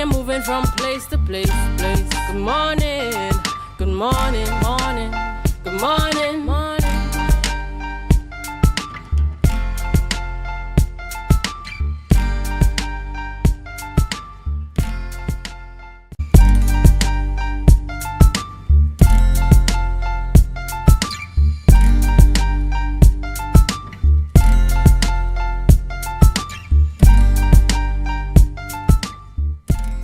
you're moving from place to place. Good morning, good morning, morning, good morning, morning.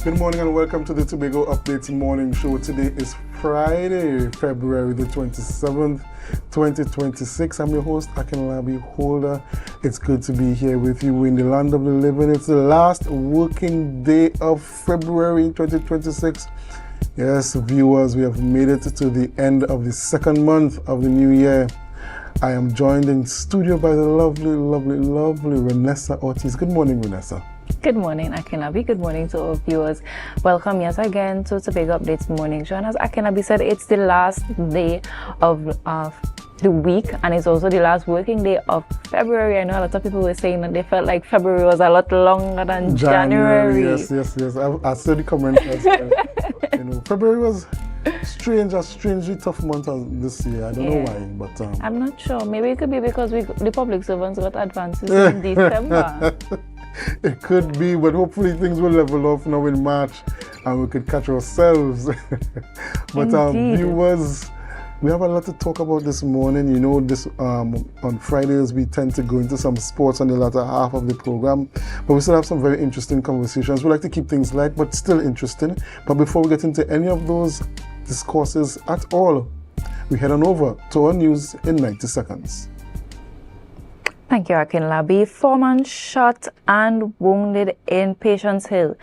Good morning and welcome to the Tobago Updates Morning Show. Today is Friday, February the 27th, 2026. I'm your host, Akinlabi Holder. It's good to be here with you in the land of the living. It's the last working day of February 2026. Yes, viewers, we have made it to the end of the second month of the new year. I am joined in studio by the lovely Renessa Ortiz. Good morning, Renessa. Good morning, Akinabi. Good morning to all viewers. Welcome yet again to Tobago Updates Morning Show. And as Akinabi said, it's the last day of the week, and it's also the last working day of February. I know a lot of people were saying that they felt like February was a lot longer than January. Yes. I saw the comment as well. February was a strangely tough month this year. I don't know why, but I'm not sure. Maybe it could be because the public servants got advances in December. It could be, but hopefully things will level off now in March and we could catch ourselves. But viewers, we have a lot to talk about this morning. You know, this on Fridays we tend to go into some sports on the latter half of the program, but we still have some very interesting conversations. We like to keep things light but still interesting. But before we get into any of those discourses at all, we head on over to our news in 90 seconds. Thank you, Akinlabi. 4-man shot and wounded in Patience Hill.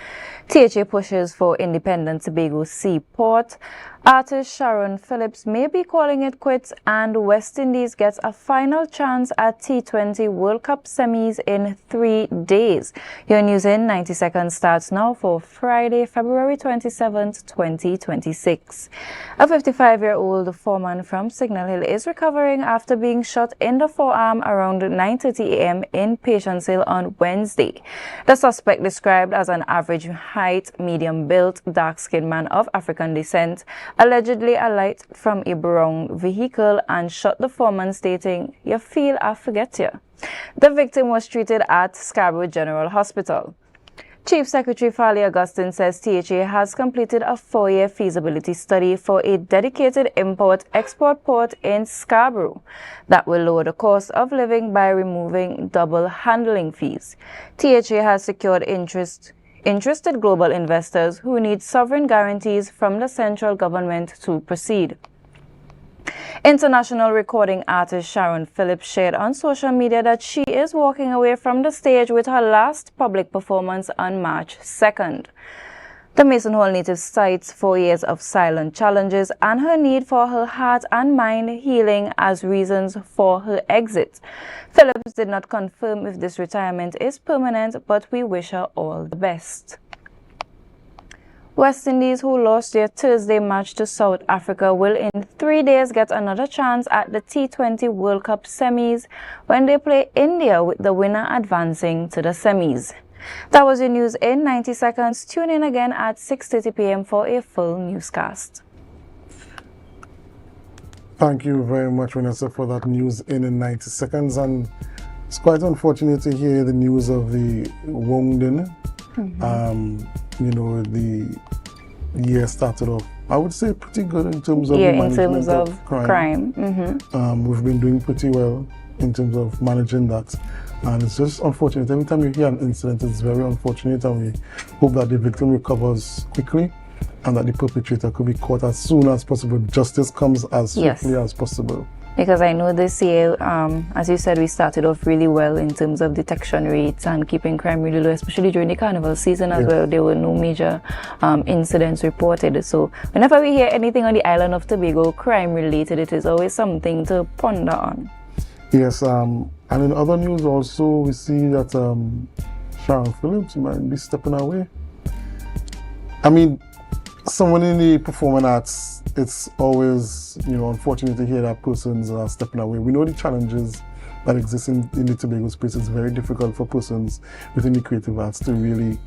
THA pushes for independent Tobago seaport. Artist Sharon Phillips may be calling it quits, and West Indies gets a final chance at T20 World Cup semis in 3 days. Your news in 90 seconds starts now for Friday, February 27th, 2026. A 55-year-old foreman from Signal Hill is recovering after being shot in the forearm around 9:30 a.m. in Patience Hill on Wednesday. The suspect, described as an average height, medium-built, dark-skinned man of African descent, allegedly alighted from a brown vehicle and shot the foreman, stating, "You feel I forget you." The victim was treated at Scarborough General Hospital. Chief Secretary Farley Augustine says THA has completed a 4-year feasibility study for a dedicated import-export port in Scarborough that will lower the cost of living by removing double handling fees. THA has secured interested global investors who need sovereign guarantees from the central government to proceed. International recording artist Sharon Phillips shared on social media that she is walking away from the stage with her last public performance on March 2nd. The Mason Hall native cites 4 years of silent challenges and her need for her heart and mind healing as reasons for her exit. Phillips did not confirm if this retirement is permanent, but we wish her all the best. West Indies, who lost their Thursday match to South Africa, will in 3 days get another chance at the T20 World Cup semis when they play India, with the winner advancing to the semis. That was your news in 90 seconds. Tune in again at 6:30 p.m. for a full newscast. Thank you very much, Vanessa, for that news in 90 seconds. And it's quite unfortunate to hear the news of the wounding. The year started off, I would say, pretty good in terms of management of crime. We've been doing pretty well in terms of managing that. And it's just unfortunate. Every time you hear an incident, it's very unfortunate, and we hope that the victim recovers quickly and that the perpetrator could be caught as soon as possible. Justice comes as swiftly as possible. Because I know this year, as you said, we started off really well in terms of detection rates and keeping crime really low, especially during the carnival season as well. There were no major incidents reported. So whenever we hear anything on the island of Tobago crime related, it is always something to ponder on. Yes, and in other news also, we see that Sharon Phillips might be stepping away. I mean, someone in the performing arts, it's always, unfortunate to hear that persons are stepping away. We know the challenges that exist in the Tobago space. It's very difficult for persons within the creative arts to really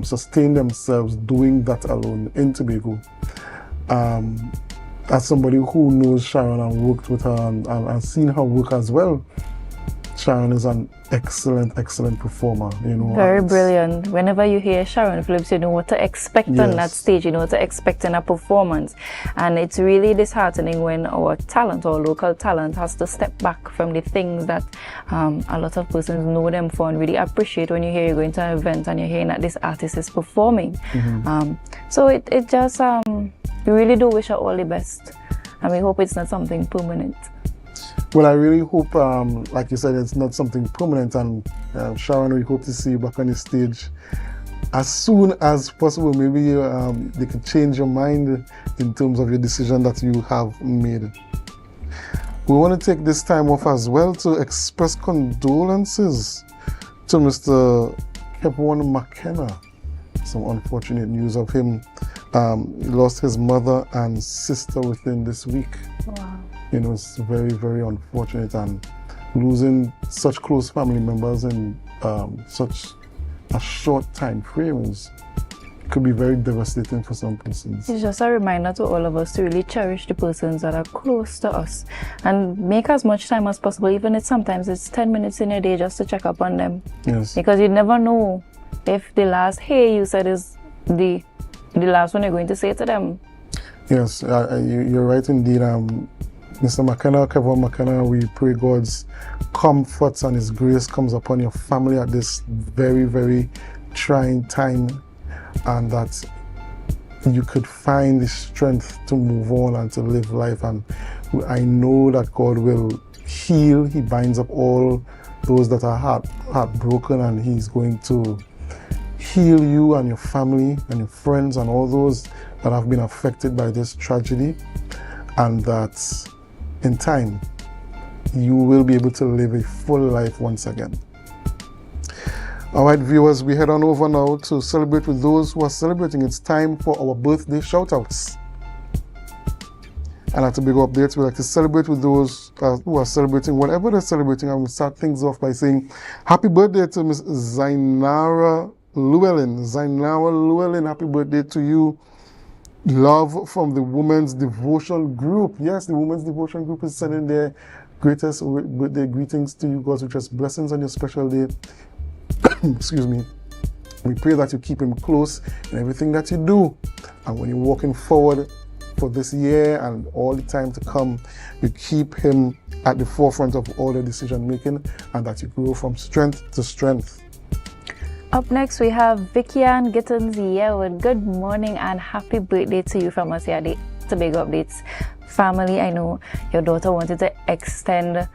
sustain themselves doing that alone in Tobago. As somebody who knows Sharon and worked with her and seen her work as well, Sharon is an excellent performer. Very brilliant. Whenever you hear Sharon Phillips, you know what to expect on that stage, you know what to expect in a performance. And it's really disheartening when our talent, our local talent, has to step back from the things that a lot of persons know them for and really appreciate when you hear you're going to an event and you're hearing that this artist is performing. So it just, we really do wish her all the best. And we hope it's not something permanent. Well, I really hope, like you said, it's not something permanent, and Sharon, we hope to see you back on the stage as soon as possible. Maybe they can change your mind in terms of your decision that you have made. We want to take this time off as well to express condolences to Mr. Kevin McKenna. Some unfortunate news of him. He lost his mother and sister within this week. Wow. It's very unfortunate, and losing such close family members in such a short time frame could be very devastating for some persons. It's just a reminder to all of us to really cherish the persons that are close to us and make as much time as possible, even if sometimes it's 10 minutes in a day, just to check up on them. Yes. Because you never know if the last hey you said is the last one you're going to say to them. Yes, you're right indeed. Mr. McKenna, Kevin McKenna, we pray God's comfort and His grace comes upon your family at this very trying time, and that you could find the strength to move on and to live life. And I know that God will heal. He binds up all those that are heartbroken, and He's going to heal you and your family and your friends and all those that have been affected by this tragedy, and that in time you will be able to live a full life once again. All right, viewers, we head on over now to celebrate with those who are celebrating. It's time for our birthday shoutouts. And at Tobago Updates, we like to celebrate with those who are celebrating whatever they're celebrating. And we'll start things off by saying happy birthday to Miss Zainara Llewellyn. Zainara Llewellyn, happy birthday to you. Love from the Women's Devotion Group. Yes, the Women's Devotion Group is sending their greatest birthday greetings to you. God's richest blessings on your special day. Excuse me. We pray that you keep Him close in everything that you do. And when you're walking forward for this year and all the time to come, you keep Him at the forefront of all the decision making, and that you grow from strength to strength. Up next, we have Vicky Ann Gittins Yearwood. Good morning and happy birthday to you from us here at the Tobago Updates family. I know your daughter wanted to extend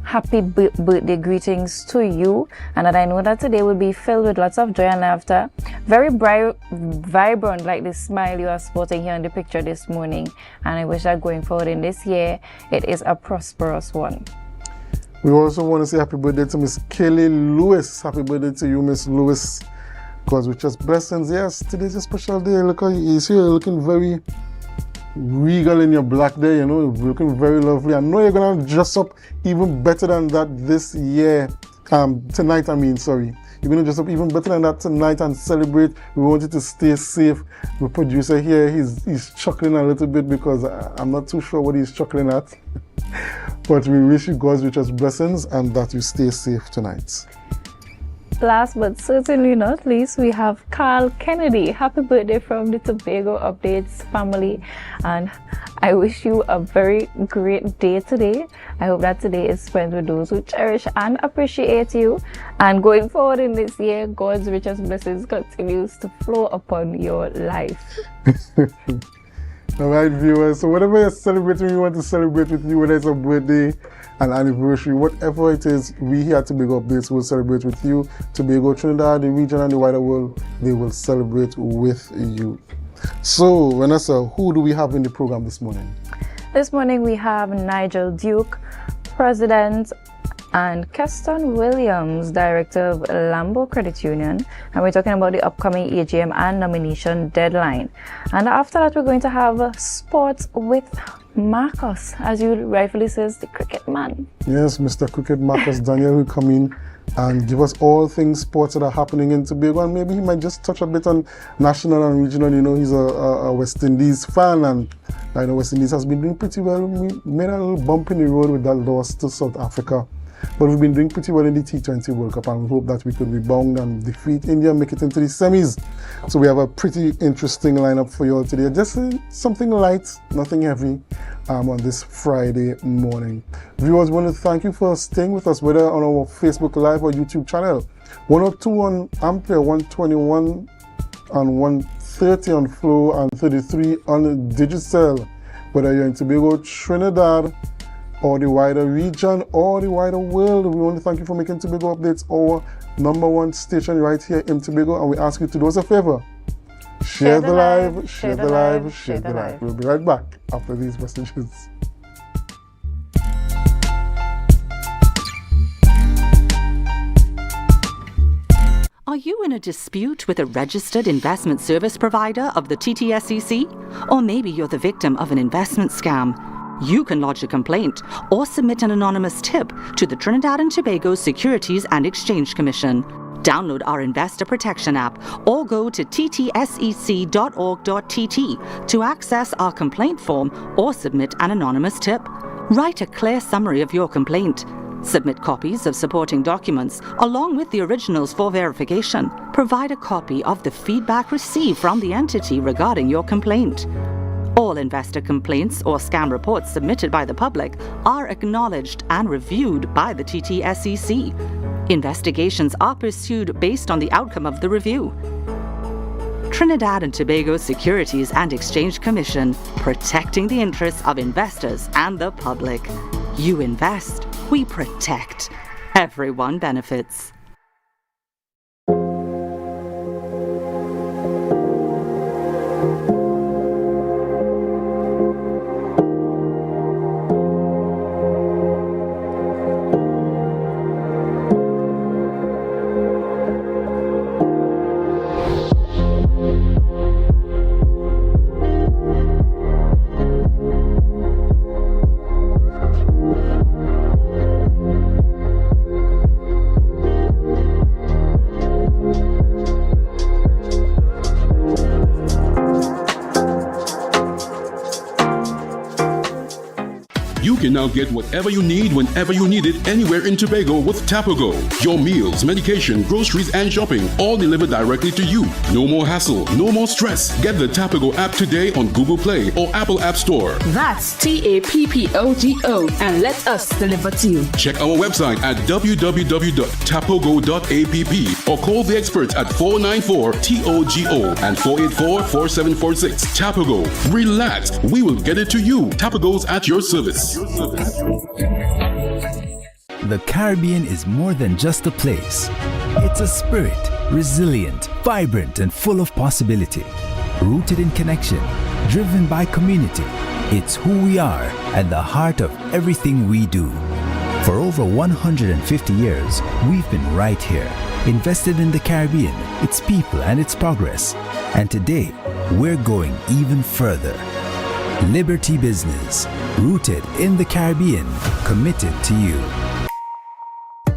happy birthday greetings to you, and that I know that today will be filled with lots of joy and laughter. Very bright, vibrant, like the smile you are sporting here in the picture this morning. And I wish that going forward in this year, it is a prosperous one. We also want to say happy birthday to Miss Kelly Lewis. Happy birthday to you, Miss Lewis. God's richest blessings. Yes, today's a special day. Look how you see, you're looking very regal in your black day, you're looking very lovely. I know you're going to dress up even better than that this year. Tonight, sorry. You're going to dress up even better than that tonight and celebrate. We want you to stay safe. The producer here, he's chuckling a little bit because I'm not too sure what he's chuckling at. But we wish you God's richest blessings and that you stay safe tonight. Last but certainly not least, we have Carl Kennedy. Happy birthday from the Tobago Updates family, and I wish you a very great day today. I hope that today is spent with those who cherish and appreciate you, and going forward in this year, God's richest blessings continues to flow upon your life. All right, viewers, so whatever you're celebrating, we want to celebrate with you, whether it's a birthday, an anniversary, whatever it is, we here at Tobago Updates will celebrate with you. Tobago, Trinidad, the region, and the wider world, they will celebrate with you. So, Vanessa, who do we have in the program this morning? This morning we have Nigel Duke, President, and Keston Williams, Director of Lambeau Credit Union, and we're talking about the upcoming AGM and nomination deadline. And after that, we're going to have sports with Marcus, as you rightfully says, the cricket man. Yes, Mr. Cricket Marcus Daniel will come in and give us all things sports that are happening in Tobago, and maybe he might just touch a bit on national and regional. You know, he's a West Indies fan, and I know West Indies has been doing pretty well. We made a little bump in the road with that loss to South Africa, but we've been doing pretty well in the T20 World Cup, and we hope that we could rebound and defeat India and make it into the semis. So we have a pretty interesting lineup for you all today. Just something light, nothing heavy, on this Friday morning. Viewers, want to thank you for staying with us, whether on our Facebook Live or YouTube channel. 102 on AMPLIA, 121 and 130 on Flow, and 33 on Digicel. Whether you're in Tobago, Trinidad, or the wider region, or the wider world, we want to thank you for making Tobago Updates our #1 station right here in Tobago, and we ask you to do us a favor. Share the live, share the live, share the live. We'll be right back after these messages. Are you in a dispute with a registered investment service provider of the TTSEC? Or maybe you're the victim of an investment scam? You can lodge a complaint or submit an anonymous tip to the Trinidad and Tobago Securities and Exchange Commission. Download our Investor Protection app or go to ttsec.org.tt to access our complaint form or submit an anonymous tip. Write a clear summary of your complaint. Submit copies of supporting documents along with the originals for verification. Provide a copy of the feedback received from the entity regarding your complaint. All investor complaints or scam reports submitted by the public are acknowledged and reviewed by the TTSEC. Investigations are pursued based on the outcome of the review. Trinidad and Tobago Securities and Exchange Commission, protecting the interests of investors and the public. You invest, we protect. Everyone benefits. You can now get whatever you need whenever you need it anywhere in Tobago with Tapago. Your meals, medication, groceries, and shopping all delivered directly to you. No more hassle, no more stress. Get the Tapago app today on Google Play or Apple App Store. That's TAPPOGO, and let us deliver to you. Check our website at www.tapogo.app or call the experts at 494-TOGO and 484-4746. Tapago. Relax. We will get it to you. Tapago's at your service. The Caribbean is more than just a place. It's a spirit, resilient, vibrant, and full of possibility. Rooted in connection, driven by community. It's who we are at the heart of everything we do. For over 150 years, we've been right here, invested in the Caribbean, its people, and its progress. And today, we're going even further. Liberty Business, rooted in the Caribbean, committed to you.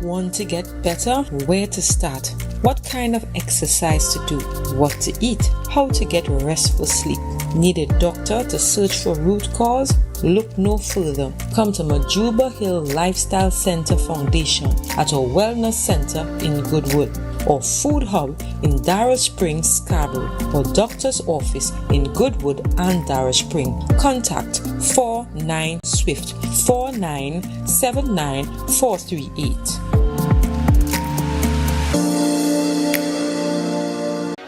Want to get better? Where to start? What kind of exercise to do? What to eat? How to get restful sleep? Need a doctor to search for root cause? Look no further. Come to Majuba Hill Lifestyle Center Foundation at our Wellness Center in Goodwood, or Food Hub in Darrow Springs, Scarborough, or Doctor's Office in Goodwood and Darrow Spring. Contact 49SWIFT 4979438.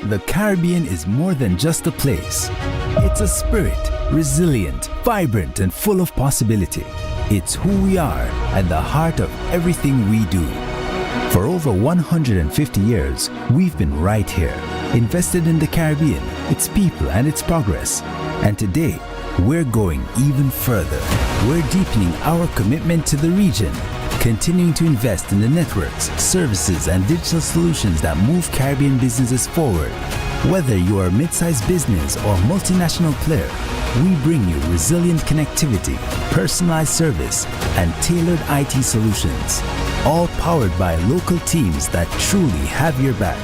The Caribbean is more than just a place. It's a spirit, resilient, vibrant, and full of possibility. It's who we are at the heart of everything we do. For over 150 years, we've been right here, invested in the Caribbean, its people, and its progress. And today, we're going even further. We're deepening our commitment to the region, continuing to invest in the networks, services, and digital solutions that move Caribbean businesses forward. Whether you are a mid-sized business or multinational player, we bring you resilient connectivity, personalized service, and tailored IT solutions, all powered by local teams that truly have your back.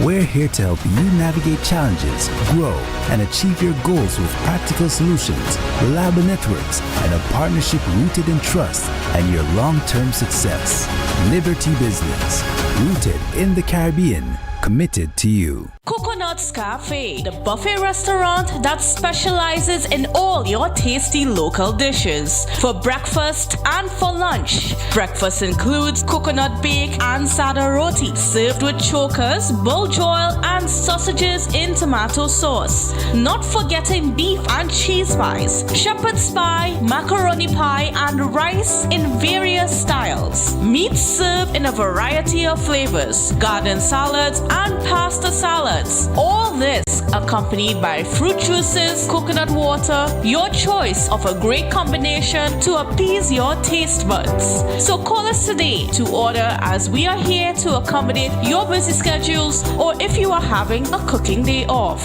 We're here to help you navigate challenges, grow, and achieve your goals with practical solutions, reliable networks, and a partnership rooted in trust and your long-term success. Liberty Business, rooted in the Caribbean, committed to you. Coconut's Cafe, the buffet restaurant that specializes in all your tasty local dishes for breakfast and for lunch. Breakfast includes coconut bake and sada roti served with chokers, bull joil, and sausages in tomato sauce. Not forgetting beef and cheese pies, shepherd's pie, macaroni pie, and rice in various styles. Meat served in a variety of flavors, garden salads, and pasta salads. All this accompanied by fruit juices, coconut water, your choice of a great combination to appease your taste buds. So call us today to order, as we are here to accommodate your busy schedules or if you are having a cooking day off.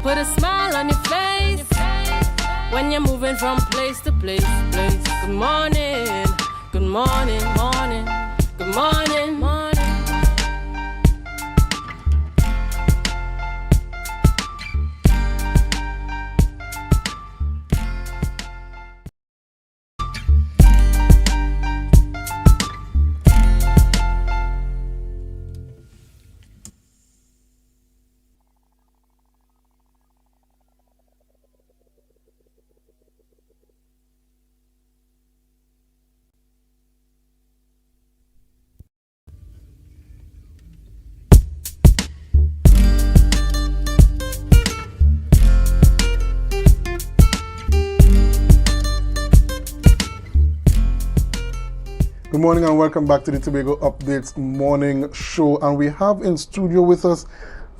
Put a smile on your face when you're moving from place to place. Good morning, good morning, morning, good morning, morning. Good morning and welcome back to the Tobago Updates morning show. And we have in studio with us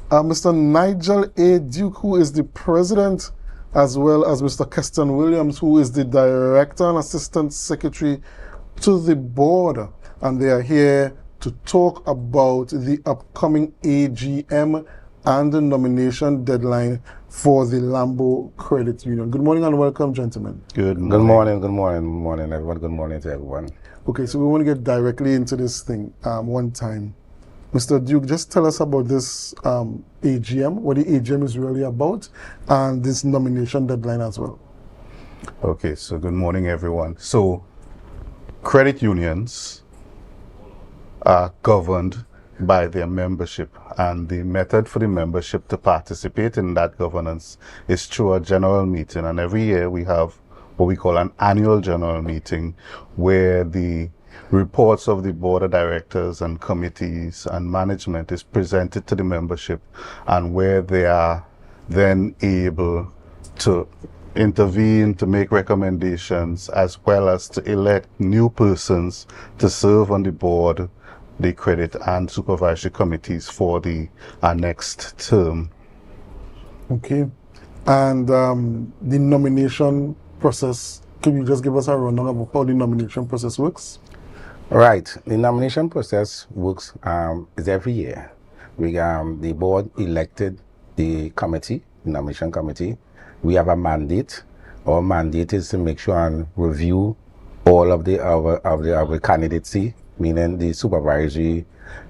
Mr. Nigel A. Duke, who is the president, as well as Mr. Keston Williams, who is the director and assistant secretary to the board. And they are here to talk about the upcoming AGM and the nomination deadline for the Lambeau Credit Union. Good morning and welcome, gentlemen. Good morning, everyone. Good morning to everyone. Okay, so we want to get directly into this thing one time. Mr. Duke, just tell us about this AGM, what the AGM is really about, and this nomination deadline as well. Okay, so good morning, everyone. So, credit unions are governed by their membership, and the method for the membership to participate in that governance is through a general meeting. And every year we have what we call an annual general meeting, where the reports of the board of directors and committees and management is presented to the membership, and where they are then able to intervene, to make recommendations, as well as to elect new persons to serve on the board the credit and supervisory committees for the next term. Okay. And the nomination process, can you just give us a rundown of how the nomination process works? Right. The nomination process works is every year. The board elected the committee, the nomination committee. We have a mandate. Our mandate is to make sure and review all of the candidacy, meaning the supervisory,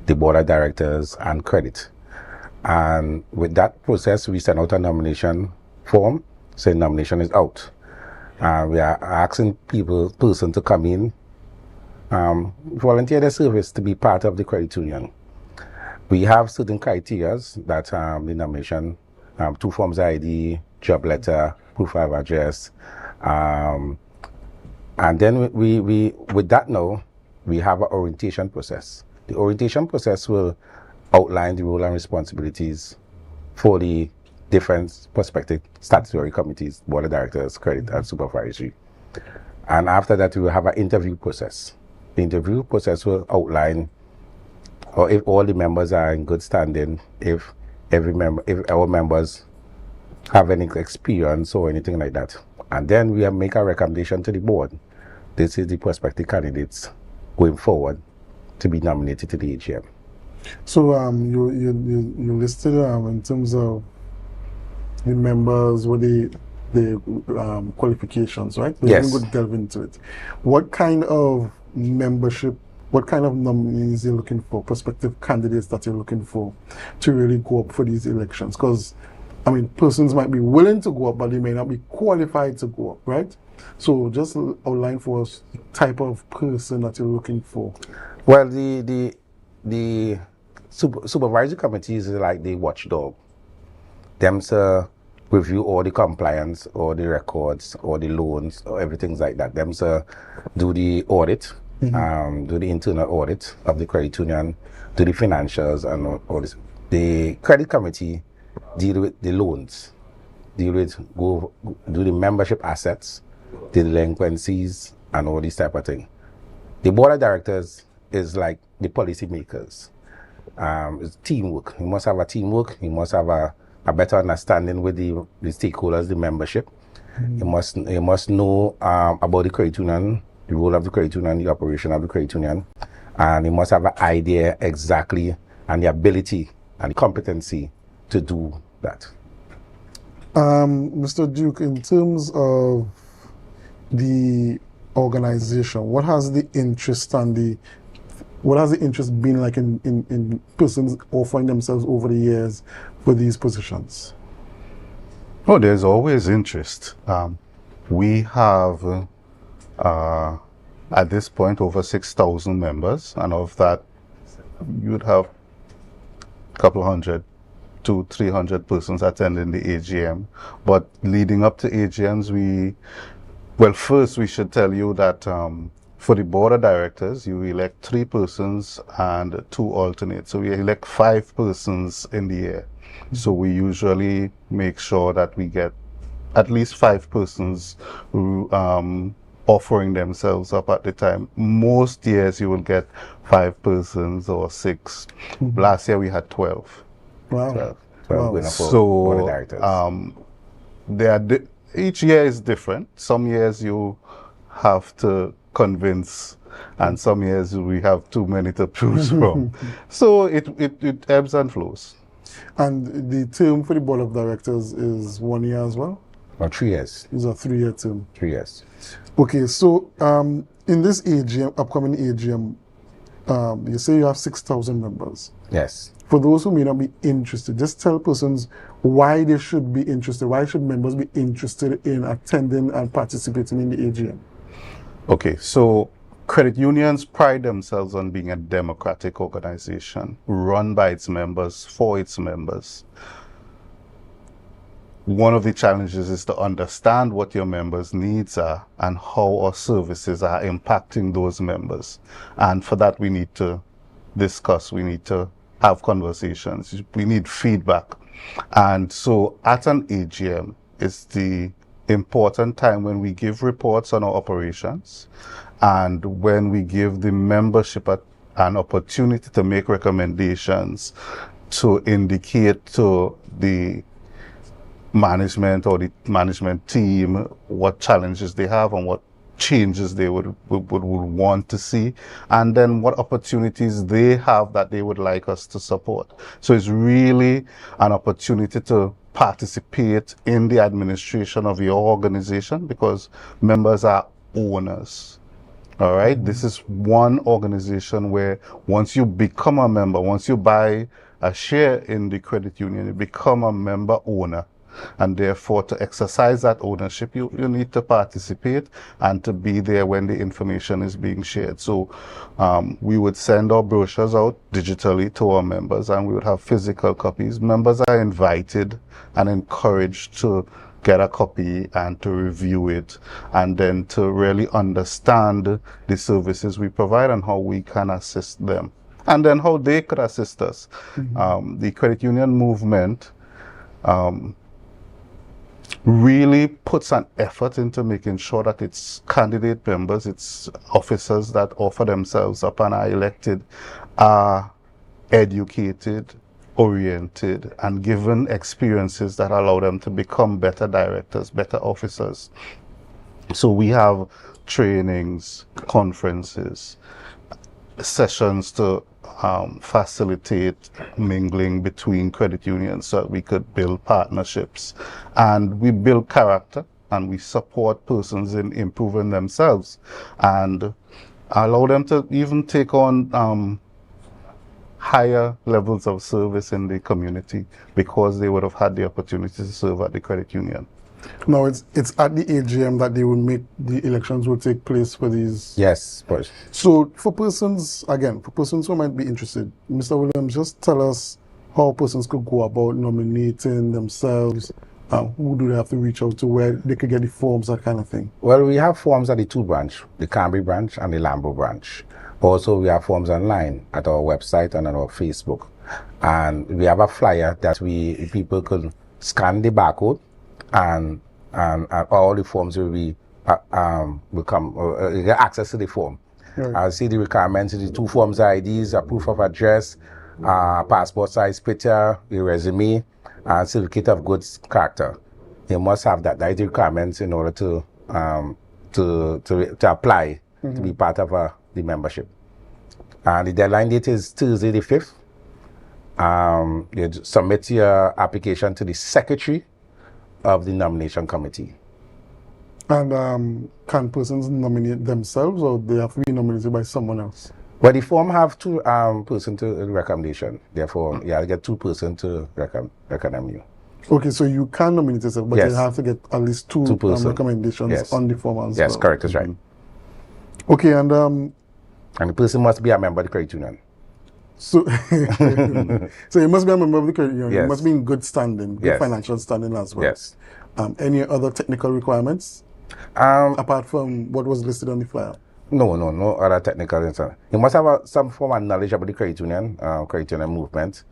the board of directors, and credit. And with that process, we send out a nomination form, saying nomination is out. We are asking person to come in, volunteer their service to be part of the credit union. We have certain criteria that the nomination, 2 forms of ID, job letter, proof of address, and then we with that now, we have an orientation process. The orientation process will outline the role and responsibilities for the different prospective statutory committees, board of directors, credit, and supervisory. And after that, we will have an interview process. The interview process will outline, or if all the members are in good standing, if our members have any experience or anything like that. And then we make a recommendation to the board. This is the prospective candidates going forward to be nominated to the AGM. So you listed in terms of the members, what the qualifications, right? Yes. We're going to delve into it. What kind of membership, what kind of nominees you're looking for, prospective candidates that you're looking for to really go up for these elections? Because, I mean, persons might be willing to go up, but they may not be qualified to go up, right? So just outline for us the type of person that you're looking for. Well, the supervisory committees is like the watchdog. Them to review all the compliance, or the records, or the loans, or everything like that. Them to do the audit, do the internal audit of the credit union, do the financials and all this. The credit committee deal with the loans, do the membership assets, the delinquencies, and all this type of thing. The board of directors is like the policy makers. It's teamwork. You must have a teamwork. You must have a better understanding with the stakeholders, the membership. You must know about the credit union, the role of the credit union, the operation of the credit union, and you must have an idea exactly and the ability and the competency to do that. Mr. Duke, in terms of the organization, what has the interest been like in persons offering themselves over the years for these positions? Oh, there's always interest. We have at this point over 6,000 members, and of that you'd have a couple hundred to 300 persons attending the AGM. But leading up to AGMs, first we should tell you that for the board of directors, you elect 3 persons and 2 alternates. So we elect 5 persons in the year. So we usually make sure that we get at least 5 persons who offering themselves up at the time. Most years you will get 5 persons or 6. Last year we had 12. Wow. 12 so each year is different. Some years you have to convince, and some years we have too many to choose from. So it ebbs and flows. And the term for the board of directors is 1 year as well? Or 3 years. It's a 3-year term. 3 years. Okay, so in this AGM, upcoming AGM, you say you have 6,000 members. Yes. For those who may not be interested, just tell persons why they should be interested. Why should members be interested in attending and participating in the AGM? Okay, so credit unions pride themselves on being a democratic organization run by its members, for its members. One of the challenges is to understand what your members' needs are and how our services are impacting those members. And for that, we need to discuss, we need to have conversations, we need feedback. And so at an AGM is the important time when we give reports on our operations and when we give the membership an opportunity to make recommendations, to indicate to the management or the management team what challenges they have and what changes they would want to see, and then what opportunities they have that they would like us to support. So it's really an opportunity to participate in the administration of your organization, because members are owners. All right. This is one organization where once you become a member, once you buy a share in the credit union, you become a member owner. And therefore, to exercise that ownership, you need to participate and to be there when the information is being shared. So we would send our brochures out digitally to our members, and we would have physical copies. Members are invited and encouraged to get a copy and to review it, and then to really understand the services we provide and how we can assist them, and then how they could assist us. The credit union movement really puts an effort into making sure that its candidate members, its officers that offer themselves up and are elected, are educated, oriented, and given experiences that allow them to become better directors, better officers. So we have trainings, conferences, sessions to facilitate mingling between credit unions so that we could build partnerships, and we build character, and we support persons in improving themselves and allow them to even take on higher levels of service in the community, because they would have had the opportunity to serve at the credit union. Now it's at the AGM that they will make the elections will take place for these. Yes, of course. So for persons who might be interested, Mr. Williams, just tell us how persons could go about nominating themselves. Who do they have to reach out to, where they could get the forms, that kind of thing? Well, we have forms at the two branch, the Cambry branch and the Lambeau branch. Also, we have forms online at our website and on our Facebook. And we have a flyer that people could scan the barcode, and all the forms will be get access to the form. Right. I'll see the requirements, the two forms IDs, a proof of address, passport size picture, a resume, and certificate of good character. You must have that. That is the requirements in order to apply to be part of the membership. And the deadline date is Tuesday the 5th. You submit your application to the secretary of the nomination committee. And can persons nominate themselves, or they have to be nominated by someone else? Well, the form have two person to recommendation. Therefore, you have to get two person to recommend you. Okay, so you can nominate yourself, but Yes. you have to get at least two recommendations Yes. on the form as well. Yes, correct, that's right. Okay, and the person must be a member of the credit union. so so you must be a member of the credit union. Yes. You must be in good standing, good Yes. financial standing as well. Yes. Any other technical requirements apart from what was listed on the flyer? No other technical answer. You must have some form of knowledge about the credit union movement.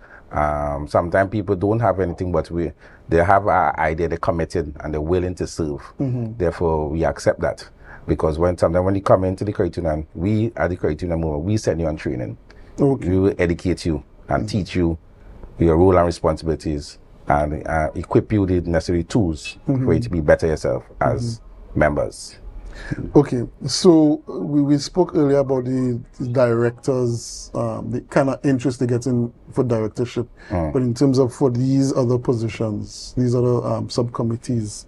Sometimes people don't have anything, but they have an idea, they're committed, and they're willing to serve. Therefore, we accept that. Because when you come into the credit union, we at the credit union movement, we send you on training. Okay. We will educate you and teach you your role and responsibilities, and equip you with the necessary tools for you to be better yourself as members. Okay, so we spoke earlier about the directors, the kind of interest they get in for directorship. But in terms of for these other positions, these other subcommittees,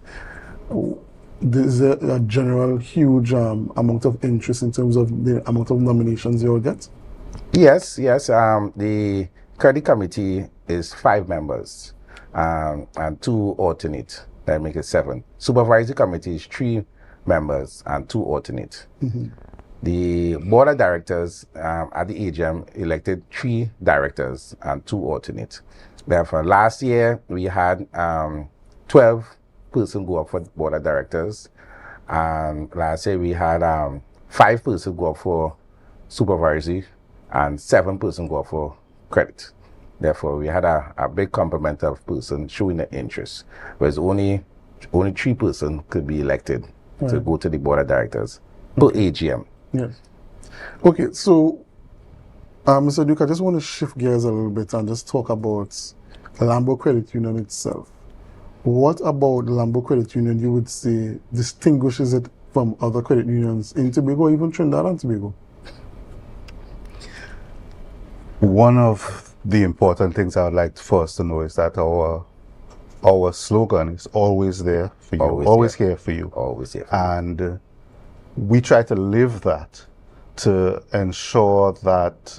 is there a general huge amount of interest in terms of the amount of nominations you all get? Yes. The credit committee is 5 members and 2 alternate. That makes it 7. Supervisory committee is 3 members and 2 alternate. The board of directors at the AGM elected 3 directors and 2 alternate. Therefore, last year we had 12 persons go up for board of directors, and last year we had 5 persons go up for supervisory and 7 persons go up for credit. Therefore, we had a big complement of persons showing the interest, whereas only 3 persons could be elected to go to the board of directors per AGM. Yes. Okay, so Mr. Duke, I just want to shift gears a little bit and just talk about Lambeau Credit Union itself. What about Lambeau Credit Union you would say distinguishes it from other credit unions in Tobago, even Trinidad and Tobago? One of the important things I would like for us to know is that our slogan is always there for you, always here for you. Always here. And we try to live that to ensure that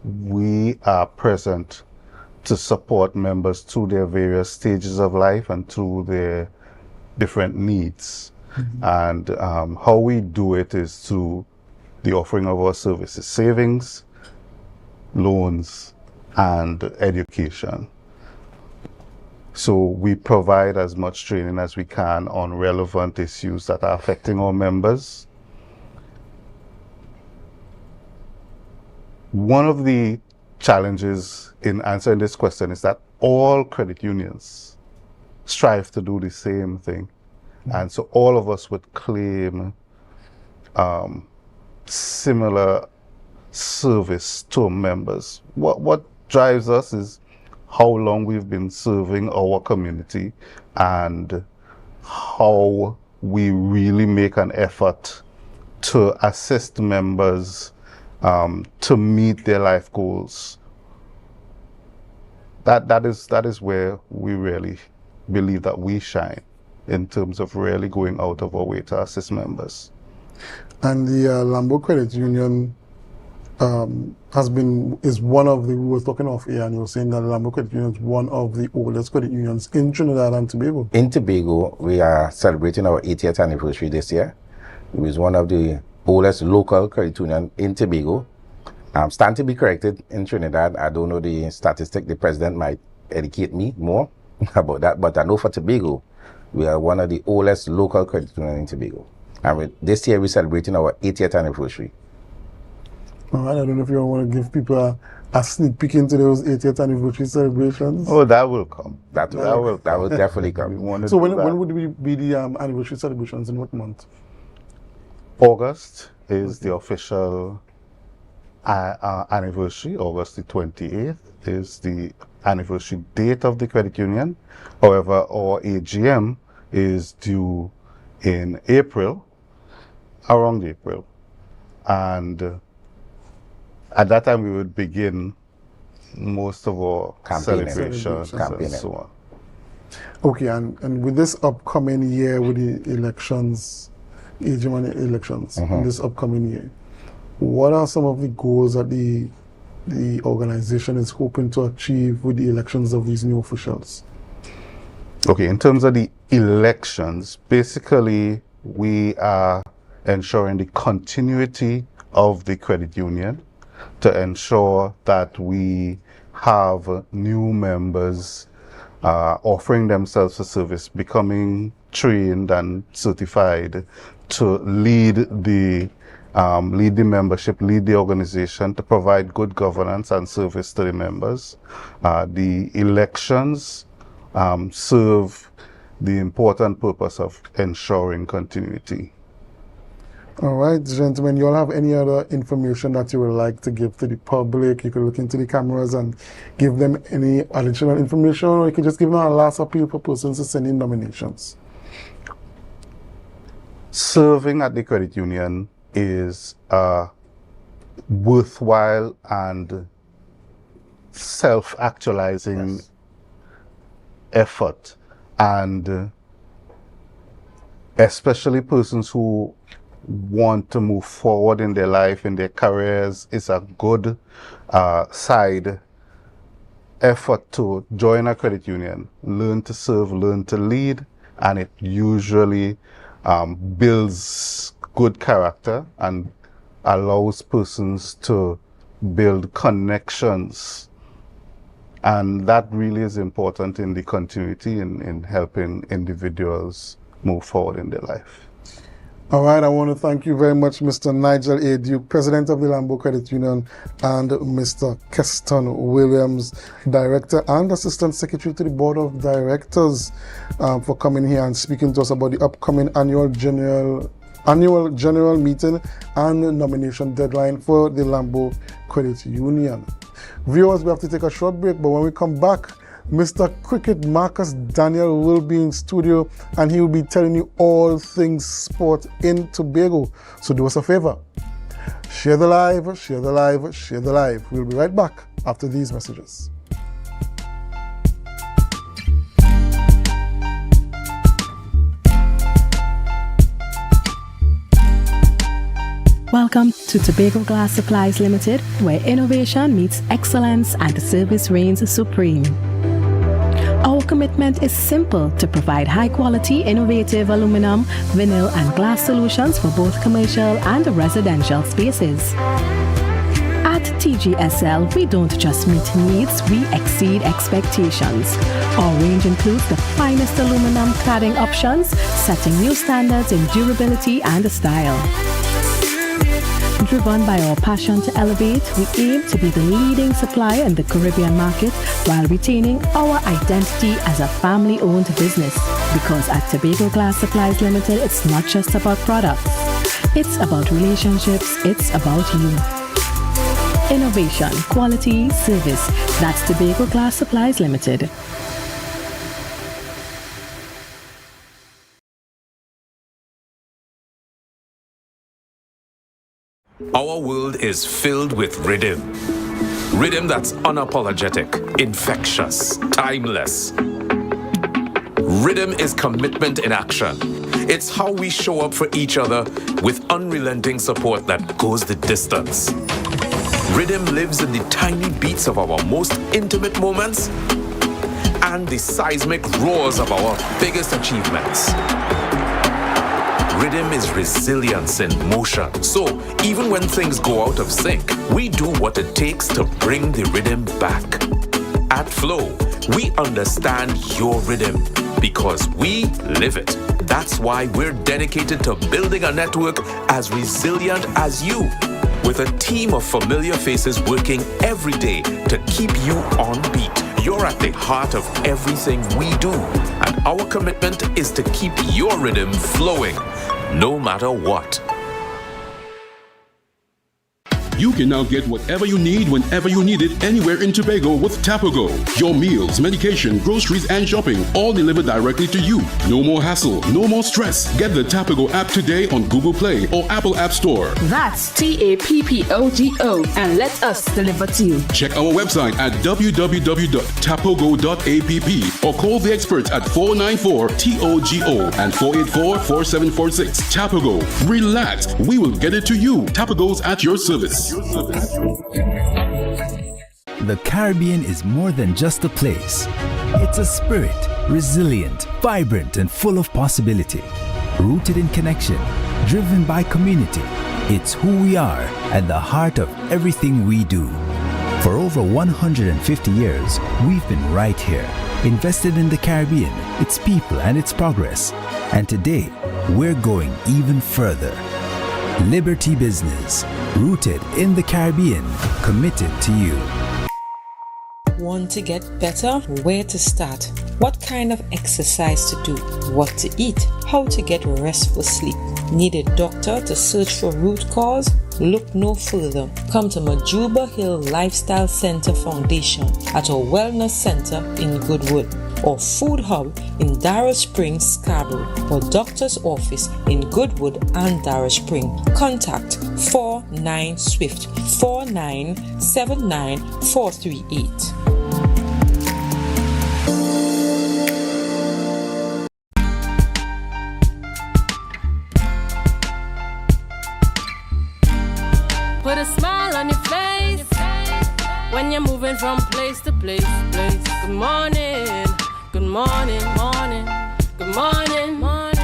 we are present to support members through their various stages of life and through their different needs. And how we do it is through the offering of our services, savings, loans, and education. So we provide as much training as we can on relevant issues that are affecting our members. One of the challenges in answering this question is that all credit unions strive to do the same thing. And so all of us would claim similar service to members. What drives us is how long we've been serving our community and how we really make an effort to assist members to meet their life goals. That is where we really believe that we shine in terms of really going out of our way to assist members. And the Lambeau Credit Union is one of the, we were talking off here and you were saying that Lambeau Credit Union is one of the oldest credit unions in Trinidad and Tobago. In Tobago, we are celebrating our 80th anniversary this year. It was one of the oldest local credit union in Tobago. Stand to be corrected in Trinidad. I don't know the statistic. The president might educate me more about that, but I know for Tobago, we are one of the oldest local credit union in Tobago. And this year we're celebrating our 80th anniversary. All right, I don't know if you want to give people a sneak peek into those 80th anniversary celebrations. Oh, that will come. That will definitely come. So when would be the anniversary celebrations, in what month? August is the official anniversary. August the 28th is the anniversary date of the credit union. However, our AGM is due in April, around April. And at that time, we would begin most of our celebrations and so on. Okay, and with this upcoming year, with the elections, AGM elections, in this upcoming year, what are some of the goals that the organization is hoping to achieve with the elections of these new officials? Okay, in terms of the elections, basically we are ensuring the continuity of the credit union to ensure that we have new members offering themselves for service, becoming trained and certified to lead the membership, lead the organization, to provide good governance and service to the members. The elections serve the important purpose of ensuring continuity. All right, gentlemen, you all have any other information that you would like to give to the public? You could look into the cameras and give them any additional information, or you could just give them a last appeal for persons to send in nominations. Serving at the credit union is a worthwhile and self-actualizing effort, and especially persons who want to move forward in their life, in their careers, is a good side effort to join a credit union, learn to serve, learn to lead, and it usually builds good character and allows persons to build connections. And that really is important in the continuity in helping individuals move forward in their life. All right, I want to thank you very much, Mr. Nigel A. Duke, President of the Lambeau Credit Union, and Mr. Keston Williams, Director and Assistant Secretary to the Board of Directors, for coming here and speaking to us about the upcoming annual general annual general meeting and nomination deadline for the Lambeau Credit Union. Viewers, we have to take a short break, but when we come back, Mr. Cricket Marcus Daniel will be in studio and he will be telling you all things sport in Tobago. So do us a favor. Share the live, share the live, share the live. We'll be right back after these messages. Welcome to Tobago Glass Supplies Limited, where innovation meets excellence and service reigns supreme. Our commitment is simple: to provide high-quality, innovative aluminum, vinyl, and glass solutions for both commercial and residential spaces. At TGSL, we don't just meet needs, we exceed expectations. Our range includes the finest aluminum cladding options, setting new standards in durability and style. Driven by our passion to elevate, we aim to be the leading supplier in the Caribbean market while retaining our identity as a family-owned business. Because at Tobago Glass Supplies Limited, it's not just about products. It's about relationships, it's about you. Innovation, quality, service. That's Tobago Glass Supplies Limited. Our world is filled with rhythm. Rhythm that's unapologetic, infectious, timeless. Rhythm is commitment in action. It's how we show up for each other with unrelenting support that goes the distance. Rhythm lives in the tiny beats of our most intimate moments and the seismic roars of our biggest achievements. Rhythm is resilience in motion. So even when things go out of sync, we do what it takes to bring the rhythm back. At Flow, we understand your rhythm because we live it. That's why we're dedicated to building a network as resilient as you, with a team of familiar faces working every day to keep you on beat. You're at the heart of everything we do, and our commitment is to keep your rhythm flowing, no matter what. You can now get whatever you need whenever you need it anywhere in Tobago with Tapago. Your meals, medication, groceries, and shopping all delivered directly to you. No more hassle, no more stress. Get the Tapago app today on Google Play or Apple App Store. That's TAPPOGO, and let us deliver to you. Check our website at www.tapogo.app or call the experts at 494-TOGO and 484-4746. Tapago. Relax. We will get it to you. Tapago's at your service. The Caribbean is more than just a place. It's a spirit, resilient, vibrant, and full of possibility. Rooted in connection, driven by community. It's who we are at the heart of everything we do. For over 150 years, we've been right here, invested in the Caribbean, its people, and its progress. And today, we're going even further. Liberty Business, rooted in the Caribbean, committed to you. Want to get better? Where to start? What kind of exercise to do? What to eat? How to get restful sleep? Need a doctor to search for root cause? Look no further. Come to Majuba Hill Lifestyle Center Foundation at our Wellness Center in Goodwood, or Food Hub in Darrow Springs, Scarborough, or Doctor's Office in Goodwood and Darrow Spring. Contact 49 Swift 4979 438. Put a smile on your face when you're moving from place to place. Good morning, good morning, morning, good morning, morning.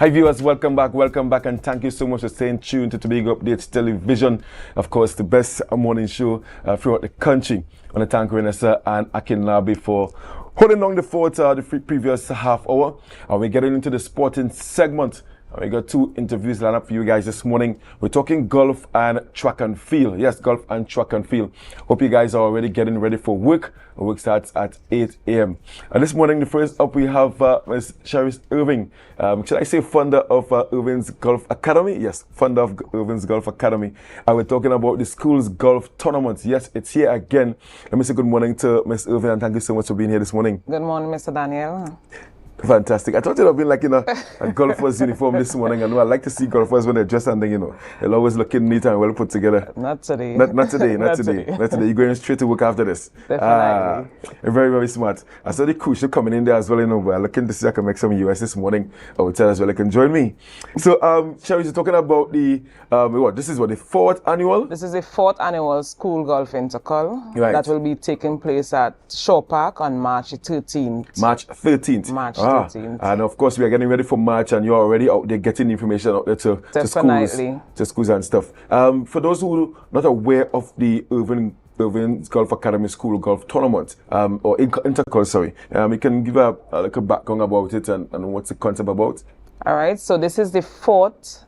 Hi viewers, welcome back, and thank you so much for staying tuned to Tobago Updates Television. Of course, the best morning show throughout the country. I want to thank Renessa and Akin Labi for holding on the fort the previous half hour. And we're getting into the sporting segment. We got two interviews lined up for you guys this morning. We're talking golf and track and field. Yes, golf and track and field. Hope you guys are already getting ready for work. Work starts at 8 a.m. And this morning, the first up, we have Ms. Cherise Irving. Should I say founder of Irving's Golf Academy? Yes, founder of Irving's Golf Academy. And we're talking about the school's golf tournaments. Yes, it's here again. Let me say good morning to Ms. Irving, and thank you so much for being here this morning. Good morning, Mr. Daniel. Fantastic. I thought you'd have been like in a golfer's uniform this morning. I know I like to see golfers when they're dressed and then, they're always looking neat and well put together. Not today. Not today. Not today. You're going straight to work after this. Definitely. Very, very smart. I saw the crew coming in there as well, but I'm looking to see if I can make some US this morning. I will tell as well, they can join me. So, Cherise, you're talking about the, this is the fourth annual? This is the fourth annual school golf intercall. Right. That will be taking place at Shore Park on March 13th. March 13th. March 13th. And of course, we are getting ready for March, and you're already out there getting information out there to schools and stuff. For those who are not aware of the Irving's Golf Academy School Golf Tournament, or intercall, sorry, you can give a little background about it and what's the concept about? All right, so this is the fourth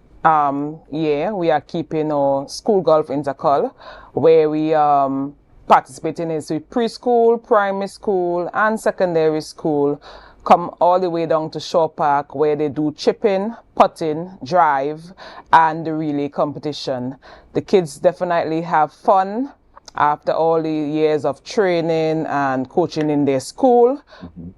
year we are keeping our school golf intercall, where we participating in preschool, primary school, and secondary school. Come all the way down to Shore Park, where they do chipping, putting, drive, and the relay competition. The kids definitely have fun after all the years of training and coaching in their school.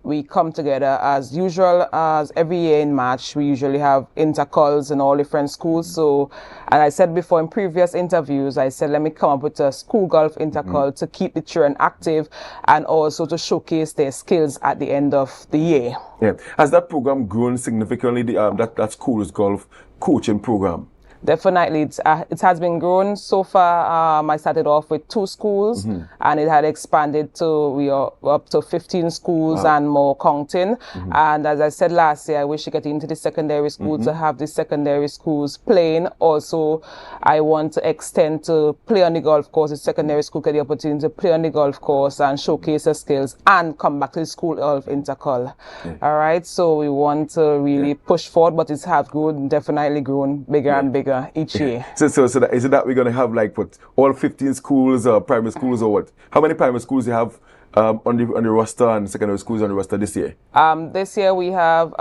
We come together as usual, as every year in March. We usually have intercalls in all different schools. So, and I said before in previous interviews, I said, let me come up with a school golf intercall to keep the children active and also to showcase their skills at the end of the year. Yeah. Has that program grown significantly, that school's golf coaching program? Definitely, it has been grown so far. I started off with 2 schools, and it had expanded to we are up to 15 schools and more counting. And as I said last year, I wish to get into the secondary school to have the secondary schools playing. Also, I want to extend to play on the golf course. The secondary school get the opportunity to play on the golf course and showcase their skills and come back to the school golf intercall. All right, so we want to really push forward, but it has grown, definitely grown bigger and bigger each year. So is it that we're going to have like all 15 schools or primary schools or what? How many primary schools do you have on the roster and secondary schools on the roster this year? This year we have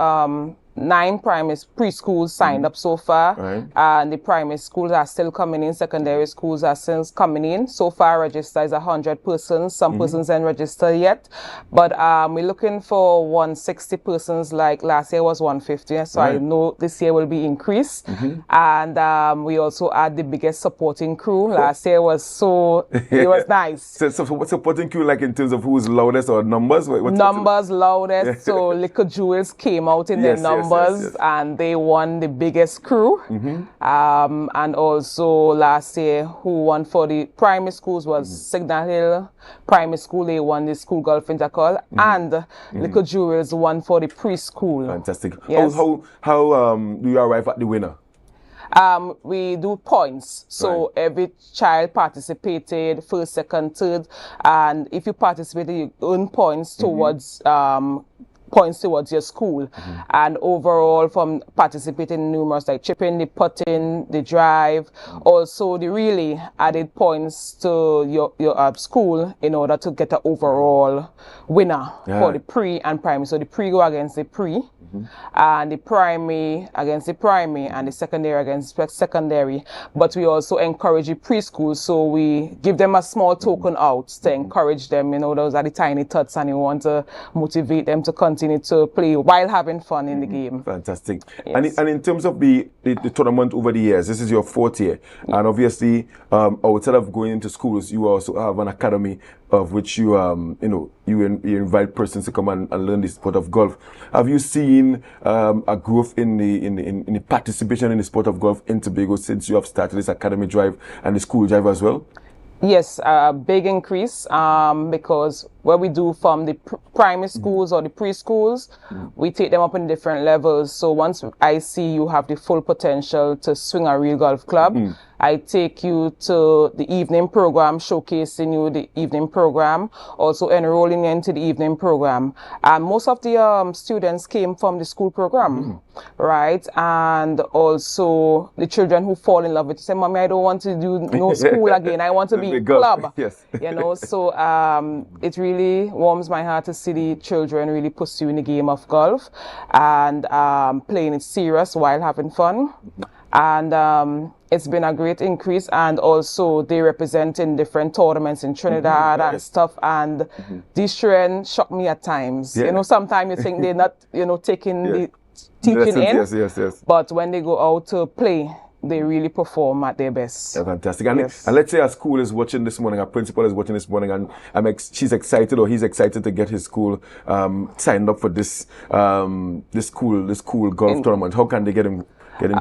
9 preschools signed up so far, and the primary schools are still coming in. Secondary schools are still coming in. So far, register is 100 persons. Some persons ain't registered yet, but we're looking for 160 persons. Like last year was 150, so I know this year will be increased. And we also add the biggest supporting crew. Last year was it was nice. So what's supporting crew like in terms of who's loudest or numbers? Numbers loudest. So Little Jewels came out in their numbers. And they won the biggest crew. And also last year, who won for the primary schools was Signal Hill Primary School. They won the school golf intercall, and Little Jewels won for the preschool. Fantastic. Yes. How do you arrive at the winner? We do points. So every child participated, first, second, third, and if you participated, you earn points towards your school. And overall, from participating in numerous like chipping, the putting, the drive, also the relay added points to your school in order to get an overall winner for the pre and primary. So the pre go against the pre, and the primary against the primary, and the secondary against the secondary. But we also encourage the preschool, so we give them a small token out to encourage them. Those are the tiny tots, and you want to motivate them to continue to play while having fun in the game. Fantastic. Yes. And in terms of the tournament over the years, this is your 4th year, and obviously outside of going into schools, you also have an academy of which you invite persons to come and learn the sport of golf. Have you seen a growth in the participation in the sport of golf in Tobago since you have started this academy drive and the school drive as well? Yes, a big increase because where we do from the primary schools or the preschools, we take them up in different levels. So once I see you have the full potential to swing a real golf club, I take you to the evening program, showcasing you the evening program, also enrolling you into the evening program. And most of the students came from the school program, right? And also the children who fall in love with it say, Mommy, I don't want to do no school again. I want to be in club. Yes. You know, so it really warms my heart to see the children really pursuing the game of golf and playing it serious while having fun. And it's been a great increase, and also they represent in different tournaments in Trinidad and stuff, and these children shock me at times. You know, sometimes you think they're not, you know, taking the teaching in, yes. but when they go out to play, they really perform at their best. Yeah, fantastic. And, and let's say a school is watching this morning, a principal is watching this morning, and she's excited or he's excited to get his school signed up for this this cool golf tournament. How can they get in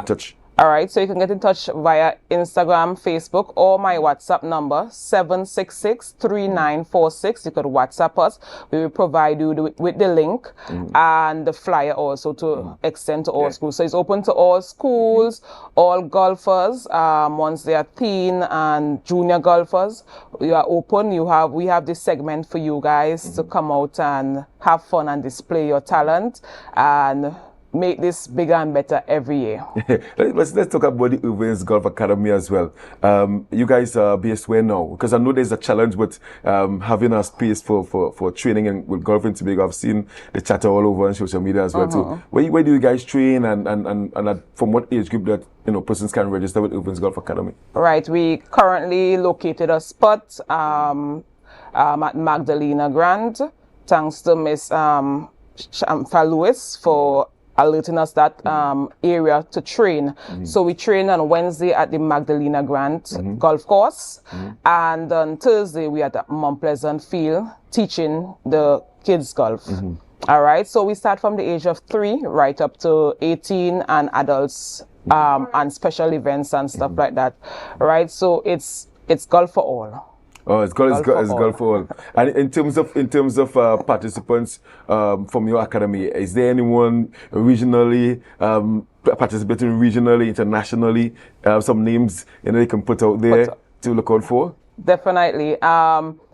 touch? All right, so you can get in touch via Instagram, Facebook, or my WhatsApp number, 766-3946. You could WhatsApp us. We will provide you with the link and the flyer also to extend to all schools. So it's open to all schools, all golfers, once they are teen and junior golfers. You are open. We have this segment for you guys to come out and have fun and display your talent and make this bigger and better every year. Let's talk about the Irving's Golf Academy as well. You guys are based where now? Because I know there's a challenge with having a space for training and with golf in Tobago. I've seen the chatter all over on social media as well. So where do you guys train and from what age group that persons can register with Irving's Golf Academy? Right, we currently located a spot at Magdalena Grand. Thanks to Miss Lewis for alerting us that area to train. So we train on Wednesday at the Magdalena Grant golf course, and on Thursday we are at Mount Pleasant Field teaching the kids golf. All right, so we start from the age of 3 right up to 18 and adults and special events and stuff like that. Right, so it's golf for all. Oh, it's golf for all. And in terms of participants from your academy, is there anyone regionally participating regionally, internationally? Some names they can put out there to look out for? Definitely.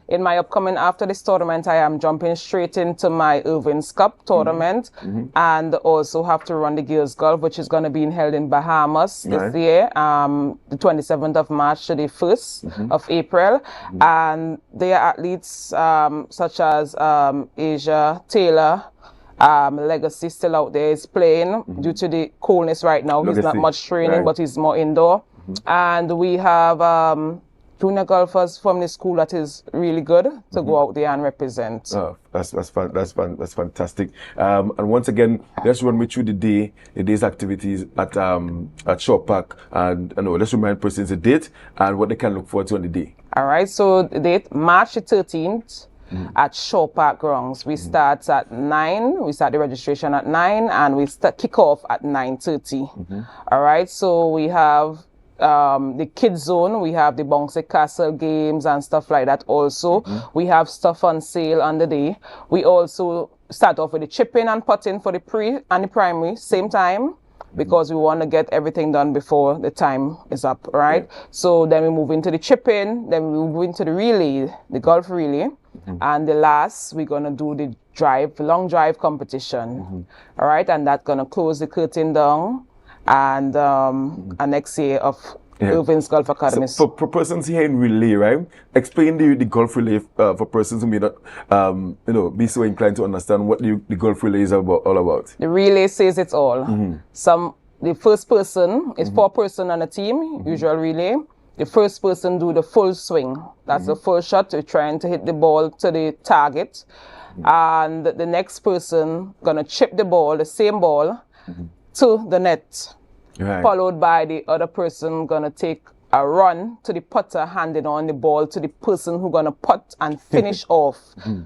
In my upcoming after this tournament, I am jumping straight into my Irving's Cup tournament and also have to run the Girls Golf, which is going to be held in Bahamas this year, the 27th of March to the 1st of April. And there are athletes such as Asia Taylor, Legacy still out there is playing due to the coolness right now. He's not much training, but he's more indoor. And we have junior golfers from the school that is really good to go out there and represent. Oh, that's fantastic. And once again, let's run me through the day's activities at Shaw Park, and let's remind persons the date and what they can look forward to on the day. All right, so the date, March the 13th. At Shaw Park grounds. We start at 9. We start the registration at 9, and we kick off at 9:30. All right, so we have the kids zone, we have the bouncy castle games and stuff like that also. We have stuff on sale on the day. We also start off with the chipping and putting for the pre and the primary same time, because we want to get everything done before the time is up, right? So then we move into the chipping, then we move into the relay, the golf relay, and the last we're going to do the long drive competition, all right? And that's going to close the curtain down and a next year of Irving's Golf Academy. So for persons here in relay, right? Explain the golf relay for persons who may not, be so inclined to understand what the golf relay is all about. The relay says it's all. The first person is 4 person on a team, usual relay. The first person do the full swing. That's the full shot. We're trying to hit the ball to the target, and the next person gonna chip the ball, the same ball, to the net, followed by the other person gonna take a run to the putter, handing on the ball to the person who's gonna putt and finish off.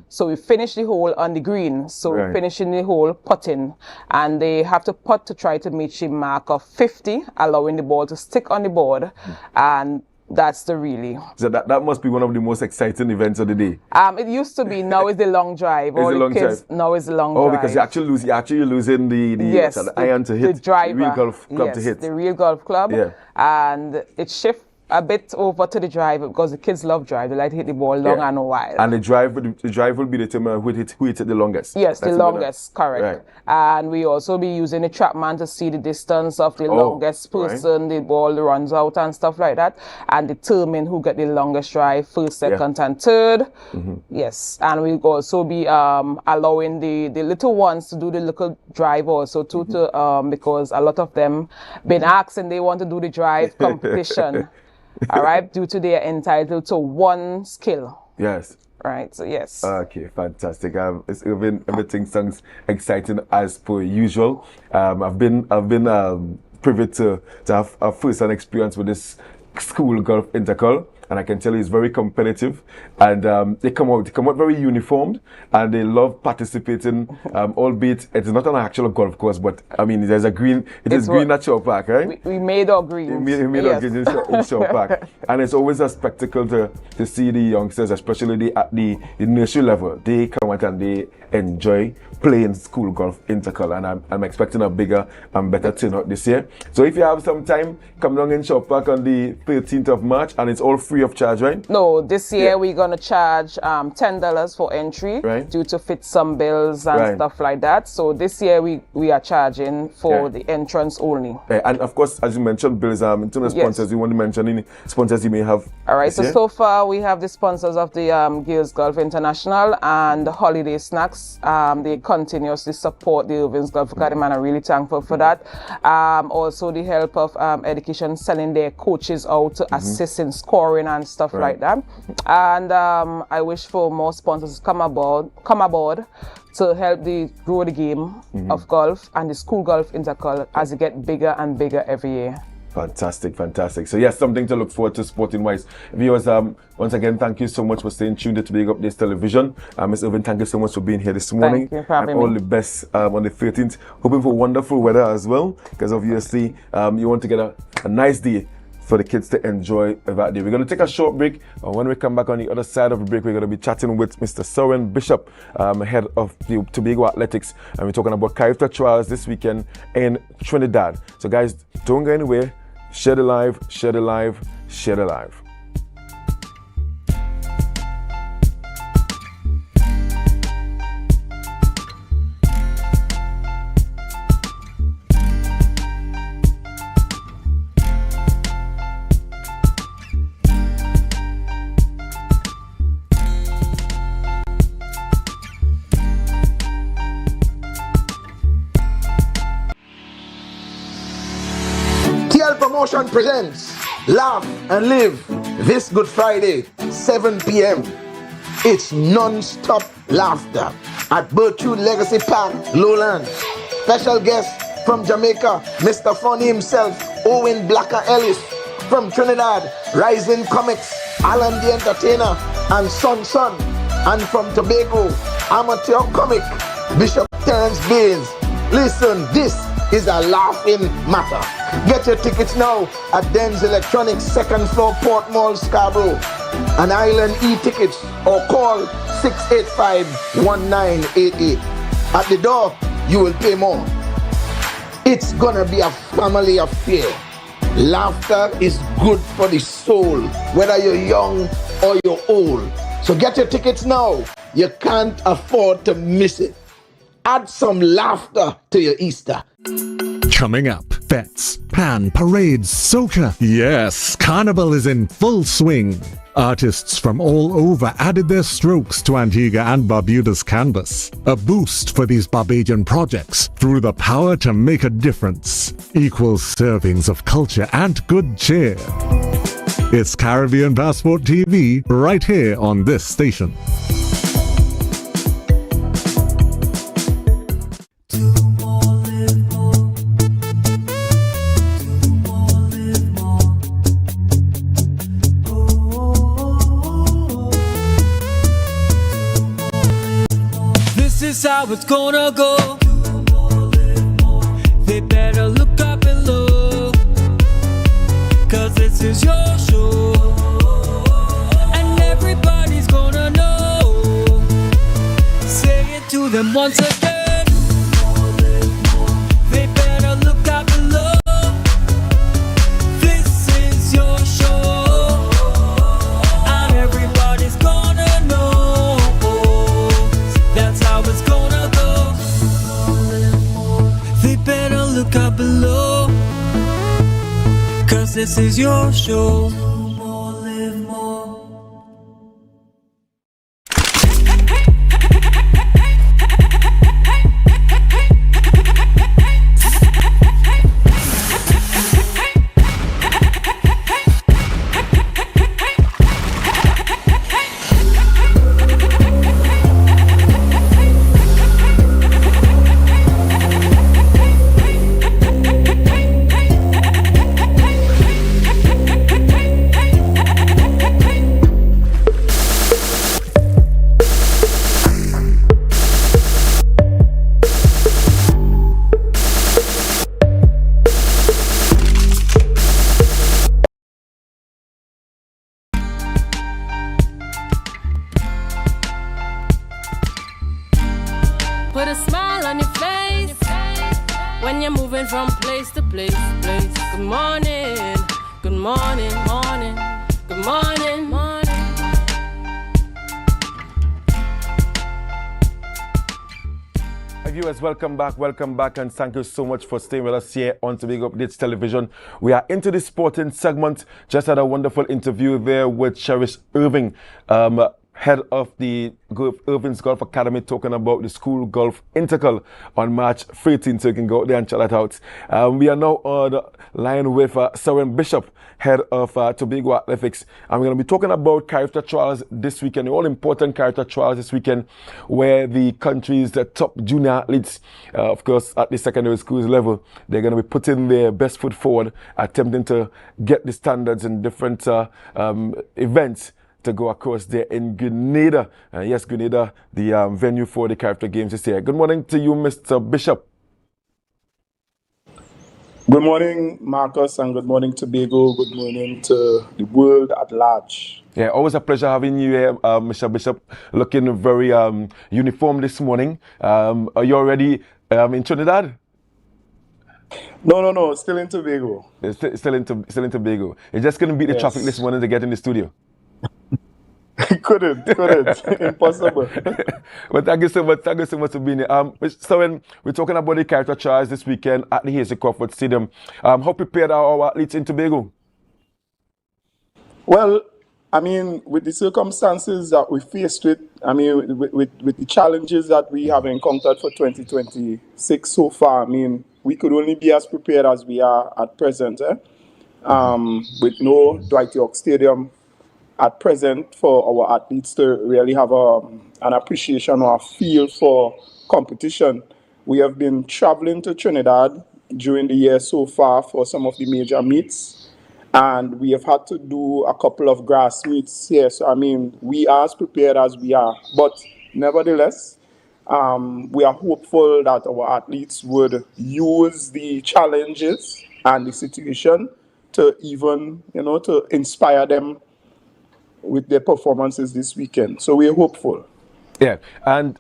So we finish the hole on the green. So we're finishing the hole putting, and they have to putt to try to reach the mark of 50, allowing the ball to stick on the board. And That's the relay. So that must be one of the most exciting events of the day. It used to be. Now it's the long drive. It's the long drive. Now it's the long drive. Oh, because you're actually losing the iron to hit. The driver. The real golf club to hit. The real golf club. Yeah. And it shifts a bit over to the driver because the kids love drive. They like to hit the ball long and wide. And the drive will be determined who hit it the longest. Yes, the longest, correct. Right. And we also be using the TrackMan to see the distance of the longest person, the ball runs out and stuff like that, and determine who get the longest drive, first, second, and third. Mm-hmm. Yes, and we'll also be allowing the little ones to do the little drive also too, because a lot of them been asking they want to do the drive competition. All right, due to they are entitled to one skill. Yes. Right, so yes. Okay, fantastic. Everything sounds exciting as per usual. I've been privy to have a first-hand experience with this school golf intercol, and I can tell you it's very competitive, and they come out very uniformed, and they love participating, albeit it's not an actual golf course, but I mean there's a green, it is green at Shore Park, right? We made our green. We made our green in Shore Park, and it's always a spectacle to see the youngsters, especially at the nursery level. They come out and they enjoy playing school golf intercol, and I'm expecting a bigger and better turnout this year. So if you have some time, come down in Shore Park on the 13th of March, and it's all free of charge, right? No, this year we're gonna charge $10 for entry, due to fit some bills and stuff like that. So this year we are charging for the entrance only. And of course, as you mentioned, bills, in terms of sponsors, you want to mention any sponsors you may have? All right, so far we have the sponsors of the Girls Golf International and the Holiday Snacks. They continuously support the Irving's Golf Academy, and I'm really thankful for that. Also the help of Education sending their coaches out to assist in scoring and stuff like that. And I wish for more sponsors to come aboard to help grow the game of golf and the school golf intercol as it get bigger and bigger every year. Fantastic, fantastic. So yes, something to look forward to sporting-wise. Viewers, once again, thank you so much for staying tuned to Tobago Updates Television. Ms. Irvin, thank you so much for being here this morning. Thank you for having me. All the best on the 13th. Hoping for wonderful weather as well, because obviously you want to get a nice day for the kids to enjoy that day. We're going to take a short break, and when we come back on the other side of the break, we're going to be chatting with Mr. Soren Bishop, head of the Tobago Athletics, and we're talking about character trials this weekend in Trinidad. So guys, don't go anywhere. Share the live, share the live, share the live. Promotion presents Laugh and Live this Good Friday, 7 p.m. It's non-stop laughter at Birchwood Legacy Park, Lowland. Special guest from Jamaica, Mr. Funny himself, Owen Blacker Ellis. From Trinidad, Rising Comics, Alan the Entertainer, and Son. And from Tobago, amateur comic, Bishop Terence Baines. Listen, this is a laughing matter. Get your tickets now at Den's Electronics, 2nd floor, Port Mall, Scarborough. And Island e-tickets, or call 685-1988. At the door, you will pay more. It's gonna be a family affair. Laughter is good for the soul, whether you're young or you're old. So get your tickets now. You can't afford to miss it. Add some laughter to your Easter. Coming up, fets, pan, parades, soca. Yes, Carnival is in full swing. Artists from all over added their strokes to Antigua and Barbuda's canvas. A boost for these Barbadian projects through the power to make a difference. Equal servings of culture and good cheer. It's Caribbean Passport TV right here on this station. How it's gonna go. They better look up and look, 'cause this is your show. them once again. They better look out below. This is your show, and everybody's gonna know. That's how it's gonna go. They better look out below, 'cause this is your show. Put a smile on your face when you're moving from place to place. Good morning, good morning, morning, good morning, morning. Hi viewers, welcome back, and thank you so much for staying with us here on Tobago Updates Television. We are into the sporting segment. Just had a wonderful interview there with Cherish Irving, head of the Irving's Golf Academy, talking about the school golf intercal on March 13th, so you can go out there and check that out. We are now on the line with Soren Bishop, head of Tobago Athletics, and we're going to be talking about character trials this weekend, the all important character trials this weekend, where the country's top junior athletes, of course at the secondary schools level, they're going to be putting their best foot forward, attempting to get the standards in different events to go across there in Grenada. Yes, Grenada, the venue for the character games this year. Good morning to you, Mr. Bishop. Good morning, Marcus, and good morning, Tobago. Good morning to the world at large. Yeah, always a pleasure having you here, Mr. Bishop. Looking very uniform this morning. Are you already in Trinidad? No, still in Tobago. Still in Tobago. You're just going to beat the traffic this morning to get in the studio. couldn't. Impossible. But thank you so much for being here. So when we're talking about the character trials this weekend at the Hazy Crawford Stadium, how prepared are our athletes in Tobago? Well, I mean, with the circumstances that we faced with, I mean, with the challenges that we have encountered for 2026 so far, I mean, we could only be as prepared as we are at present, with no Dwight York Stadium at present for our athletes to really have an appreciation or a feel for competition. We have been traveling to Trinidad during the year so far for some of the major meets, and we have had to do a couple of grass meets here. So, I mean, we are as prepared as we are. But nevertheless, we are hopeful that our athletes would use the challenges and the situation to even, to inspire them with their performances this weekend. So we're hopeful. Yeah, and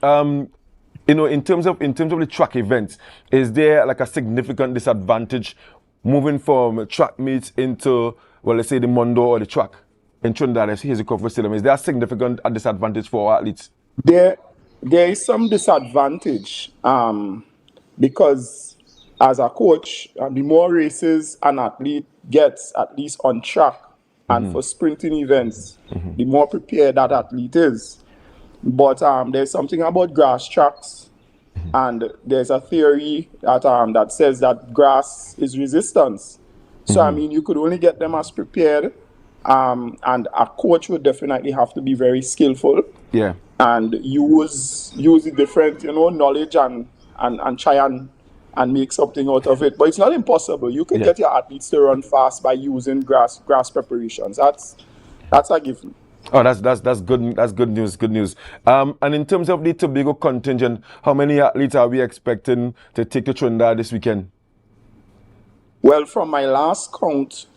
in terms of the track events, is there like a significant disadvantage moving from track meets into, well, let's say the Mondo or the track in Trinidad? Here's the Crawford Stadium. Is there a significant disadvantage for our athletes? There is some disadvantage because as a coach, the more races an athlete gets, at least on track, and for sprinting events, the more prepared that athlete is. But there's something about grass tracks, and there's a theory that says that grass is resistance. So, I mean, you could only get them as prepared, and a coach would definitely have to be very skillful. Yeah. And use the different, knowledge and try and make something out of it. But it's not impossible. You can get your athletes to run fast by using grass preparations. That's a given. Oh, that's good. That's good news. Good news. And in terms of the Tobago contingent, how many athletes are we expecting to take to Trinidad this weekend? Well, from my last count,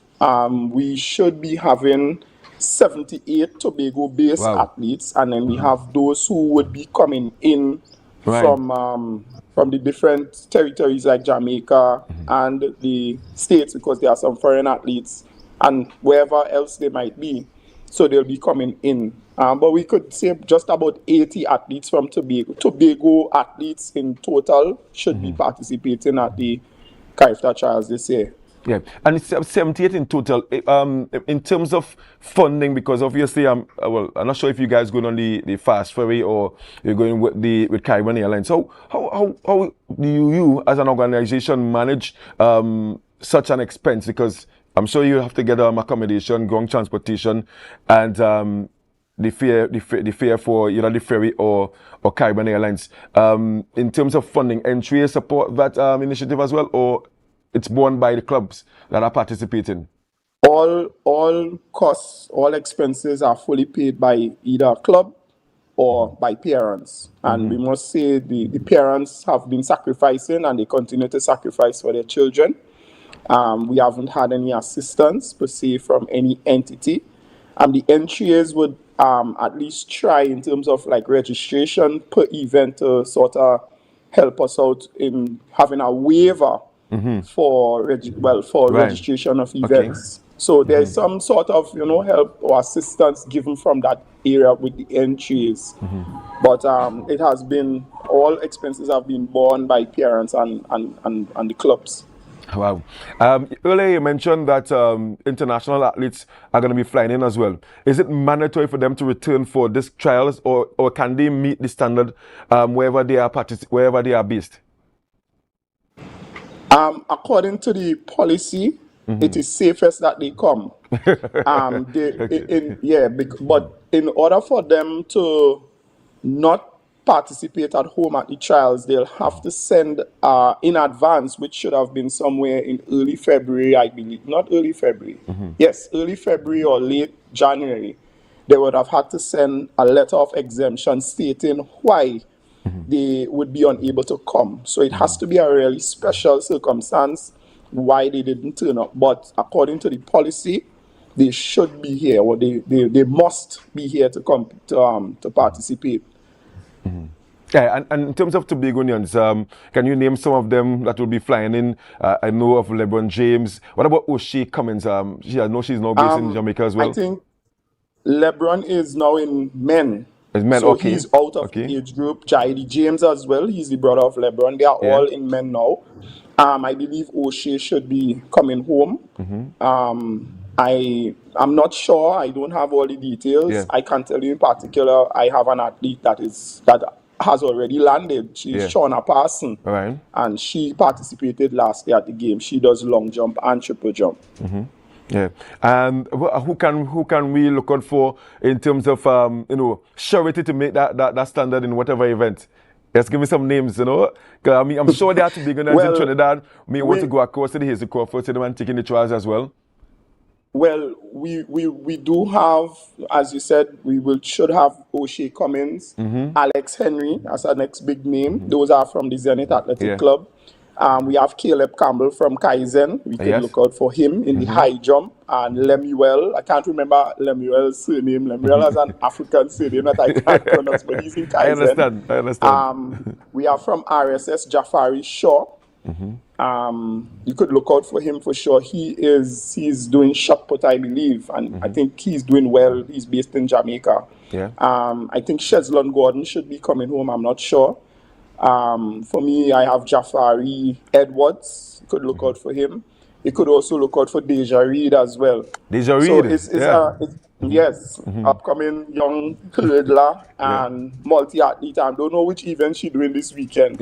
we should be having 78 Tobago-based athletes, and then we have those who would be coming in from the different territories like Jamaica and the states, because there are some foreign athletes and wherever else they might be. So they'll be coming in. But we could say just about 80 athletes from Tobago. Tobago athletes in total should be participating at the Carifta Trials this year. Yeah, and it's 78 in total. In terms of funding, because obviously I'm not sure if you guys going on the fast ferry or you're going with Caribbean Airlines. So how do you as an organization manage such an expense? Because I'm sure you have to get accommodation, ground transportation, and the fare for either the ferry or Caribbean Airlines. In terms of funding, entry support that initiative as well, or it's borne by the clubs that are participating? All costs, all expenses are fully paid by either a club or by parents. And we must say the parents have been sacrificing and they continue to sacrifice for their children. We haven't had any assistance per se from any entity. The entries would at least try in terms of like registration per event to sort of help us out in having a waiver for registration of events. So there's some sort of help or assistance given from that area with the entries. But it has been, all expenses have been borne by parents and the clubs. Wow. Earlier you mentioned that international athletes are going to be flying in as well. Is it mandatory for them to return for these trials, or can they meet the standard wherever they are based? According to the policy, it is safest that they come. But in order for them to not participate at home at the trials, they'll have to send in advance, which should have been somewhere in early February, I believe. Not early February. Yes, early February or late January. They would have had to send a letter of exemption stating why they would be unable to come. So it has to be a really special circumstance why they didn't turn up. But according to the policy, they should be here, or they must be here to come to participate. Yeah, and in terms of Tobagonians, can you name some of them that will be flying in? I know of LeBron James. What about O'Shea Cummins? I know she's now based in Jamaica as well. I think LeBron is now in men. So he's out of the age group. Jaidi James as well. He's the brother of LeBron. They are all in men now. I believe O'Shea should be coming home. I'm not sure. I don't have all the details. I can tell you in particular, I have an athlete that has already landed. She's Shauna Parson. And she participated last year at the game. She does long jump and triple jump. Yeah, and who can we look out for in terms of surety to make that standard in whatever event? Just give me some names, Cause I mean, I'm sure they have to be going in Trinidad. May want to go across to the Hazel Crawford to them and taking the trials as well. Well, we do have, as you said, should have O'Shea Cummins, Alex Henry as our next big name. Those are from the Zenith Athletic Club. We have Caleb Campbell from Kaizen. We can look out for him in the high jump. And Lemuel, I can't remember Lemuel's surname. Lemuel has an African surname that I can't pronounce, but he's in Kaizen. I understand. We are from RSS, Jafari Shaw. You could look out for him for sure. He's doing shot put, I believe, and I think he's doing well. He's based in Jamaica. I think Sheslon Gordon should be coming home. I'm not sure. For me, I have Jafari Edwards. You could look out for him. You could also look out for Deja Reed as well. Deja Reed, yes, upcoming young hurdler and multi-athlete. I don't know which event she's doing this weekend.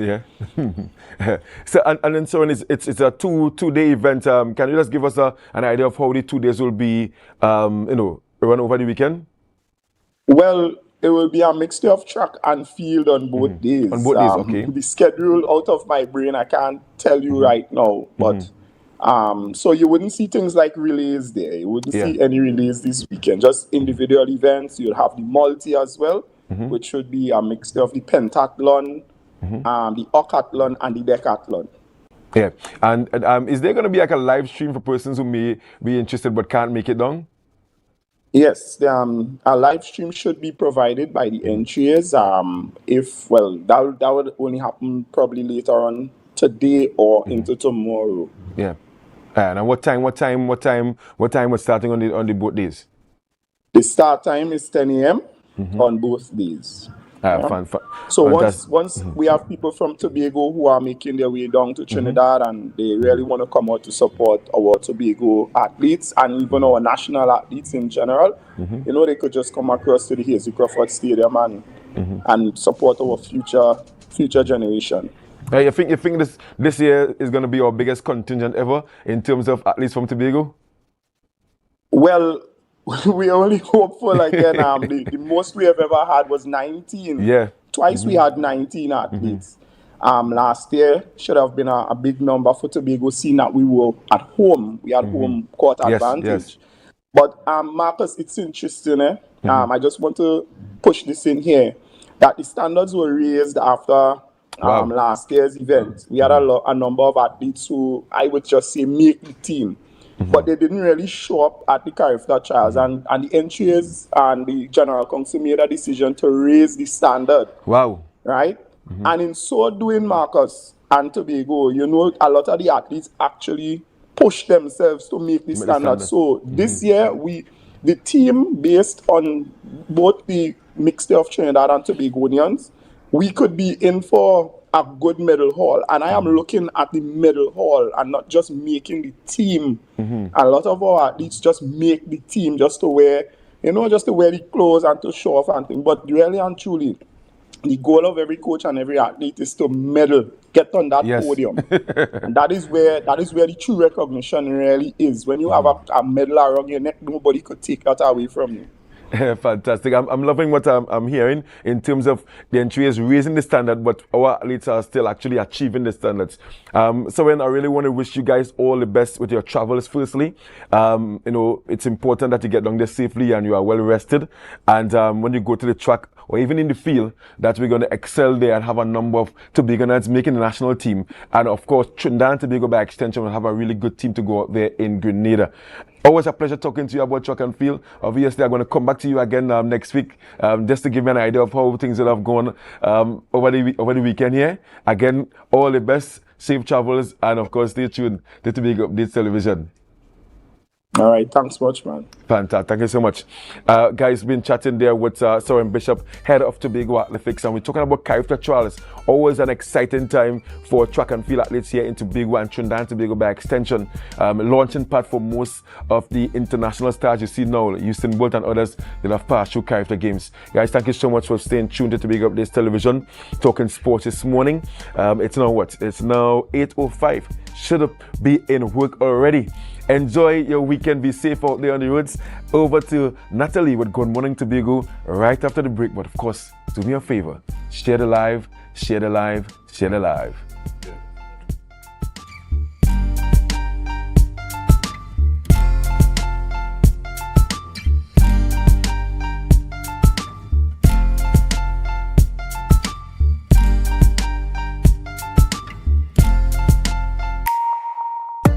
So and then so it's a two-day event. Can you just give us an idea of how the 2 days will be? Run over the weekend. Well, it will be a mixture of track and field on both days. On both days, okay. The schedule out of my brain, I can't tell you right now, but. So you wouldn't see things like relays there. You wouldn't see any relays this weekend. Just individual events. You'll have the multi as well, which should be a mixture of the pentathlon, the octathlon, and the decathlon. Yeah, and is there going to be like a live stream for persons who may be interested but can't make it down? Yes, a live stream should be provided by the entries. That would only happen probably later on today or into tomorrow. Yeah. And what time was starting on the both days? The start time is 10 a.m. on both days. So once we have people from Tobago who are making their way down to Trinidad and they really want to come out to support our Tobago athletes and even our national athletes in general, they could just come across to the Hazy Crawford Stadium and support our future generation. You think this year is going to be our biggest contingent ever in terms of athletes from Tobago? Well, we only hope for the most we have ever had was 19. Yeah. Twice we had 19 athletes. Last year should have been a big number for Tobago, seeing that we were at home. We had home court advantage. Yes. But Marcus, it's interesting. I just want to push this in here that the standards were raised after last year's event. We had a number of athletes who I would just say make the team. But they didn't really show up at the Carifta trials, and the entries and the General Council made a decision to raise the standard. Wow. Right? And in so doing, Marcus and Tobago, a lot of the athletes actually push themselves to make the standard. So this year, the team, based on both the mixture of Trinidad and Tobagonians, we could be in for a good medal haul, and I am looking at the medal haul and not just making the team. A lot of our athletes just make the team just to wear the clothes and to show off and things. But really and truly, the goal of every coach and every athlete is to medal, get on that podium. And that is where the true recognition really is. When you have a medal around your neck, nobody could take that away from you. Fantastic. I'm loving what I'm hearing in terms of the entry is raising the standard, but our athletes are still actually achieving the standards. So I really want to wish you guys all the best with your travels. Firstly, it's important that you get down there safely and you are well rested. And when you go to the track or even in the field, that we're going to excel there and have a number of Tobagonians making the national team. And of course, Trinidad and Tobago by extension will have a really good team to go out there in Grenada. Always a pleasure talking to you about track and field. Obviously, I'm going to come back to you again next week just to give me an idea of how things will have gone over the weekend here. Again, all the best, safe travels, and of course, stay tuned to Tobago Updates Television. All right, thanks much, man. Fantastic, thank you so much. Guys, been chatting there with Soren Bishop, head of Tobago Athletics, and we're talking about Carifta trials. Always an exciting time for track and field athletes here in Tobago and Trinidad and Tobago by extension. Launching pad for most of the international stars you see now, Usain Bolt and others, they'll have passed through Carifta games. Guys, thank you so much for staying tuned to Tobago Updates Television, talking sports this morning. It's now what? It's now 8:05. Should be in work already. Enjoy your weekend. Be safe out there on the roads. Over to Natalie with Good Morning Tobago right after the break. But of course, do me a favor. Share the live, share the live, share the live.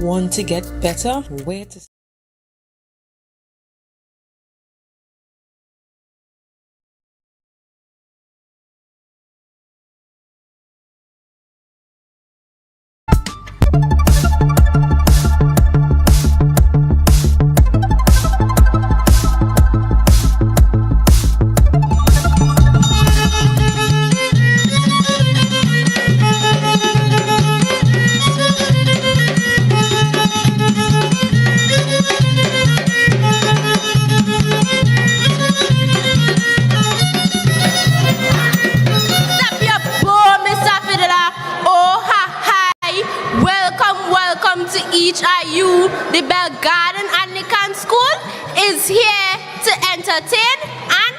Want to get better? Where to The Bell Garden Anglican School is here to entertain and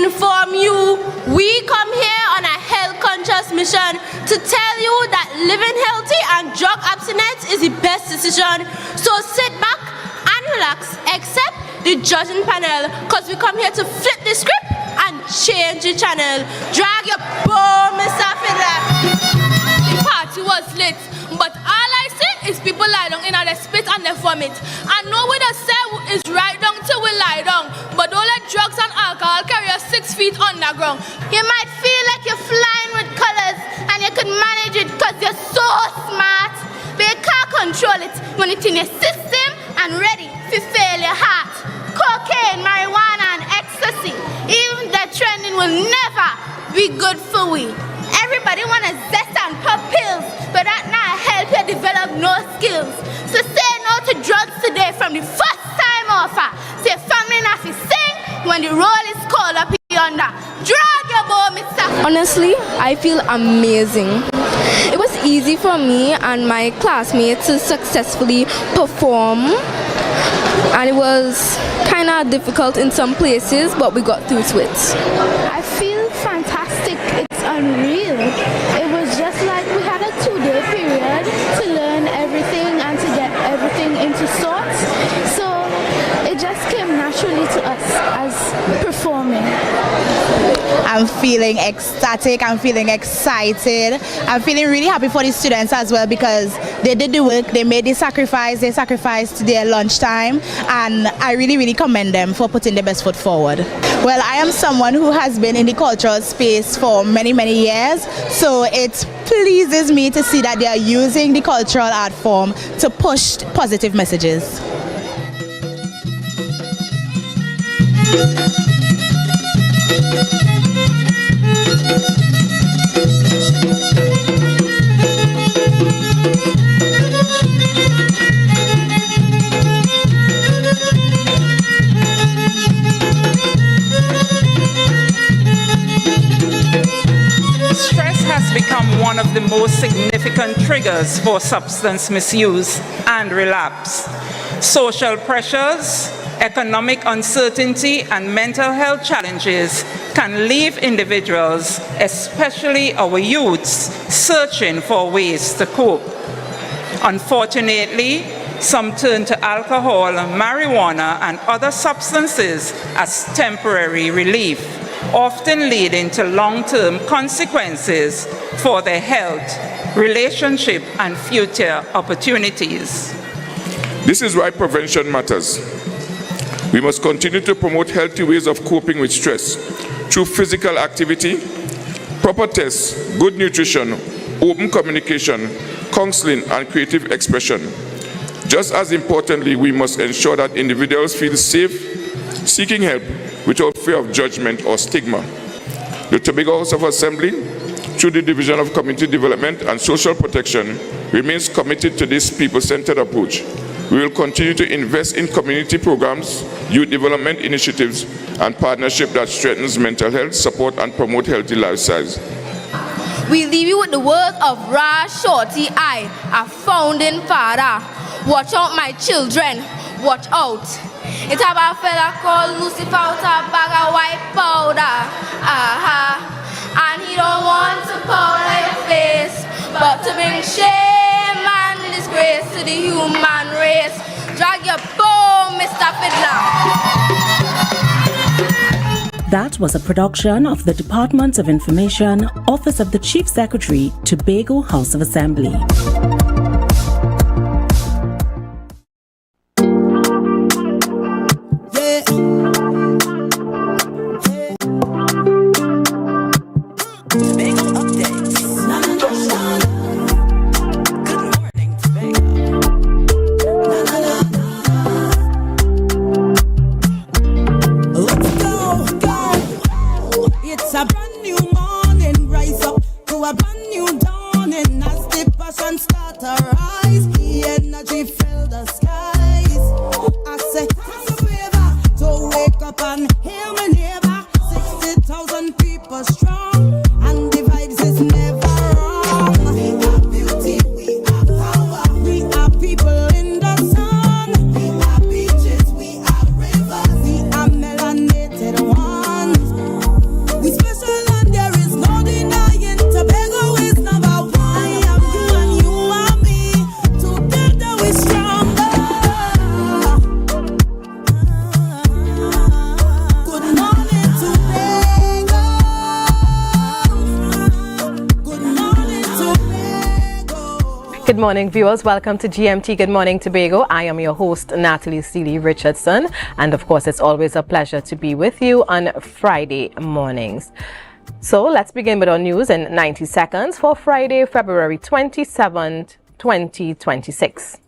inform you. We come here on a health-conscious mission to tell you that living healthy and drug abstinence is the best decision. So sit back and relax, except the judging panel, because we come here to flip the script and change the channel. Drag your bow, Mr. Fiddler. The party was lit, but all I see is people lie down in the spit and they vomit. And no one say is right down to can lie down, but don't let drugs and alcohol carry you 6 feet underground. You might feel like you're flying with colors and you can manage it because you're so smart, but you can't control it when it's in your system and ready to fail your heart. Cocaine, marijuana, and ecstasy, even the trending will never be good for we. Everybody wanna zest and pop pills, but that not help you develop no skills. So say no to drugs today from the first time offer. So your family not to sing when the roll is called up yonder. Drag your bow, Mr. Honestly, I feel amazing. It was easy for me and my classmates to successfully perform, and it was kind of difficult in some places, but we got through to it. I feel fantastic. It's unreal. It was just like we had a 2-day period to learn everything and to get everything into sorts. So it just came naturally to us as performing. I'm feeling ecstatic, I'm feeling excited, I'm feeling really happy for the students as well because they did the work, they made the sacrifice, they sacrificed their lunchtime, and I really commend them for putting their best foot forward. Well, I am someone who has been in the cultural space for many years, so it pleases me to see that they are using the cultural art form to push positive messages. Stress has become one of the most significant triggers for substance misuse and relapse. Social pressures, economic uncertainty, and mental health challenges can leave individuals, especially our youths, searching for ways to cope. Unfortunately, some turn to alcohol, marijuana, and other substances as temporary relief, often leading to long-term consequences for their health, relationship, and future opportunities. This is why prevention matters. We must continue to promote healthy ways of coping with stress through physical activity, proper tests, good nutrition, open communication, counseling, and creative expression. Just as importantly, we must ensure that individuals feel safe seeking help without fear of judgment or stigma. The Tobago House of Assembly, through the Division of Community Development and Social Protection, remains committed to this people-centered approach. We will continue to invest in community programs, youth development initiatives, and partnership that strengthens mental health, support, and promote healthy lifestyles. We leave you with the words of Ra Shorty I, a founding father. Watch out, my children, watch out. It have a fella called Lucifer with a bag of white powder. And he don't want to powder your face, but to bring shame and disgrace to the human race. Drag your bow, Mr. Fiddler. That was a production of the Department of Information, Office of the Chief Secretary, Tobago House of Assembly. A brand new dawning as the passion start Good morning, viewers. Welcome to GMT Good Morning Tobago. I am your host, Natalie Seeley Richardson. And of course, it's always a pleasure to be with you on Friday mornings. So let's begin with our news in 90 seconds for Friday, February 27th, 2026.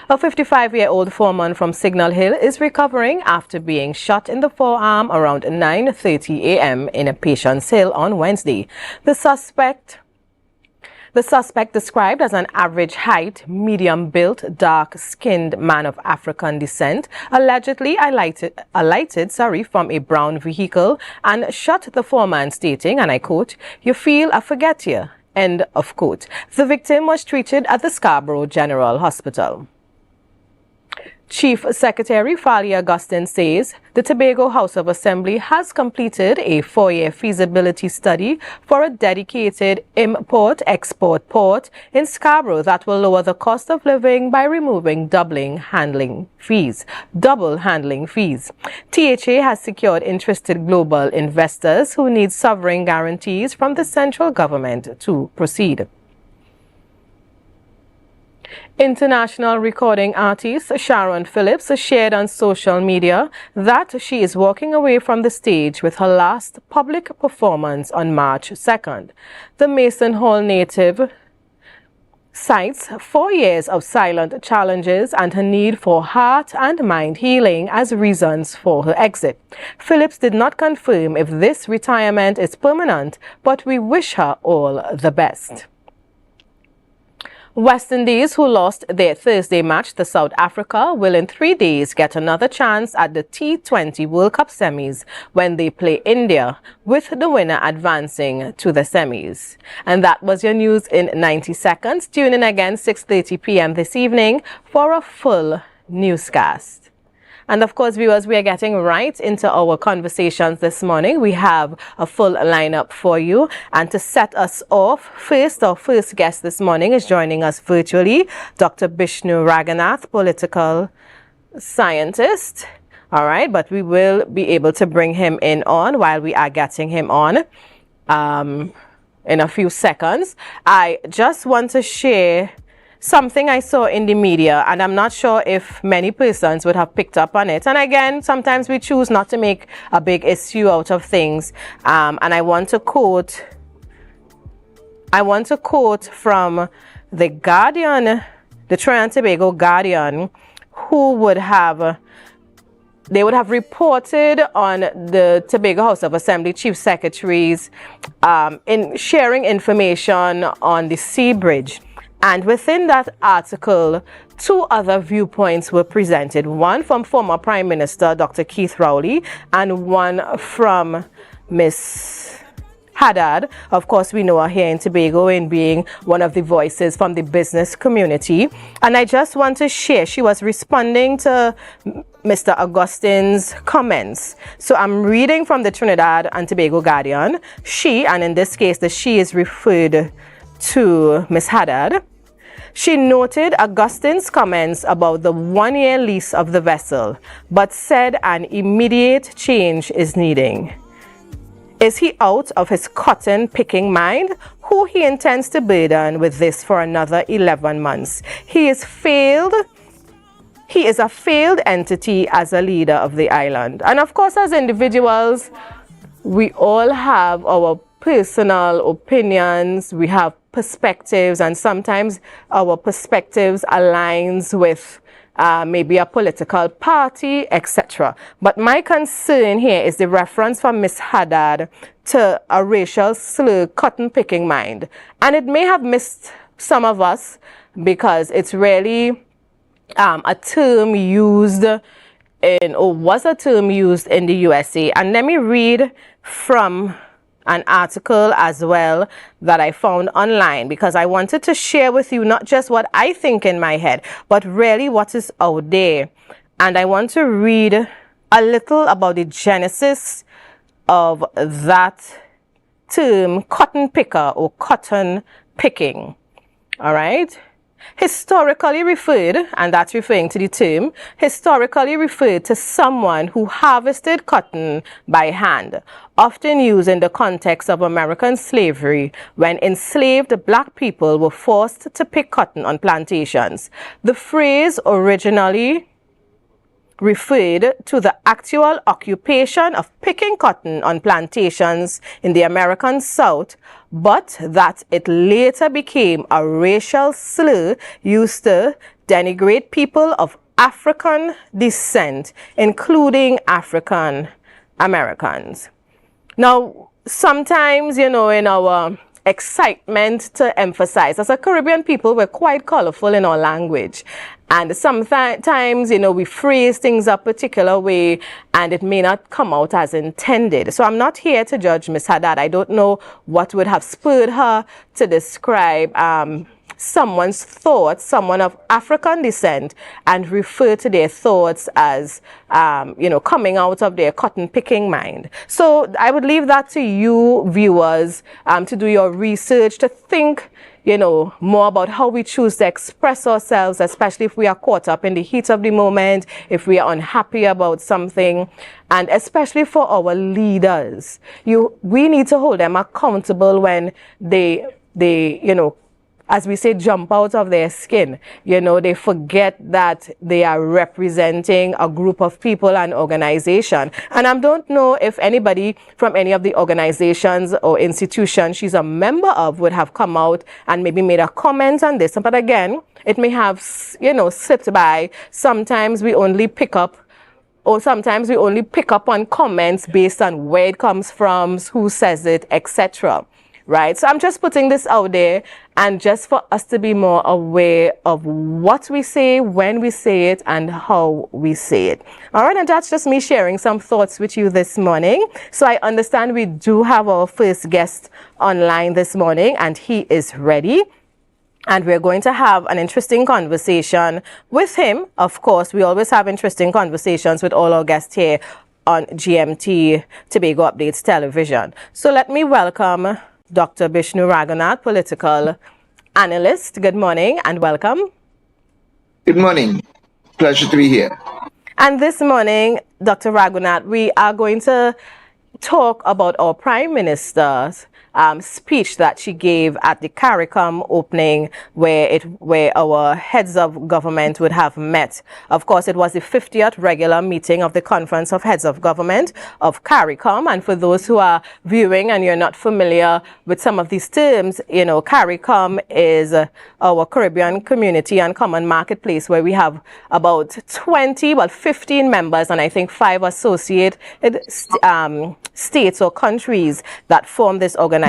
A 55-year-old foreman from Signal Hill is recovering after being shot in the forearm around 9:30 a.m. in a Patience Hill on Wednesday. The suspect, described as an average height, medium-built, dark-skinned man of African descent, allegedly alighted from a brown vehicle and shot the foreman, stating, and I quote, "You feel I forget you," end of quote. The victim was treated at the Scarborough General Hospital. Chief Secretary Fali Augustine says the Tobago House of Assembly has completed a 4-year feasibility study for a dedicated import-export port in Scarborough that will lower the cost of living by removing double handling fees. THA has secured interested global investors who need sovereign guarantees from the central government to proceed. International recording artist Sharon Phillips shared on social media that she is walking away from the stage with her last public performance on March 2nd. The Mason Hall native cites 4 years of silent challenges and her need for heart and mind healing as reasons for her exit. Phillips did not confirm if this retirement is permanent, but we wish her all the best. West Indies, who lost their Thursday match to South Africa, will in 3 days get another chance at the T20 World Cup semis when they play India, with the winner advancing to the semis. And that was your news in 90 seconds. Tune in again 6:30 p.m. this evening for a full newscast. And of course, viewers, we are getting right into our conversations this morning. We have a full lineup for you. And to set us off, our first guest this morning is joining us virtually, Dr. Bishnu Ragoonath, political scientist. All right, but we will be able to bring him in on while we are getting him on in a few seconds. I just want to share something I saw in the media, and I'm not sure if many persons would have picked up on it. And again, sometimes we choose not to make a big issue out of things. And I want to quote from the Guardian, the Trinidad and Tobago Guardian, who would have reported on the Tobago House of Assembly Chief Secretaries in sharing information on the Sea Bridge. And within that article, 2 other viewpoints were presented. One from former Prime Minister Dr. Keith Rowley and one from Ms. Haddad. Of course, we know her here in Tobago in being one of the voices from the business community. And I just want to share, she was responding to Mr. Augustine's comments. So I'm reading from the Trinidad and Tobago Guardian. She, and in this case, the she is referred to Ms. Haddad. She noted Augustine's comments about the 1-year lease of the vessel, but said an immediate change is needing. Is he out of his cotton-picking mind? Who he intends to burden with this for another 11 months? He is a failed entity as a leader of the island. And of course, as individuals, we all have our personal opinions, we have perspectives, and sometimes our perspectives aligns with maybe a political party, etc. But my concern here is the reference from Ms. Haddad to a racial slur, cotton-picking mind. And it may have missed some of us because it's really a term used was a term used in the USA. And let me read from an article as well that I found online, because I wanted to share with you not just what I think in my head, but really what is out there. And I want to read a little about the genesis of that term, cotton picker or cotton picking. All right. historically referred, and that's referring to the term, historically referred to someone who harvested cotton by hand, often used in the context of American slavery when enslaved black people were forced to pick cotton on plantations. The phrase originally referred to the actual occupation of picking cotton on plantations in the American South, but that it later became a racial slur used to denigrate people of African descent, including African Americans. Now, sometimes, you know, in our excitement to emphasize, as a Caribbean people, we're quite colorful in our language. And sometimes, you know, we phrase things a particular way and it may not come out as intended. So I'm not here to judge Miss Haddad. I don't know what would have spurred her to describe someone's thoughts, someone of African descent, and refer to their thoughts as, you know, coming out of their cotton picking mind. So I would leave that to you viewers to do your research, to think, you know, more about how we choose to express ourselves, especially if we are caught up in the heat of the moment, if we are unhappy about something, and especially for our leaders. We need to hold them accountable when they, you know, as we say, jump out of their skin. You know, they forget that they are representing a group of people and organization. And I don't know if anybody from any of the organizations or institutions she's a member of would have come out and maybe made a comment on this. But again, it may have, you know, slipped by. Sometimes we only pick up on comments based on where it comes from, who says it, etc. Right? So I'm just putting this out there, and just for us to be more aware of what we say, when we say it, and how we say it. All right, and that's just me sharing some thoughts with you this morning. So I understand we do have our first guest online this morning, and he is ready. And we're going to have an interesting conversation with him. Of course, we always have interesting conversations with all our guests here on GMT Tobago Updates Television. So let me welcome Dr. Bishnu Ragoonath, political analyst. Good morning and welcome. Good morning. Pleasure to be here. And this morning, Dr. Ragoonath, we are going to talk about our Prime Minister's speech that she gave at the CARICOM opening, where our heads of government would have met. Of course, it was the 50th regular meeting of the Conference of Heads of Government of CARICOM. And for those who are viewing and you're not familiar with some of these terms, you know, CARICOM is our Caribbean Community and Common Marketplace, where we have about 15 members and I think 5 associate states or countries that form this organization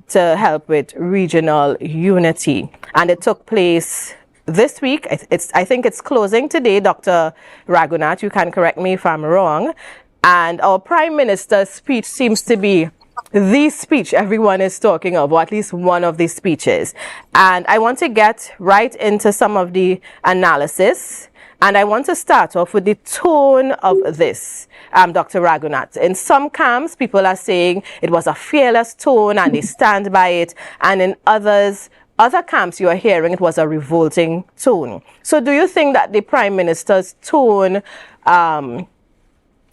to help with regional unity. And it took place this week. I think it's closing today, Dr. Ragoonath. You can correct me if I'm wrong. And our Prime Minister's speech seems to be the speech everyone is talking of, or at least one of these speeches. And I want to get right into some of the analysis. And I want to start off with the tone of this, Dr. Ragoonath. In some camps, people are saying it was a fearless tone and they stand by it. And in other camps, you are hearing it was a revolting tone. So do you think that the Prime Minister's tone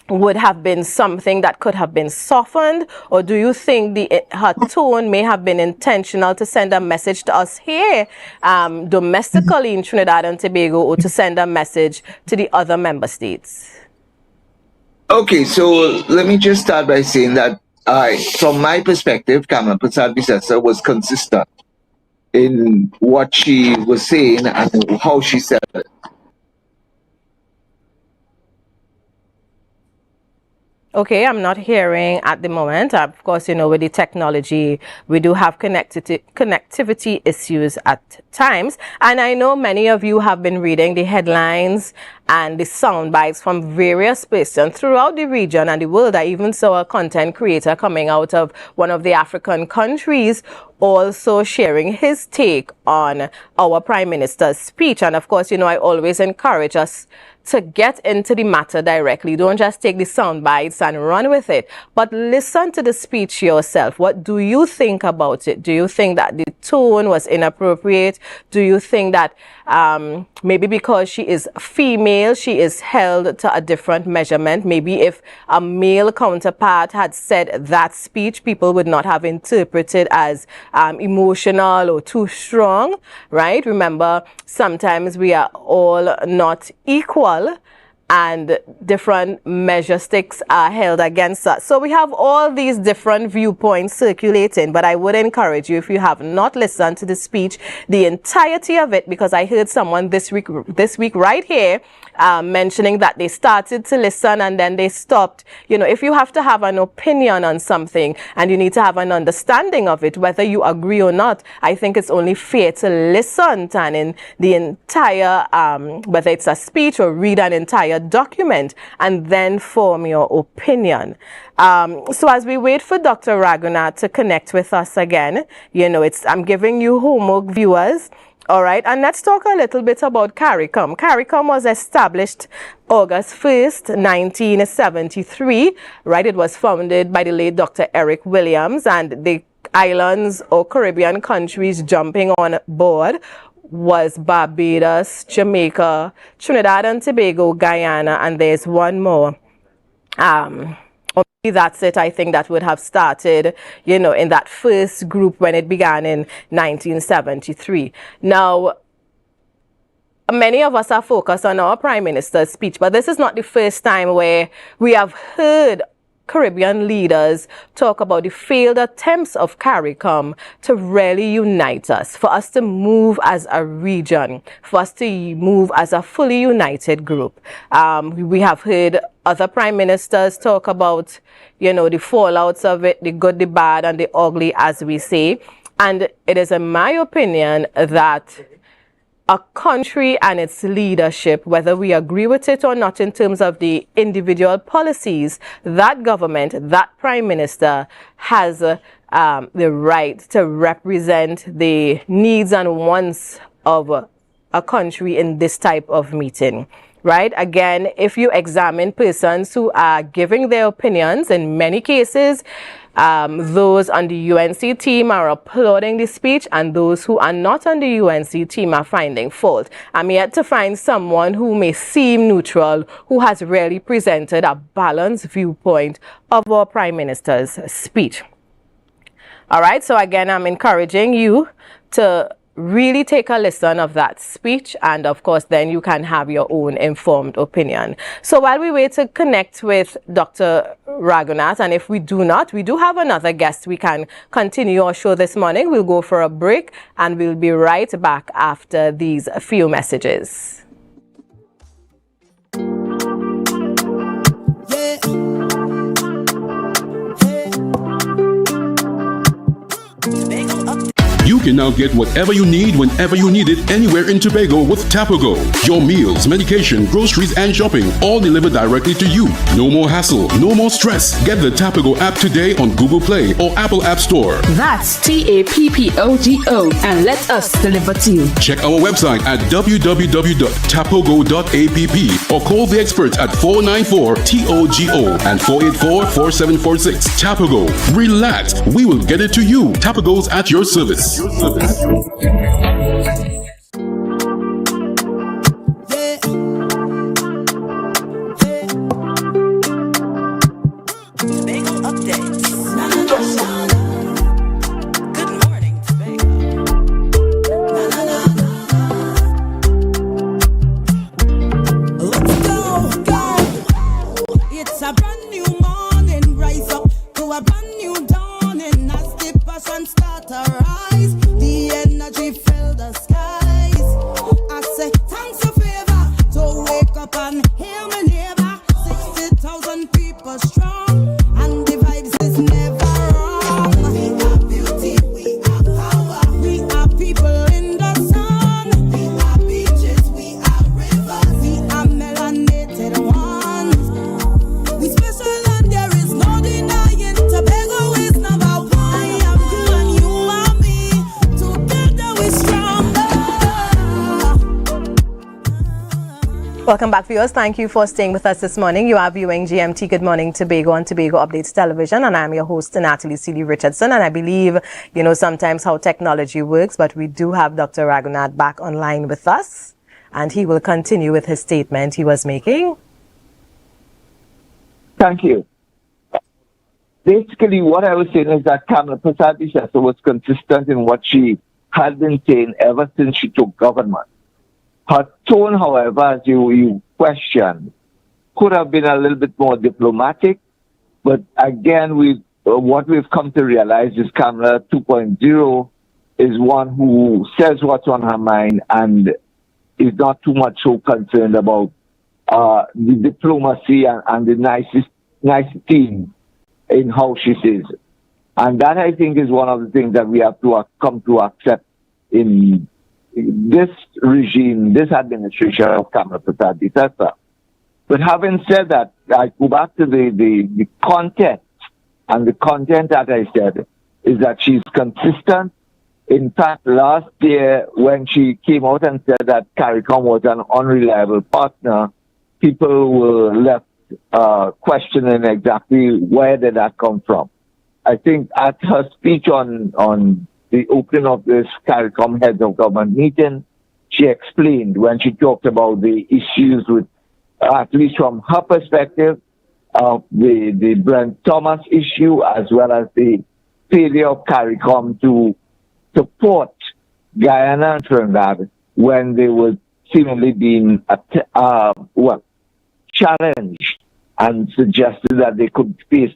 would have been something that could have been softened, or do you think her tone may have been intentional to send a message to us here domestically in Trinidad and Tobago, or to send a message to the other member states? Okay, so let me just start by saying that from my perspective, Kamala Persad-Bissessar was consistent in what she was saying and how she said it. Okay, I'm not hearing at the moment. Of course, you know, with the technology, we do have connectivity issues at times. And I know many of you have been reading the headlines and the sound bites from various persons throughout the region and the world. I even saw a content creator coming out of one of the African countries also sharing his take on our Prime Minister's speech. And of course, I always encourage us to get into the matter directly. Don't just take the sound bites and run with it, but listen to the speech yourself. What do you think about it? Do you think that the tone was inappropriate? Do you think that maybe because she is female, she is held to a different measurement? Maybe if a male counterpart had said that speech, people would not have interpreted as emotional or too strong, right? Remember, sometimes we are all not equal, and different measure sticks are held against us. So we have all these different viewpoints circulating, but I would encourage you, if you have not listened to the speech, the entirety of it, because I heard someone this week right here mentioning that they started to listen and then they stopped. If you have to have an opinion on something and you need to have an understanding of it, whether you agree or not, I think it's only fair to listen to the entire, whether it's a speech or read an entire document, and then form your opinion. So as we wait for Dr. Ragoonath to connect with us again, I'm giving you homework, viewers. All right, and let's talk a little bit about CARICOM. CARICOM was established August 1st, 1973, right? It was founded by the late Dr. Eric Williams, and the islands or Caribbean countries jumping on board was Barbados, Jamaica, Trinidad and Tobago, Guyana, and there's one more. Or maybe that's it. I think that would have started, in that first group when it began in 1973. Now, many of us are focused on our Prime Minister's speech, but this is not the first time where we have heard Caribbean leaders talk about the failed attempts of CARICOM to really unite us, for us to move as a region, for us to move as a fully united group. We have heard other prime ministers talk about, the fallouts of it, the good, the bad, and the ugly, as we say. And it is, in my opinion, that a country and its leadership, whether we agree with it or not in terms of the individual policies, that government, that prime minister has the right to represent the needs and wants of a country in this type of meeting. Right? Again, if you examine persons who are giving their opinions, in many cases, those on the UNC team are applauding the speech, and those who are not on the UNC team are finding fault. I'm yet to find someone who may seem neutral, who has really presented a balanced viewpoint of our Prime Minister's speech. All right, so again, I'm encouraging you to really take a listen of that speech, and of course then you can have your own informed opinion. So while we wait to connect with Dr. Ragoonath, and if we do not, we do have another guest, we can continue our show this morning. We'll go for a break and we'll be right back after these few messages. You can now get whatever you need whenever you need it anywhere in Tobago with Tapago. Your meals, medication, groceries, and shopping all delivered directly to you. No more hassle, no more stress. Get the Tapago app today on Google Play or Apple App Store. That's TAPPOGO, and let us deliver to you. Check our website at www.tapogo.app or call the experts at 494-TOGO and 484-4746. Tapago. Relax. We will get it to you. Tapago's at your service. We are Welcome back, viewers. Thank you for staying with us this morning. You are viewing GMT Good Morning Tobago on Tobago Updates Television, and I'm your host, Natalie Seeley Richardson. And I believe, you know, sometimes how technology works, but we do have Dr. Ragoonath back online with us, and he will continue with his statement he was making. Thank you. Basically, what I was saying is that Kamala Prasad-Bissessar was consistent in what she had been saying ever since she took government. Her tone, however, as you questioned, could have been a little bit more diplomatic. But again, what we've come to realize is Kamala 2.0 is one who says what's on her mind and is not too much so concerned about the diplomacy and the nicety in how she says it. And that, I think, is one of the things that we have to come to accept in this regime, this administration of Kamala Prasad-Bissessar. But having said that, I go back to the content, and the content that I said is that she's consistent. In fact, last year, when she came out and said that CARICOM was an unreliable partner, people were left questioning exactly where did that come from. I think at her speech on the opening of this CARICOM heads of government meeting, she explained when she talked about the issues with, at least from her perspective, the Brent Thomas issue, as well as the failure of CARICOM to support Guyana and Trinidad when they were seemingly being challenged and suggested that they could face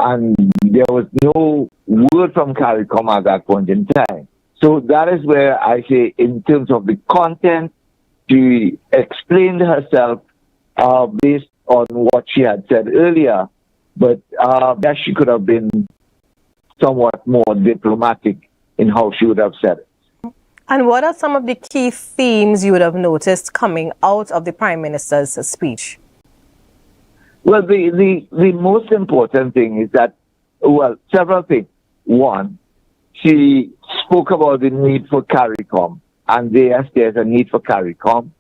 and there was no word from CARICOM at that point in time. So that is where I say, in terms of the content, she explained herself based on what she had said earlier, but that she could have been somewhat more diplomatic in how she would have said it. And what are some of the key themes you would have noticed coming out of the Prime Minister's speech? Well, the most important thing is that, well, several things. One, she spoke about the need for CARICOM, and yes, there's a need for CARICOM.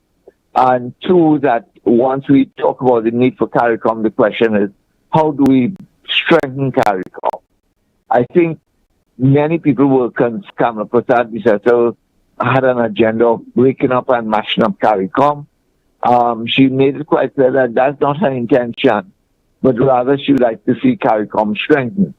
And two, that once we talk about the need for CARICOM, the question is, how do we strengthen CARICOM? I think many people will consider Kamala Prasad-Bissessar had an agenda of breaking up and mashing up CARICOM. She made it quite clear that that's not her intention, but rather she would like to see CARICOM strengthened.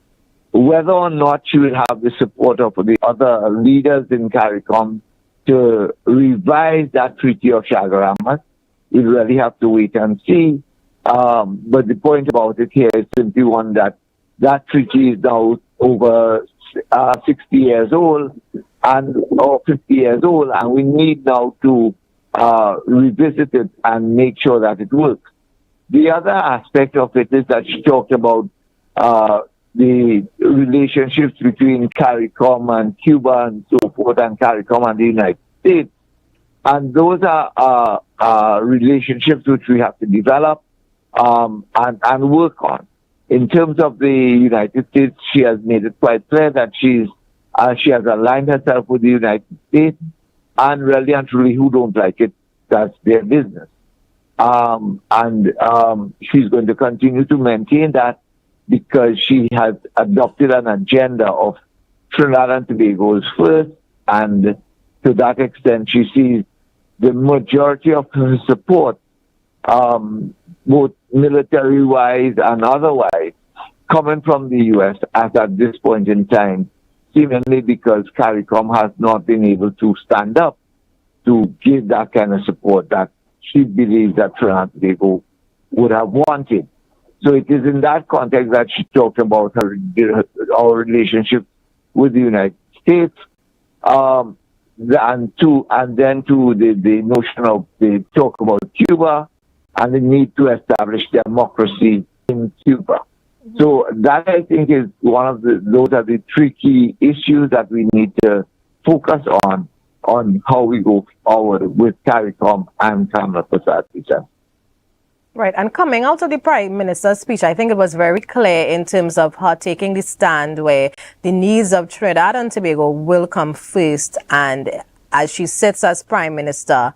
Whether or not she will have the support of the other leaders in CARICOM to revise that Treaty of Chaguaramas, we'll really have to wait and see. But the point about it here is simply one that treaty is now over 60 years old or 50 years old, and we need now to revisit it and make sure that it works. The other aspect of it is that she talked about the relationships between CARICOM and Cuba and so forth, and CARICOM and the United States. And those are relationships which we have to develop and work on. In terms of the United States, she has made it quite clear that she has aligned herself with the United States, and really and truly, who don't like it, that's their business. She's going to continue to maintain that because she has adopted an agenda of Trinidad and Tobago's first, and to that extent, she sees the majority of her support, both military-wise and otherwise, coming from the U.S. as at this point in time, seemingly because CARICOM has not been able to stand up to give that kind of support that she believes that Trinidad and Tobago would have wanted. So it is in that context that she talked about our relationship with the United States, and then to the notion of the talk about Cuba and the need to establish democracy in Cuba. So that, I think, is one of those are the three key issues that we need to focus on how we go forward with CARICOM and Kamala Prasad-Bissessar. Right, and coming out of the Prime Minister's speech, I think it was very clear in terms of her taking the stand where the needs of Trinidad and Tobago will come first, and as she sits as Prime Minister,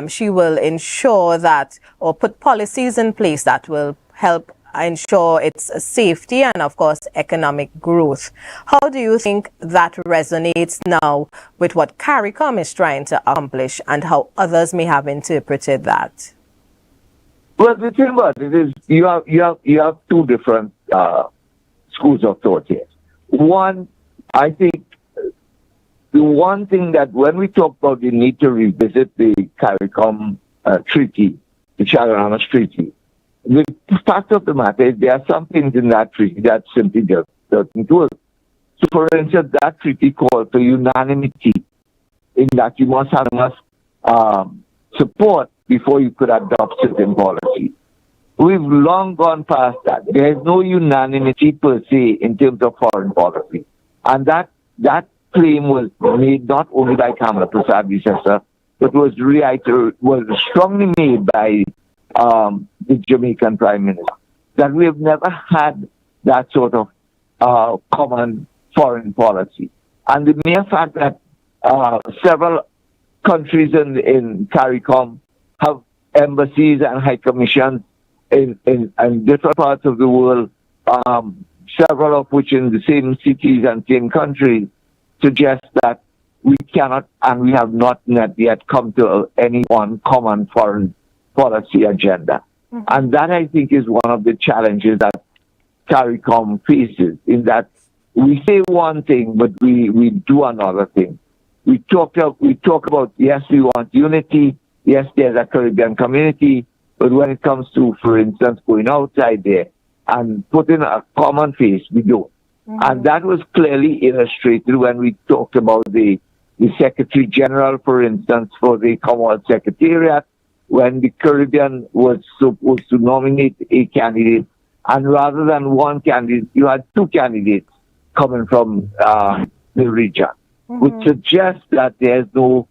she will ensure that, or put policies in place that will help ensure its safety and, of course, economic growth. How do you think that resonates now with what CARICOM is trying to accomplish and how others may have interpreted that? Well, the thing about it is you have two different schools of thought here. One, I think the one thing that when we talk about the need to revisit the CARICOM treaty, the Charter Treaty, the fact of the matter is there are some things in that treaty that simply just doesn't work. So, for instance, that treaty called for unanimity in that you must have support before you could adopt certain policies. We've long gone past that. There is no unanimity per se in terms of foreign policy. And that claim was made not only by Kamala Prasad-Bissessar, but was strongly made by the Jamaican Prime Minister, that we have never had that sort of common foreign policy. And the mere fact that several countries in CARICOM have embassies and high commissions in different parts of the world, several of which in the same cities and same countries, suggests that we cannot and we have not yet come to any one common foreign policy agenda. Mm-hmm. And that, I think, is one of the challenges that CARICOM faces, in that we say one thing, but we do another thing. We talk about, yes, we want unity, yes, there's a Caribbean community, but when it comes to, for instance, going outside there and putting a common face, we don't. Mm-hmm. And that was clearly illustrated when we talked about the Secretary General, for instance, for the Commonwealth Secretariat, when the Caribbean was supposed to nominate a candidate, and rather than one candidate, you had two candidates coming from the region, mm-hmm. which suggests that there's no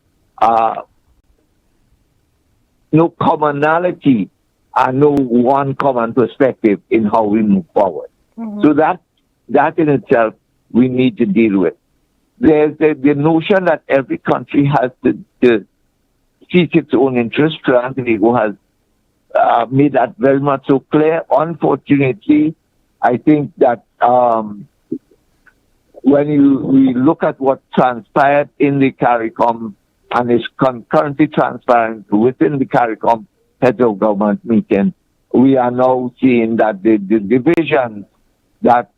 commonality and no one common perspective in how we move forward. Mm-hmm. So that in itself we need to deal with. There's the notion that every country has to seek its own interest. Trinidad and Tobago has made that very much so clear. Unfortunately, I think that when we look at what transpired in the CARICOM and is currently transpiring within the CARICOM heads of government meeting, we are now seeing that the divisions that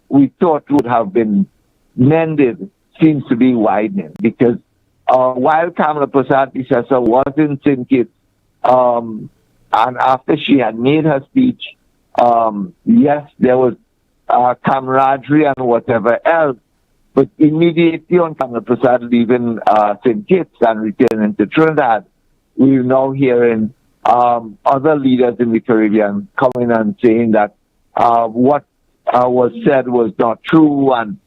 we thought would have been mended seems to be widening, because while Kamala Prasad-Bissessar was in St. Kitts, and after she had made her speech, yes, there was camaraderie and whatever else, but immediately on Kamala Prasad leaving St. Kitts and returning to Trinidad, we're now hearing other leaders in the Caribbean coming and saying that what was said was not true, and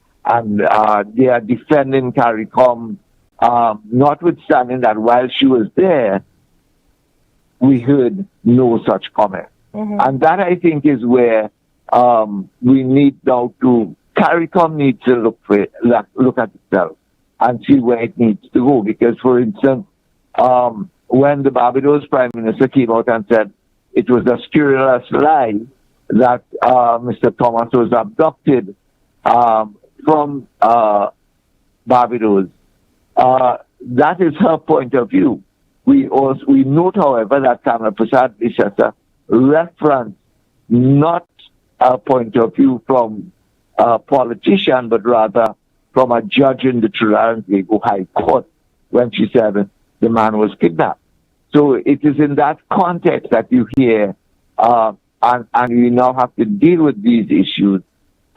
they are defending CARICOM, notwithstanding that while she was there, we heard no such comment. Mm-hmm. And that, I think, is where we need now to, CARICOM needs to look at itself and see where it needs to go. Because, for instance, when the Barbados Prime Minister came out and said it was a scurrilous lie that Mr. Thomas was abducted from Barbados, that is her point of view. We note, however, that Kamala Prasad-Bissessar referenced not a point of view from a politician, but rather from a judge in the Trinidad and Tobago High Court when she said the man was kidnapped. So it is in that context that you hear, and we now have to deal with these issues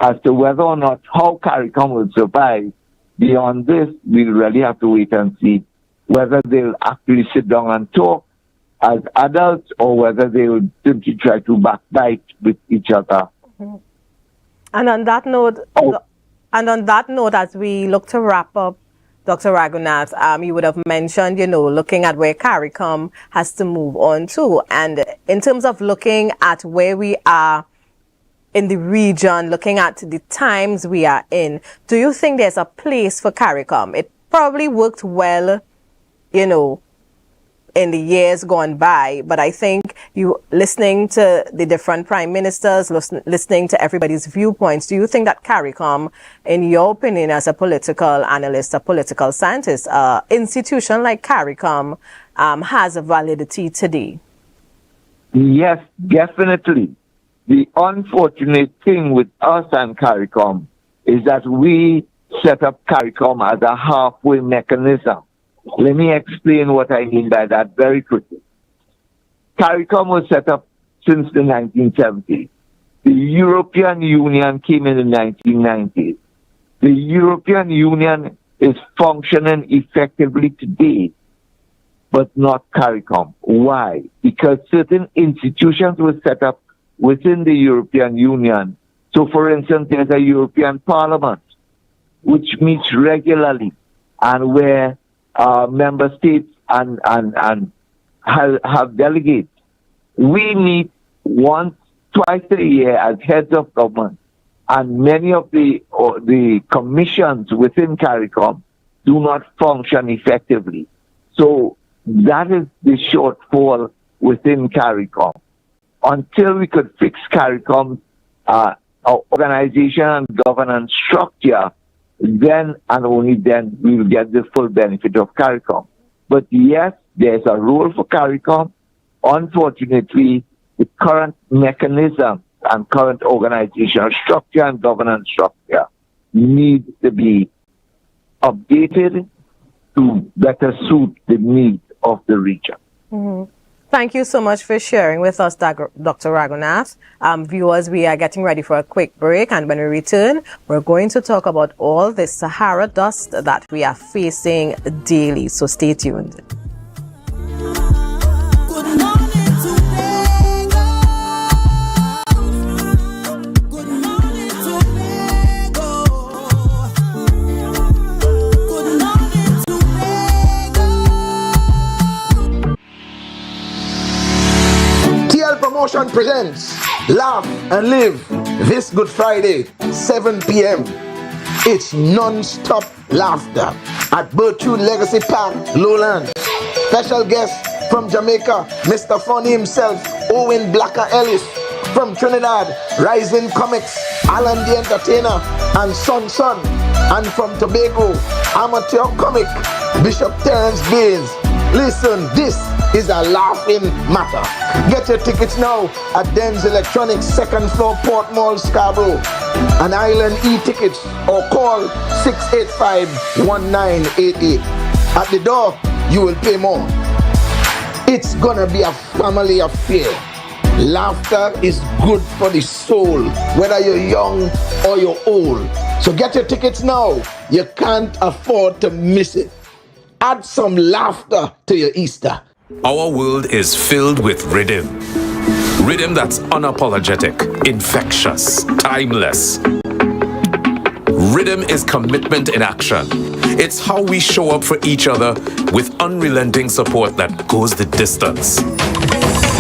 as to whether or not how CARICOM will survive. Beyond this, we really have to wait and see whether they'll actually sit down and talk as adults or whether they will simply try to backbite with each other. Mm-hmm. And on that note, as we look to wrap up, Dr. Ragoonath, you would have mentioned, looking at where CARICOM has to move on to. And in terms of looking at where we are in the region, looking at the times we are in, do you think there's a place for CARICOM? It probably worked well, in the years gone by. But I think you listening to the different prime ministers, listening to everybody's viewpoints, do you think that CARICOM, in your opinion, as a political analyst, a political scientist, institution like CARICOM has a validity today? Yes, definitely. The unfortunate thing with us and CARICOM is that we set up CARICOM as a halfway mechanism. Let me explain what I mean by that very quickly. CARICOM was set up since the 1970s. The European Union came in the 1990s. The European Union is functioning effectively today, but not CARICOM. Why? Because certain institutions were set up within the European Union. So, for instance, there's a European Parliament, which meets regularly, and where member states and have delegates. We meet twice a year as heads of government, and many of the commissions within CARICOM do not function effectively. So that is the shortfall within CARICOM. Until we could fix CARICOM's organization and governance structure, then and only then we will get the full benefit of CARICOM. But yes, there's a role for CARICOM. Unfortunately, the current mechanism and current organizational structure and governance structure need to be updated to better suit the needs of the region. Mm-hmm. Thank you so much for sharing with us, Dr. Ragoonath. Viewers, we are getting ready for a quick break, and when we return, we're going to talk about all the Sahara dust that we are facing daily. So stay tuned. Promotion presents Laugh and Live this Good Friday, 7 p.m. It's non-stop laughter at Birchwood Legacy Park, Lowland. Special guest from Jamaica, Mr. Funny himself, Owen Blacker Ellis. From Trinidad, Rising Comics, Alan the Entertainer, and Son. And from Tobago, amateur comic, Bishop Terence Gaze. Listen, this is a laughing matter. Get your tickets now at Den's Electronics, 2nd floor, Port Mall, Scarborough. An Island e-tickets or call 685-1988. At the door, you will pay more. It's gonna be a family affair. Laughter is good for the soul, whether you're young or you're old. So get your tickets now. You can't afford to miss it. Add some laughter to your Easter. Our world is filled with rhythm. Rhythm that's unapologetic, infectious, timeless. Rhythm is commitment in action. It's how we show up for each other with unrelenting support that goes the distance.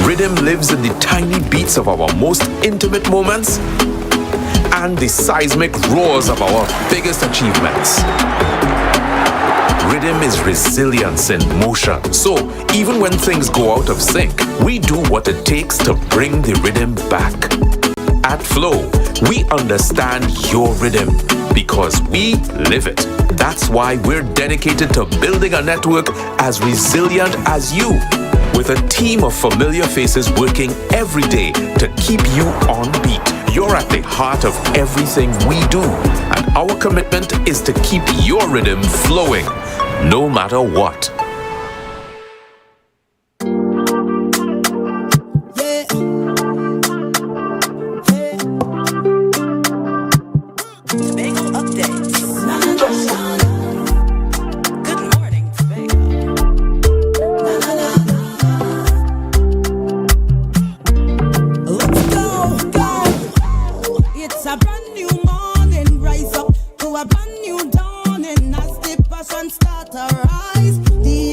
Rhythm lives in the tiny beats of our most intimate moments and the seismic roars of our biggest achievements. Rhythm is resilience in motion. So even when things go out of sync, we do what it takes to bring the rhythm back. At Flow, we understand your rhythm because we live it. That's why we're dedicated to building a network as resilient as you, with a team of familiar faces working every day to keep you on beat. You're at the heart of everything we do, and our commitment is to keep your rhythm flowing, no matter what. A brand new dawn, and as the passion start to rise, the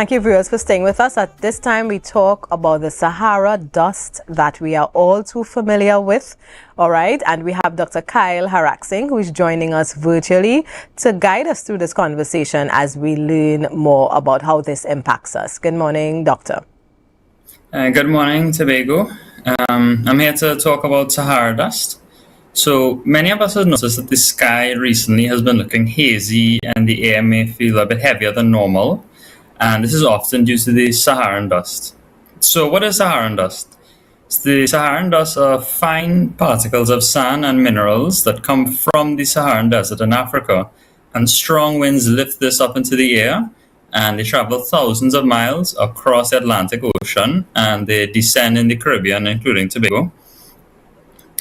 Thank you, viewers, for staying with us. At this time, we talk about the Sahara dust that we are all too familiar with. All right, and we have Dr. Kyle Haraxing, who is joining us virtually to guide us through this conversation as we learn more about how this impacts us. Good morning, Doctor. Good morning, Tobago. I'm here to talk about Sahara dust. So many of us have noticed that the sky recently has been looking hazy and the air may feel a bit heavier than normal. And this is often due to the Saharan dust. So what is Saharan dust? The Saharan dust are fine particles of sand and minerals that come from the Saharan desert in Africa. And strong winds lift this up into the air, and they travel thousands of miles across the Atlantic Ocean, and they descend in the Caribbean, including Tobago.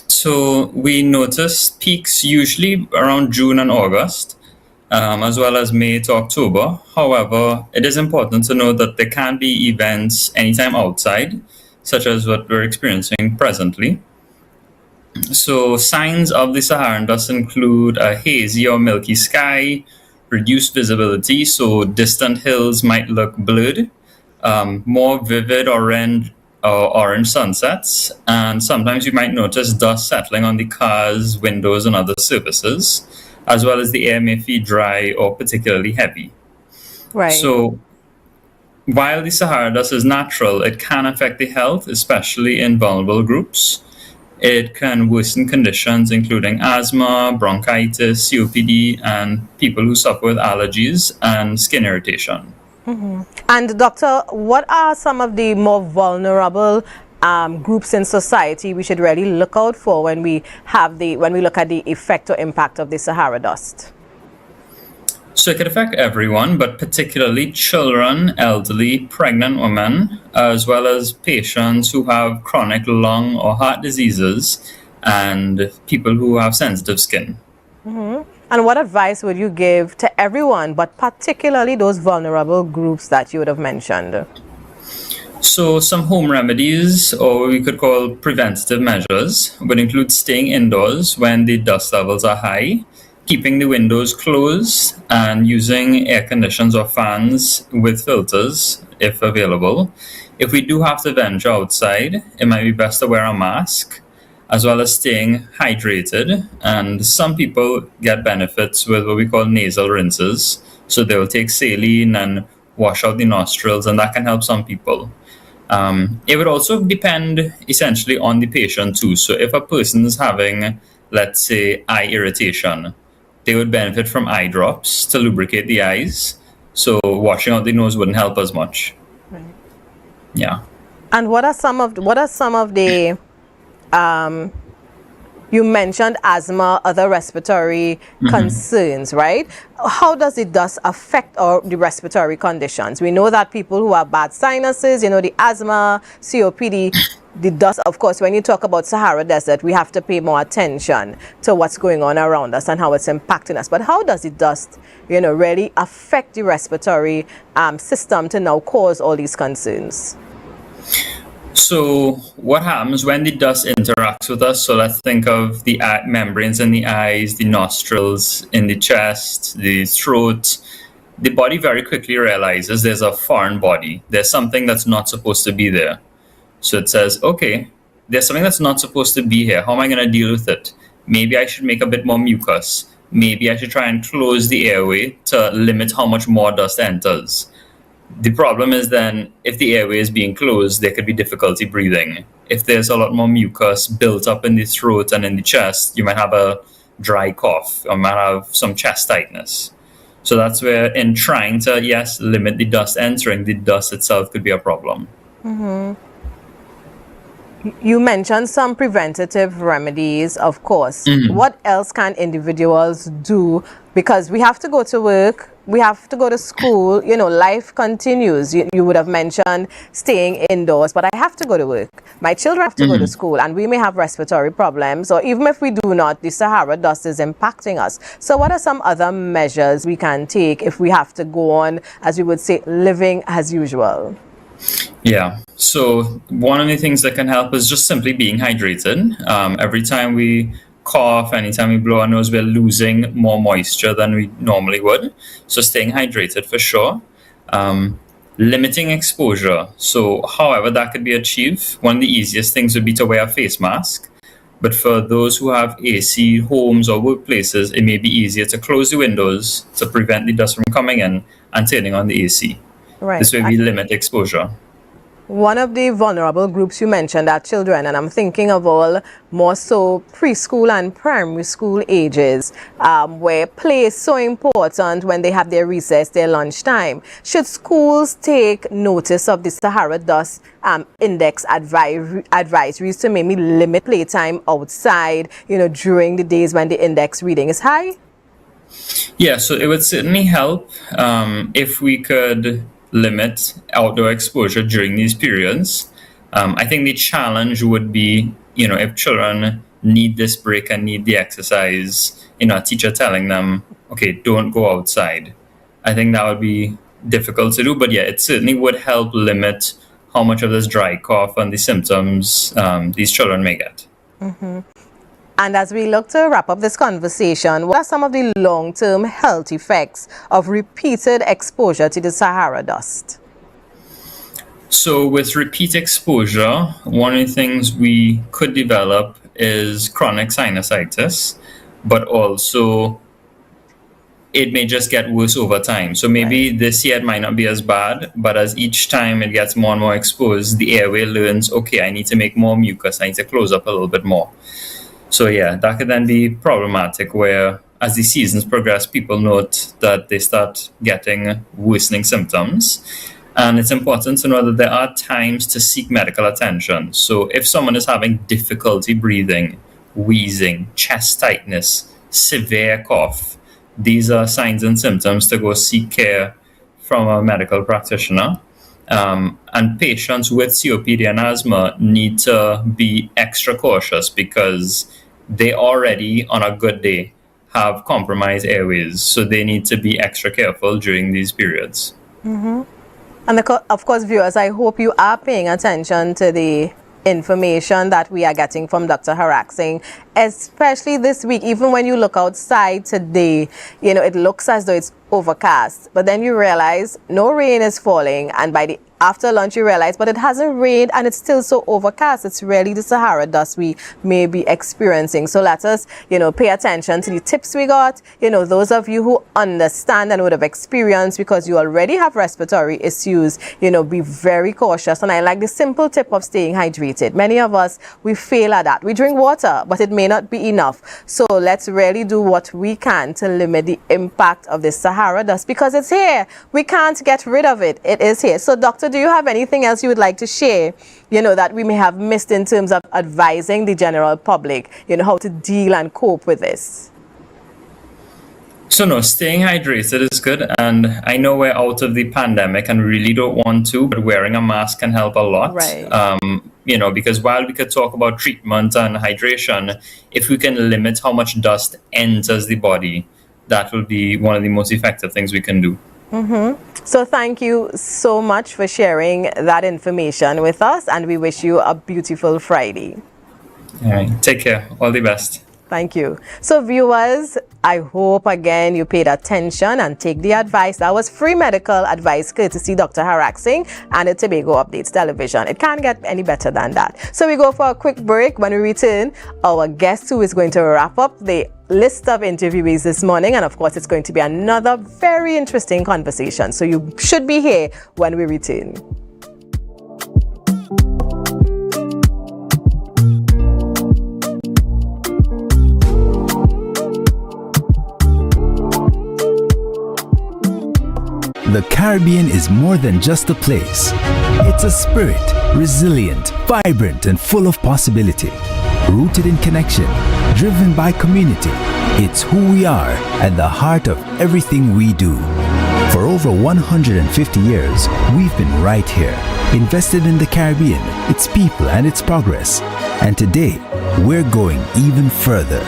So we notice peaks usually around June and August, as well as May to October. However, it is important to note that there can be events anytime outside, such as what we're experiencing presently. So signs of the Saharan dust include a hazy or milky sky, reduced visibility, so distant hills might look blurred, more vivid orange sunsets, and sometimes you might notice dust settling on the cars, windows, and other surfaces, as well as the air may feel dry or particularly heavy. Right. So while the Sahara dust is natural, it can affect the health, especially in vulnerable groups. It can worsen conditions including asthma, bronchitis, COPD, and people who suffer with allergies and skin irritation. Mm-hmm. And Doctor, what are some of the more vulnerable groups in society we should really look out for when we look at the effect or impact of the Sahara dust? So it could affect everyone, but particularly children, elderly, pregnant women, as well as patients who have chronic lung or heart diseases and people who have sensitive skin. Mm-hmm. And what advice would you give to everyone, but particularly those vulnerable groups that you would have mentioned? So some home remedies, or what we could call preventative measures, would include staying indoors when the dust levels are high, keeping the windows closed, and using air conditioners or fans with filters if available. If we do have to venture outside, it might be best to wear a mask, as well as staying hydrated. And some people get benefits with what we call nasal rinses. So they will take saline and wash out the nostrils, and that can help some people. It would also depend essentially on the patient too. So if a person is having, let's say, eye irritation, they would benefit from eye drops to lubricate the eyes. So washing out the nose wouldn't help as much. Right. Yeah. And what are some of the you mentioned asthma, other respiratory concerns, right? How does the dust affect the respiratory conditions? We know that people who have bad sinuses, the asthma, COPD, the dust, of course, when you talk about Sahara Desert, we have to pay more attention to what's going on around us and how it's impacting us. But how does the dust, really affect the respiratory system to now cause all these concerns? So what happens when the dust interacts with us? So let's think of the membranes in the eyes, the nostrils, in the chest, the throat. The body very quickly realizes there's a foreign body. There's something that's not supposed to be there. So it says, okay, there's something that's not supposed to be here. How am I going to deal with it? Maybe I should make a bit more mucus. Maybe I should try and close the airway to limit how much more dust enters. The problem is then, if the airway is being closed, there could be difficulty breathing. If there's a lot more mucus built up in the throat and in the chest, you might have a dry cough or might have some chest tightness. So that's where, in trying to, limit the dust entering, the dust itself could be a problem. Mm-hmm. You mentioned some preventative remedies, of course. Mm-hmm. What else can individuals do? Because we have to go to work, we have to go to school, life continues. You would have mentioned staying indoors, but I have to go to work. My children have to go to school, and we may have respiratory problems, or even if we do not, the Sahara dust is impacting us. So what are some other measures we can take if we have to go on, as we would say, living as usual? Yeah, so one of the things that can help is just simply being hydrated. Every time we cough, anytime we blow our nose, we're losing more moisture than we normally would. So staying hydrated for sure. limiting exposure. So however that could be achieved, one of the easiest things would be to wear a face mask. But for those who have AC homes or workplaces, it may be easier to close the windows to prevent the dust from coming in and turning on the AC. Right. This way we limit exposure. One of the vulnerable groups you mentioned are children, and I'm thinking of all more so preschool and primary school ages, where play is so important when they have their recess, their lunchtime. Should schools take notice of the Sahara dust index advisories to maybe limit playtime outside, during the days when the index reading is high? Yeah, so it would certainly help if we could limit outdoor exposure during these periods. I think the challenge would be, if children need this break and need the exercise, a teacher telling them, okay, don't go outside. I think that would be difficult to do, but yeah, it certainly would help limit how much of this dry cough and the symptoms these children may get. Mm-hmm. And as we look to wrap up this conversation, what are some of the long-term health effects of repeated exposure to the Sahara dust? So with repeat exposure, one of the things we could develop is chronic sinusitis, but also it may just get worse over time. So maybe this year it might not be as bad, but as each time it gets more and more exposed, the airway learns, okay, I need to make more mucus, I need to close up a little bit more. So yeah, that could then be problematic where as the seasons progress, people note that they start getting worsening symptoms. And it's important to know that there are times to seek medical attention. So if someone is having difficulty breathing, wheezing, chest tightness, severe cough, these are signs and symptoms to go seek care from a medical practitioner. And patients with COPD and asthma need to be extra cautious because they already, on a good day, have compromised airways. So they need to be extra careful during these periods. Mm-hmm. And of course, viewers, I hope you are paying attention to the information that we are getting from Dr. Haraxing, especially this week. Even when you look outside today, it looks as though it's overcast, but then you realize no rain is falling, and after lunch you realize, but it hasn't rained and it's still so overcast. It's really the Sahara dust we may be experiencing. So let us, pay attention to the tips we got. Those of you who understand and would have experienced because you already have respiratory issues, be very cautious. And I like the simple tip of staying hydrated. Many of us, we fail at that. We drink water, but it may not be enough. So let's really do what we can to limit the impact of the Sahara dust because it's here. We can't get rid of it. It is here. So Doctor, do you have anything else you would like to share, that we may have missed in terms of advising the general public, how to deal and cope with this? So no, staying hydrated is good. And I know we're out of the pandemic and really don't want to, but wearing a mask can help a lot. Right. Because while we could talk about treatment and hydration, if we can limit how much dust enters the body, that will be one of the most effective things we can do. Mm-hmm. So thank you so much for sharing that information with us, and we wish you a beautiful Friday. All right. Take care. All the best. Thank you. So viewers, I hope again you paid attention and take the advice. That was free medical advice courtesy Dr. Haraxing and the Tobago Updates Television. It can't get any better than that. So we go for a quick break. When we return, our guest who is going to wrap up the list of interviewees this morning, and of course it's going to be another very interesting conversation. So you should be here when we return. The Caribbean is more than just a place. It's a spirit, resilient, vibrant, and full of possibility. Rooted in connection, driven by community. It's who we are at the heart of everything we do. For over 150 years, we've been right here, invested in the Caribbean, its people, and its progress. And today, we're going even further.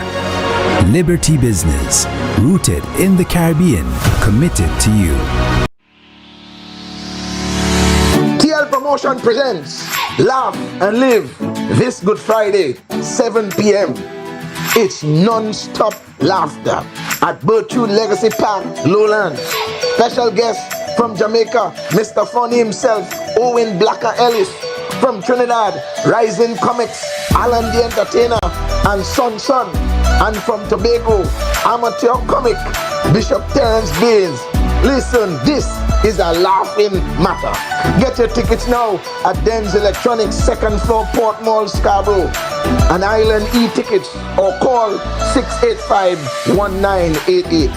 Liberty Business, rooted in the Caribbean, committed to you. TL Promotion presents Laugh and Live this Good Friday, 7 p.m. It's non-stop laughter at Bertrude Legacy Park, Lowlands. Special guest, From Jamaica, Mr. Funny himself, Owen Blacker Ellis. From Trinidad, Rising Comics, Alan the Entertainer, and Son Son. And from Tobago, Amateur Comic, Bishop Terence Bays. Listen, this is a laughing matter. Get your tickets now at Den's Electronics, 2nd floor, Port Mall, Scarborough. An Island e-tickets or call 685-1988.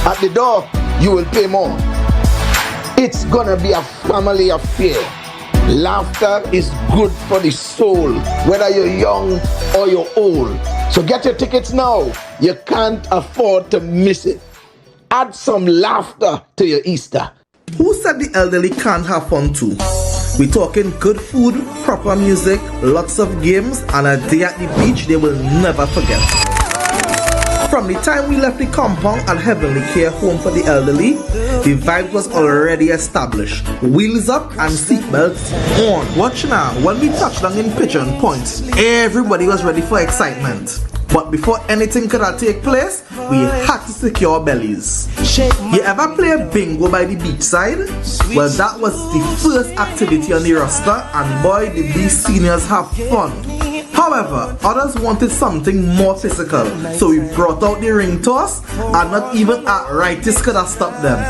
At the door, you will pay more. It's gonna be a family affair. Laughter is good for the soul, whether you're young or you're old. So get your tickets now. You can't afford to miss it. Add some laughter to your Easter. Who said the elderly can't have fun too? We're talking good food, proper music, lots of games, and a day at the beach they will never forget. From the time we left the compound at Heavenly Care Home for the Elderly, the vibe was already established. Wheels up and seatbelts on. Watch now, when we touched down in Pigeon Point, everybody was ready for excitement. But before anything could take place, we had to secure bellies. You ever play bingo by the beachside? Well, that was the first activity on the roster, and boy did these seniors have fun. However, others wanted something more physical, so we brought out the ring toss, and not even arthritis could have stopped them.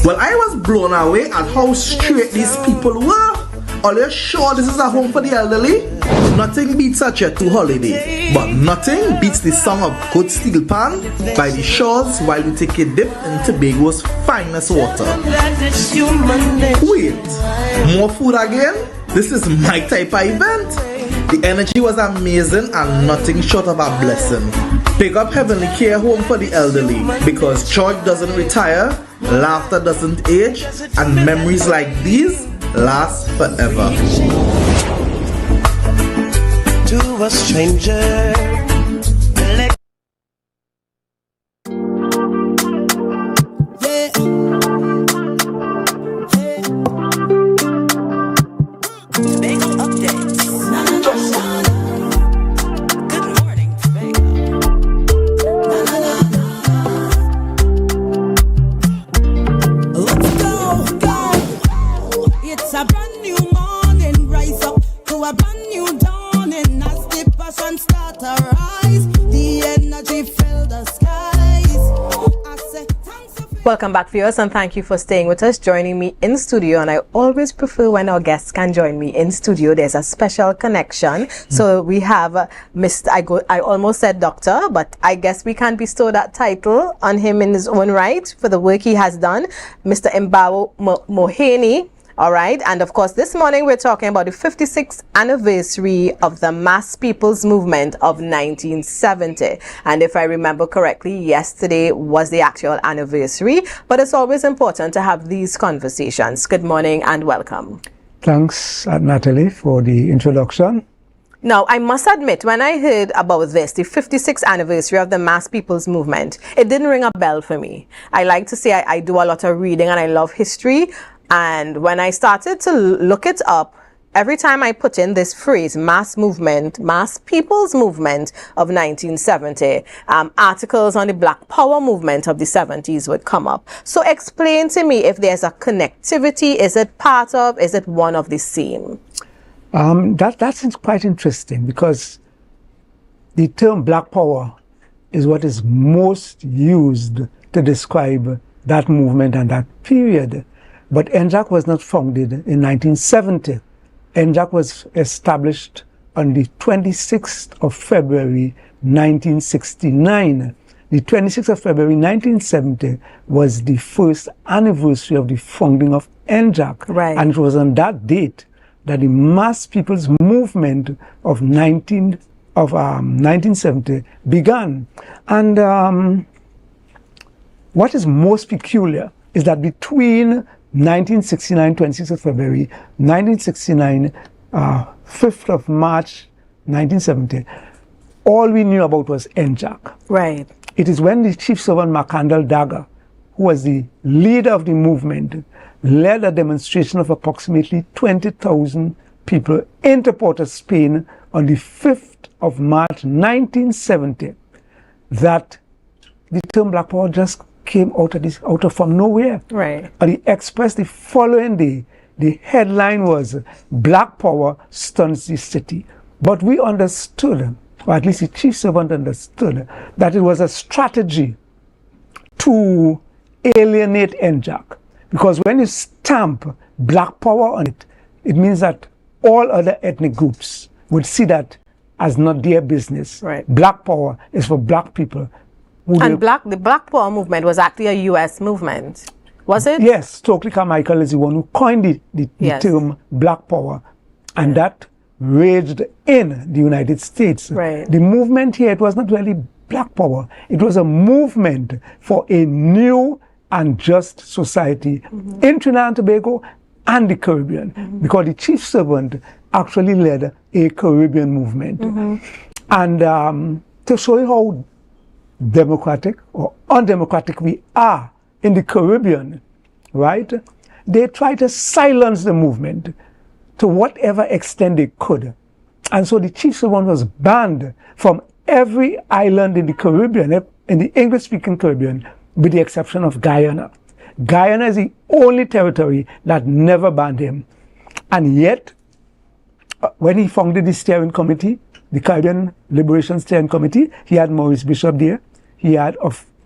Well, I was blown away at how straight these people were. Are you sure this is a home for the elderly? Nothing beats a Chetu holiday, but nothing beats the song of Good Steel Pan by the shores while we take a dip in Tobago's finest water. Wait, more food again? This is my type of event. The energy was amazing and nothing short of a blessing. Pick up Heavenly Care Home for the Elderly, because joy doesn't retire, laughter doesn't age, and memories like these last forever. To a stranger. Welcome back, viewers, and thank you for staying with us, joining me in studio. And I always prefer when our guests can join me in studio. There's a special connection. So we have I almost said doctor, but I guess we can bestow that title on him in his own right for the work he has done, Mr. Lambeau Moheni. All right, and of course this morning we're talking about the 56th anniversary of the Mass People's Movement of 1970. And if I remember correctly, yesterday was the actual anniversary, but it's always important to have these conversations. Good morning and welcome. Thanks, Natalie, for the introduction. Now, I must admit, when I heard about this, the 56th anniversary of the Mass People's Movement, it didn't ring a bell for me. I like to say I do a lot of reading and I love history. And when I started to look it up, every time I put in this phrase, mass movement, Mass People's Movement of 1970, articles on the Black Power movement of the 70s would come up. So explain to me if there's a connectivity. Is it part of, is it one of the same? That's quite interesting, because the term Black Power is what is most used to describe that movement and that period. But NJAC was not founded in 1970. NJAC was established on the 26th of February 1969. The 26th of February 1970 was the first anniversary of the founding of NJAC. Right. And it was on that date that the Mass People's Movement of 1970 began. And what is most peculiar is that between 1969, 26th of February, 1969, 5th of March, 1970, all we knew about was NJAC. Right. It is when the Chief Servant Macandal Dagger, who was the leader of the movement, led a demonstration of approximately 20,000 people into Port-au-Spain on the 5th of March, 1970, that the term Black Power just came out of from nowhere. Right. And the Express the following day, the headline was "Black Power Stuns the City." But we understood, or at least the chief servant understood, that it was a strategy to alienate NJAC. Because when you stamp black power on it, it means that all other ethnic groups would see that as not their business. Right. Black power is for black people. And the Black Power movement was actually a U.S. movement, was it? Yes, Stokely Carmichael is the one who coined the term black power, and that raged in the United States. Right. The movement here, it was not really black power. It was a movement for a new and just society in Trinidad and Tobago and the Caribbean, because the chief servant actually led a Caribbean movement. And to show you how democratic or undemocratic we are in the Caribbean, right? They tried to silence the movement to whatever extent they could. And so the chief servant was banned from every island in the Caribbean, in the English-speaking Caribbean, with the exception of Guyana. Guyana is the only territory that never banned him. And yet, when he founded the steering committee, the Caribbean Liberation Steering Committee, he had Maurice Bishop there, he had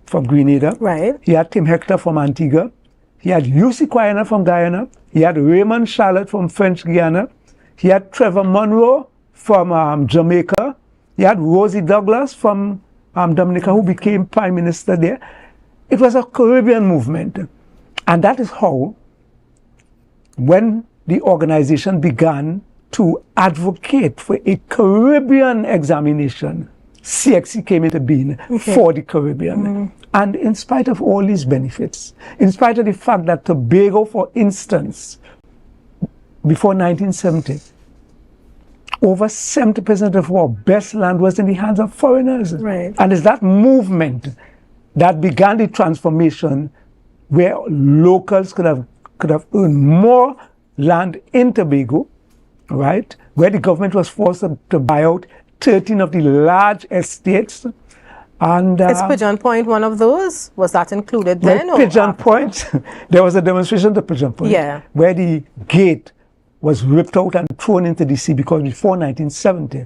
from Grenada, right. He had Tim Hector from Antigua, he had UC Quayana from Guyana, he had Raymond Charlotte from French Guiana, he had Trevor Monroe from Jamaica, he had Rosie Douglas from Dominica, who became Prime Minister there. It was a Caribbean movement. And that is how, when the organization began to advocate for a Caribbean examination, CXC came into being for the Caribbean. And in spite of all these benefits, in spite of the fact that Tobago, for instance, before 1970, over 70% of our best land was in the hands of foreigners. Right. And it's that movement that began the transformation where locals could have earned more land in Tobago, right? Where the government was forced to buy out 13 of the large estates. And is Pigeon Point one of those? Was that included then? Well, Pigeon Point, there was a demonstration to Pigeon Point, where the gate was ripped out and thrown into the sea because before 1970,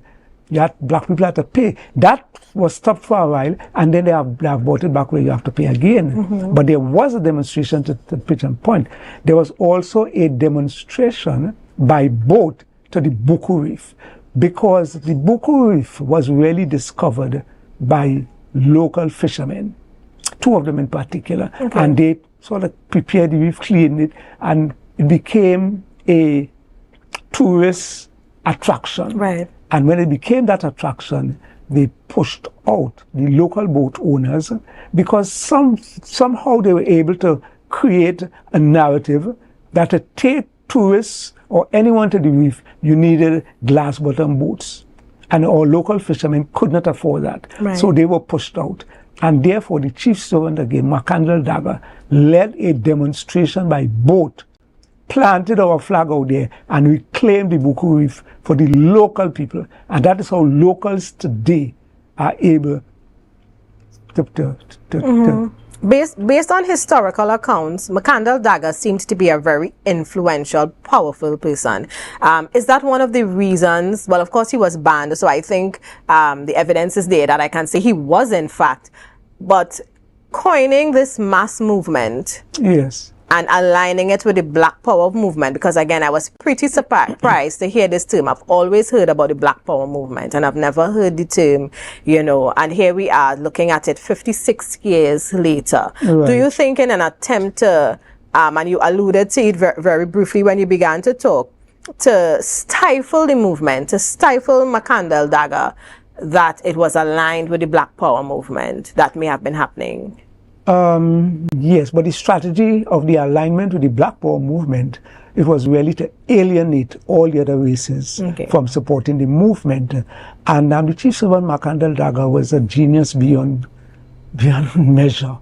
black people had to pay. That was stopped for a while, and then they have brought it back where you have to pay again. But there was a demonstration to Pigeon Point. There was also a demonstration by boat to the Buku Reef, because the Buku Reef was really discovered by local fishermen, 2 of them in particular. And they sort of prepared the reef, cleaned it, and it became a tourist attraction. Right. And when it became that attraction, they pushed out the local boat owners, because somehow they were able to create a narrative that to take tourists or anyone to the reef, you needed glass bottom boats. And our local fishermen could not afford that. Right. So they were pushed out. And therefore, the chief servant again, Macandal Dagger, led a demonstration by boat, planted our flag out there, and reclaimed the Buku Reef for the local people. And that is how locals today are able to Based on historical accounts, Macandal Dagger seemed to be a very influential, powerful person. Is that one of the reasons? Well, of course, he was banned, so I think the evidence is there that I can say he was, in fact. But coining this mass movement, yes, and aligning it with the Black Power movement, because again, I was pretty surprised to hear this term. I've always heard about the Black Power movement, and I've never heard the term, and here we are looking at it 56 years later. Right. Do you think in an attempt to, and you alluded to it very briefly when you began to talk, to stifle the movement, to stifle Macandal Dagger, that it was aligned with the Black Power movement that may have been happening? Yes, but the strategy of the alignment with the Black Power movement, it was really to alienate all the other races from supporting the movement. And the chief servant, Macandal Dagger, was a genius beyond measure.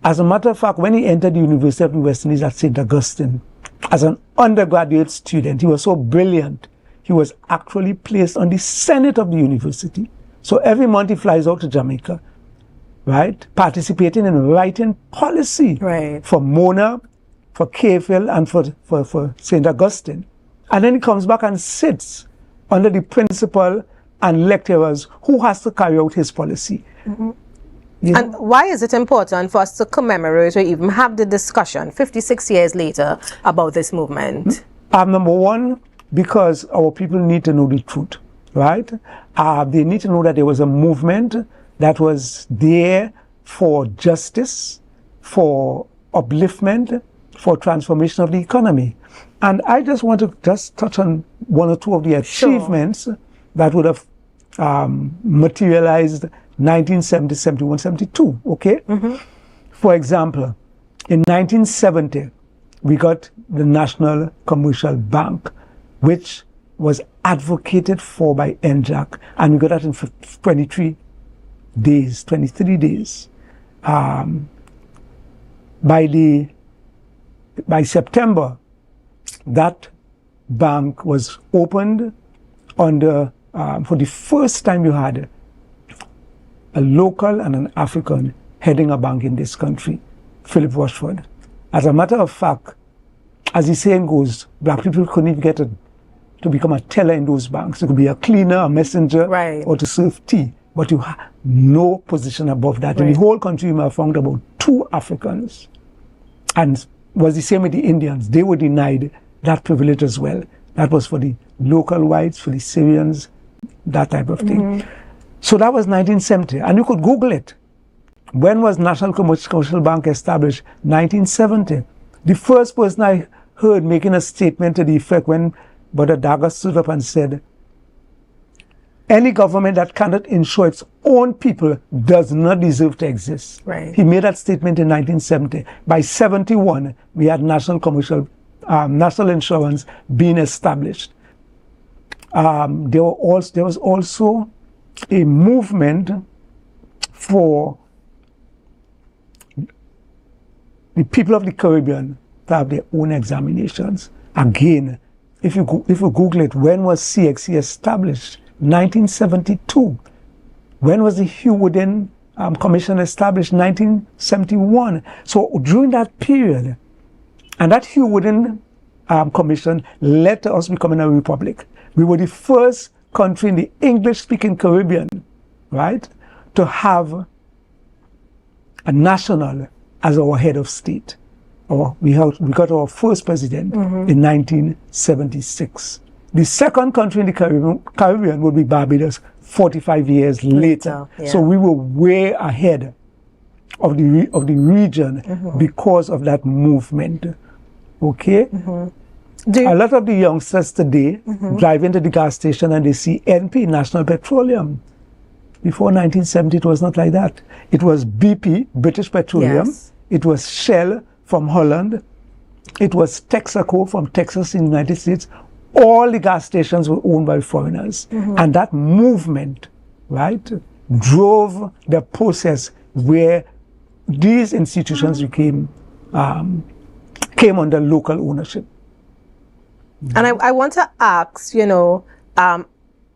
As a matter of fact, when he entered the University of the West Indies at St. Augustine, as an undergraduate student, he was so brilliant, he was actually placed on the Senate of the university. So every month he flies out to Jamaica. right? Participating in writing policy for Mona, for Caville, and for St. Augustine. And then he comes back and sits under the principal and lecturers who has to carry out his policy. And why is it important for us to commemorate or even have the discussion 56 years later about this movement? Number one, because our people need to know the truth, right? They need to know that there was a movement that was there for justice, for upliftment, for transformation of the economy. And I just want to touch on one or two of the achievements that would have materialized 1970, 71, 72, okay? For example, in 1970, we got the National Commercial Bank, which was advocated for by NJAC, and we got that in 23 days. By September, that bank was opened under, for the first time you had a local and an African heading a bank in this country, Philip Rushford. As a matter of fact, as the saying goes, black people couldn't even get to become a teller in those banks. You could be a cleaner, a messenger, or to serve tea, but you have no position above that. In the whole country, you may have found about 2 Africans. And was the same with the Indians. They were denied that privilege as well. That was for the local whites, for the Syrians, that type of thing. So that was 1970, and you could Google it. When was National Commercial Bank established? 1970. The first person I heard making a statement to the effect when Brother Daga stood up and said, any government that cannot insure its own people does not deserve to exist. He made that statement in 1970. By 71, we had national insurance being established. There was also a movement for the people of the Caribbean to have their own examinations. Again, if you Google it, when was CXC established? 1972. When was the Hugh Wooden Commission established? 1971. So during that period, and that Hugh Wooden Commission led to us becoming a republic. We were the first country in the English-speaking Caribbean, right, to have a national as our head of state. We got our first president in 1976. The second country in the Caribbean would be Barbados 45 years later. So we were way ahead of the region because of that movement. Okay? A lot of the youngsters today drive into the gas station and they see NP, National Petroleum. Before 1970, it was not like that. It was BP, British Petroleum. It was Shell from Holland. It was Texaco from Texas in the United States. All the gas stations were owned by foreigners. And that movement, right, drove the process where these institutions came under local ownership. And I want to ask,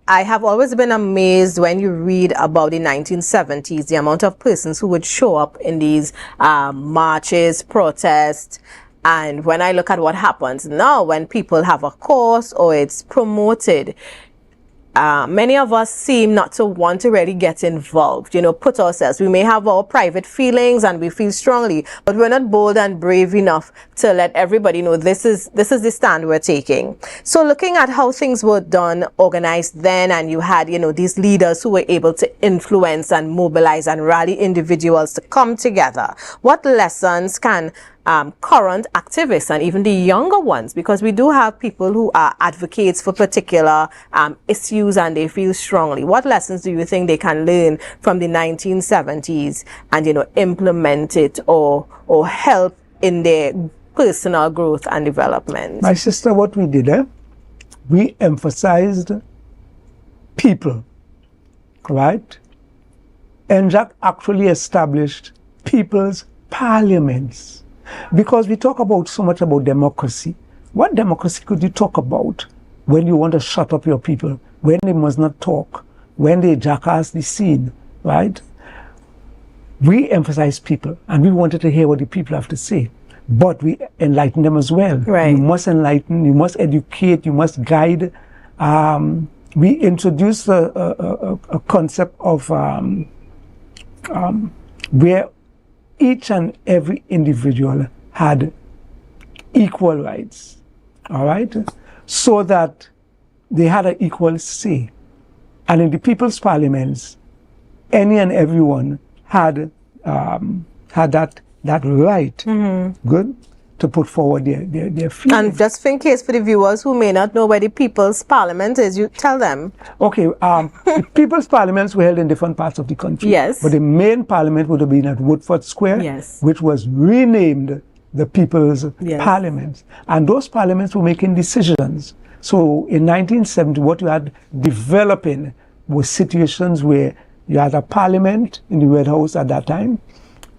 I have always been amazed when you read about the 1970s, the amount of persons who would show up in these marches, protests. And when I look at what happens now, when people have a cause or it's promoted, many of us seem not to want to really get involved, put ourselves. We may have our private feelings and we feel strongly, but we're not bold and brave enough to let everybody know this is the stand we're taking. So looking at how things were done, organized then, and you had, these leaders who were able to influence and mobilize and rally individuals to come together, what lessons can current activists and even the younger ones, because we do have people who are advocates for particular issues and they feel strongly. What lessons do you think they can learn from the 1970s and, implement it or help in their personal growth and development? My sister, what we did, we emphasized people, right? NJAC actually established people's parliaments. Because we talk so much about democracy. What democracy could you talk about when you want to shut up your people, when they must not talk, when they jackass the scene, right? we emphasize people, and we wanted to hear what the people have to say. But we enlighten them as well. Right. You must enlighten, you must educate, you must guide. We introduced a concept of where each and every individual had equal rights, all right? So that they had an equal say. And in the people's parliaments, any and everyone had that right, good, to put forward their feelings. And just in case for the viewers who may not know where the People's Parliament is, you tell them. Okay, the People's Parliaments were held in different parts of the country. Yes. But the main parliament would have been at Woodford Square, yes, which was renamed the People's Parliament. And those parliaments were making decisions. So in 1970, what you had developing was situations where you had a parliament in the Red House at that time,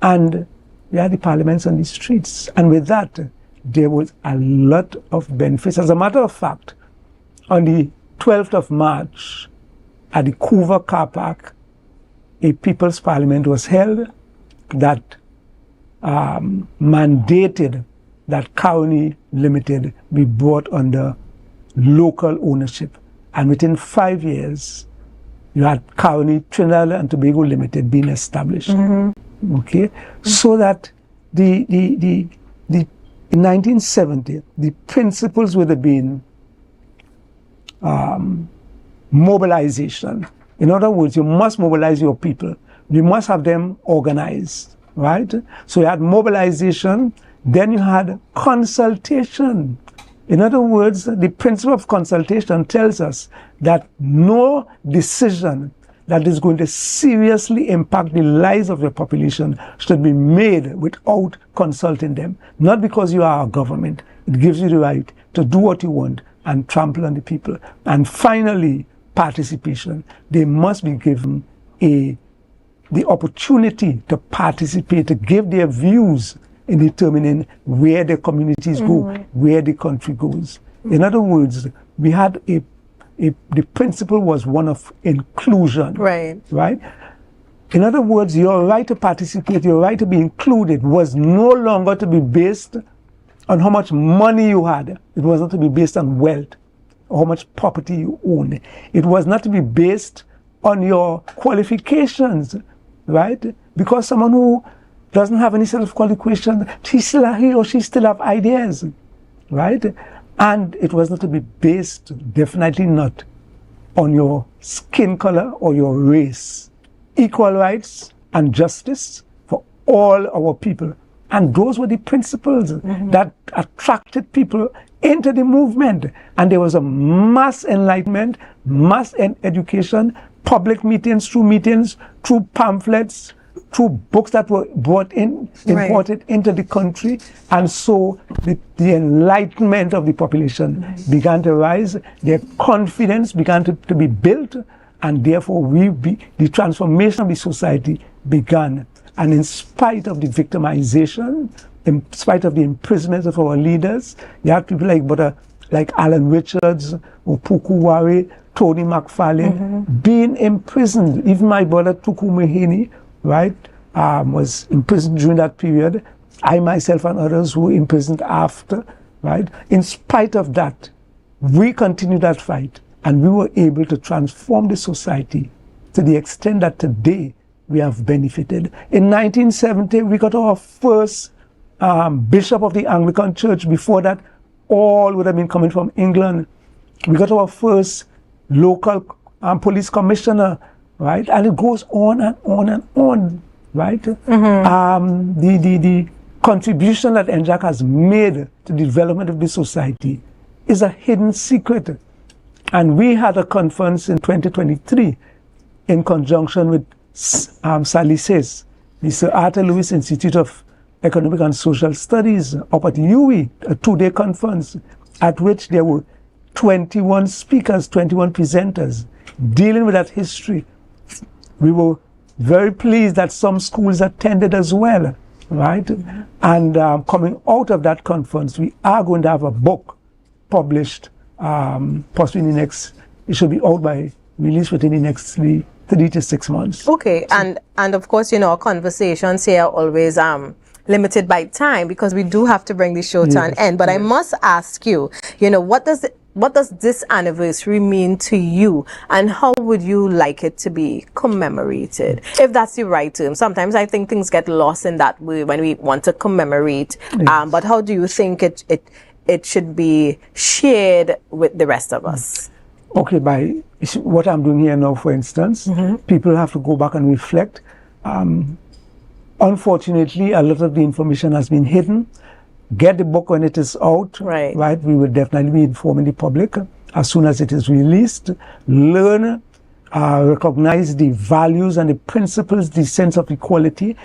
and you had the parliaments on the streets. And with that, there was a lot of benefits. As a matter of fact, on the 12th of March, at the Coover car park, a People's Parliament was held that mandated that County Limited be brought under local ownership. And within 5 years, you had County Trinidad and Tobago Limited being established. Okay, so that in 1970, the principles would have been mobilization. In other words, you must mobilize your people. You must have them organized, right? So you had mobilization, then you had consultation. In other words, the principle of consultation tells us that no decision that is going to seriously impact the lives of your population should be made without consulting them. Not because you are a government. It gives you the right to do what you want and trample on the people. And finally, participation. They must be given the opportunity to participate, to give their views in determining where the communities go, where the country goes. In other words, we had the principle was one of inclusion. Right. In other words, your right to participate, your right to be included was no longer to be based on how much money you had. It was not to be based on wealth or how much property you own. It was not to be based on your qualifications, right? Because someone who doesn't have any self-qualification, he or she still have ideas, right? And it was not to be based, definitely not, on your skin color or your race. Equal rights and justice for all our people. And those were the principles that attracted people into the movement. And there was a mass enlightenment, mass education, public meetings, through pamphlets, through books that were imported into the country. And so the enlightenment of the population began to rise, their confidence began to be built, and therefore the transformation of the society began. And in spite of the victimization, in spite of the imprisonment of our leaders, you had people like Alan Richards, Puku Ware, Tony McFarlane, being imprisoned. Even my brother Tuku Mahini, right, was imprisoned during that period. I myself and others were imprisoned after, right? In spite of that, we continued that fight, and we were able to transform the society to the extent that today we have benefited. In 1970, we got our first bishop of the Anglican Church. Before that, all would have been coming from England. We got our first local police commissioner, right? And it goes on and on and on, right? The contribution that NJAC has made to the development of this society is a hidden secret. And we had a conference in 2023 in conjunction with SALICES, the Sir Arthur Lewis Institute of Economic and Social Studies up at UWI, a 2-day conference at which there were 21 speakers, 21 presenters dealing with that history. We were very pleased that some schools attended as well, right? And coming out of that conference, we are going to have a book published possibly in the next, it should be out by release within the next 3 to 6 months. Okay, and of course, you know, our conversations here are always limited by time because we do have to bring the show to an end. But I must ask you, you know, what does this anniversary mean to you, and how would you like it to be commemorated, if that's the right term? Sometimes I think things get lost in that way when we want to commemorate. But how do you think it should be shared with the rest of us? Okay, by what I'm doing here now, for instance, people have to go back and reflect. Unfortunately, a lot of the information has been hidden. Get the book when it is out, right? We will definitely be informing the public as soon as it is released. Learn, recognize the values and the principles, the sense of equality.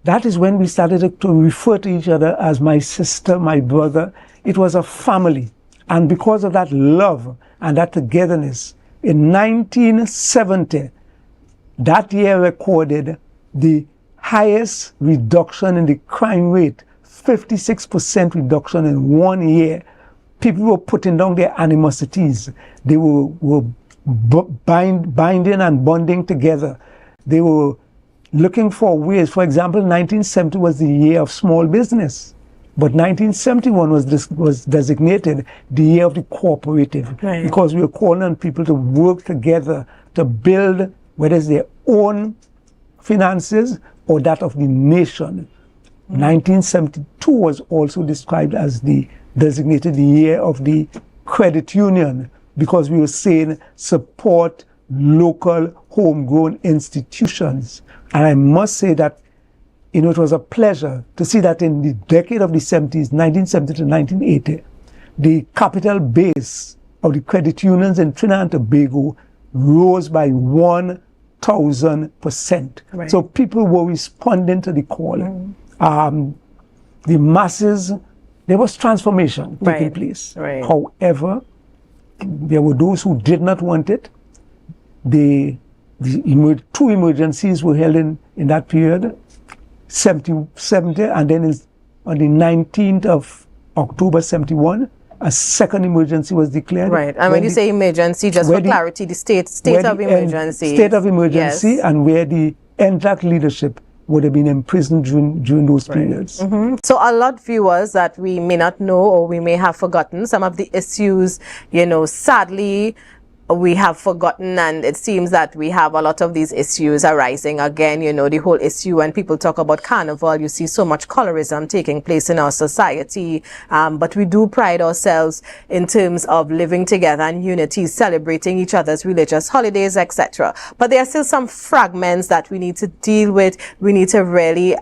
That is when we started to refer to each other as my sister, my brother. It was a family. And because of that love and that togetherness, in 1970, that year recorded the highest reduction in the crime rate, 56% reduction in 1 year. People were putting down their animosities. They were binding and bonding together. They were looking for ways. For example, 1970 was the year of small business. But 1971 was designated the year of the cooperative, because we were calling on people to work together to build, whether it's their own finances or that of the nation. 1972 was also described as designated the year of the credit union, because we were saying support local homegrown institutions. And I must say that, you know, it was a pleasure to see that in the decade of the 70s, 1970 to 1980, the capital base of the credit unions in Trinidad and Tobago rose by 1,000%. So people were responding to the call. The masses, there was transformation taking place. However, there were those who did not want it. Two emergencies were held in that period. 70, and then on the 19th of October 71, a second emergency was declared. And when you say emergency, just for clarity, the state of emergency. State of emergency, and where the NDAC leadership would have been imprisoned during those periods. So a lot of viewers that we may not know or we may have forgotten some of the issues, you know, sadly, we have forgotten, and it seems that we have a lot of these issues arising again. You know, the whole issue when people talk about carnival, you see so much colorism taking place in our society, but we do pride ourselves in terms of living together and unity, celebrating each other's religious holidays, etc. But there are still some fragments that we need to deal with. We need to really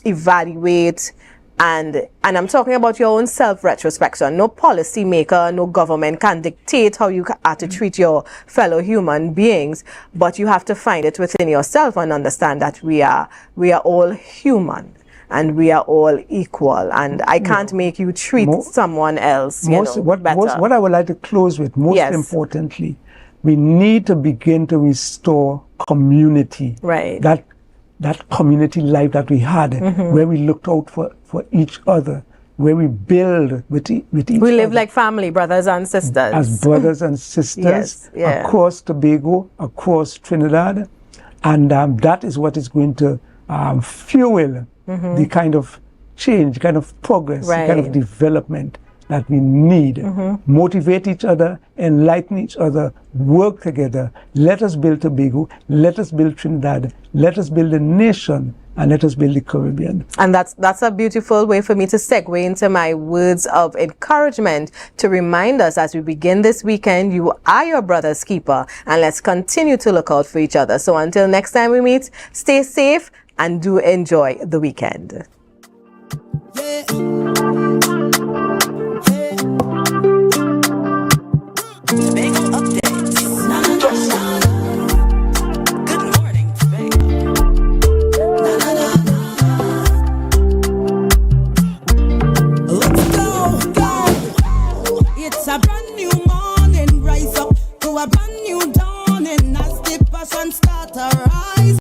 evaluate. And I'm talking about your own self-retrospection. No policy maker, no government can dictate how you are to treat your fellow human beings, but you have to find it within yourself and understand that we are all human and we are all equal. And I can't make you treat someone else better. What I would like to close with, most importantly, we need to begin to restore community. That community life that we had, where we looked out for each other, where we build with each other. We live like family, brothers and sisters. As brothers and sisters across Tobago, across Trinidad. And that is what is going to fuel the kind of change, kind of progress, the kind of development that we need. Motivate each other, enlighten each other, work together. Let us build Tobago, let us build Trinidad, let us build a nation, and let us build the Caribbean. And that's a beautiful way for me to segue into my words of encouragement to remind us as we begin this weekend, you are your brother's keeper, and let's continue to look out for each other. So until next time we meet, stay safe and do enjoy the weekend. It's a brand new morning, rise up to a brand new dawning as the passion start to rise.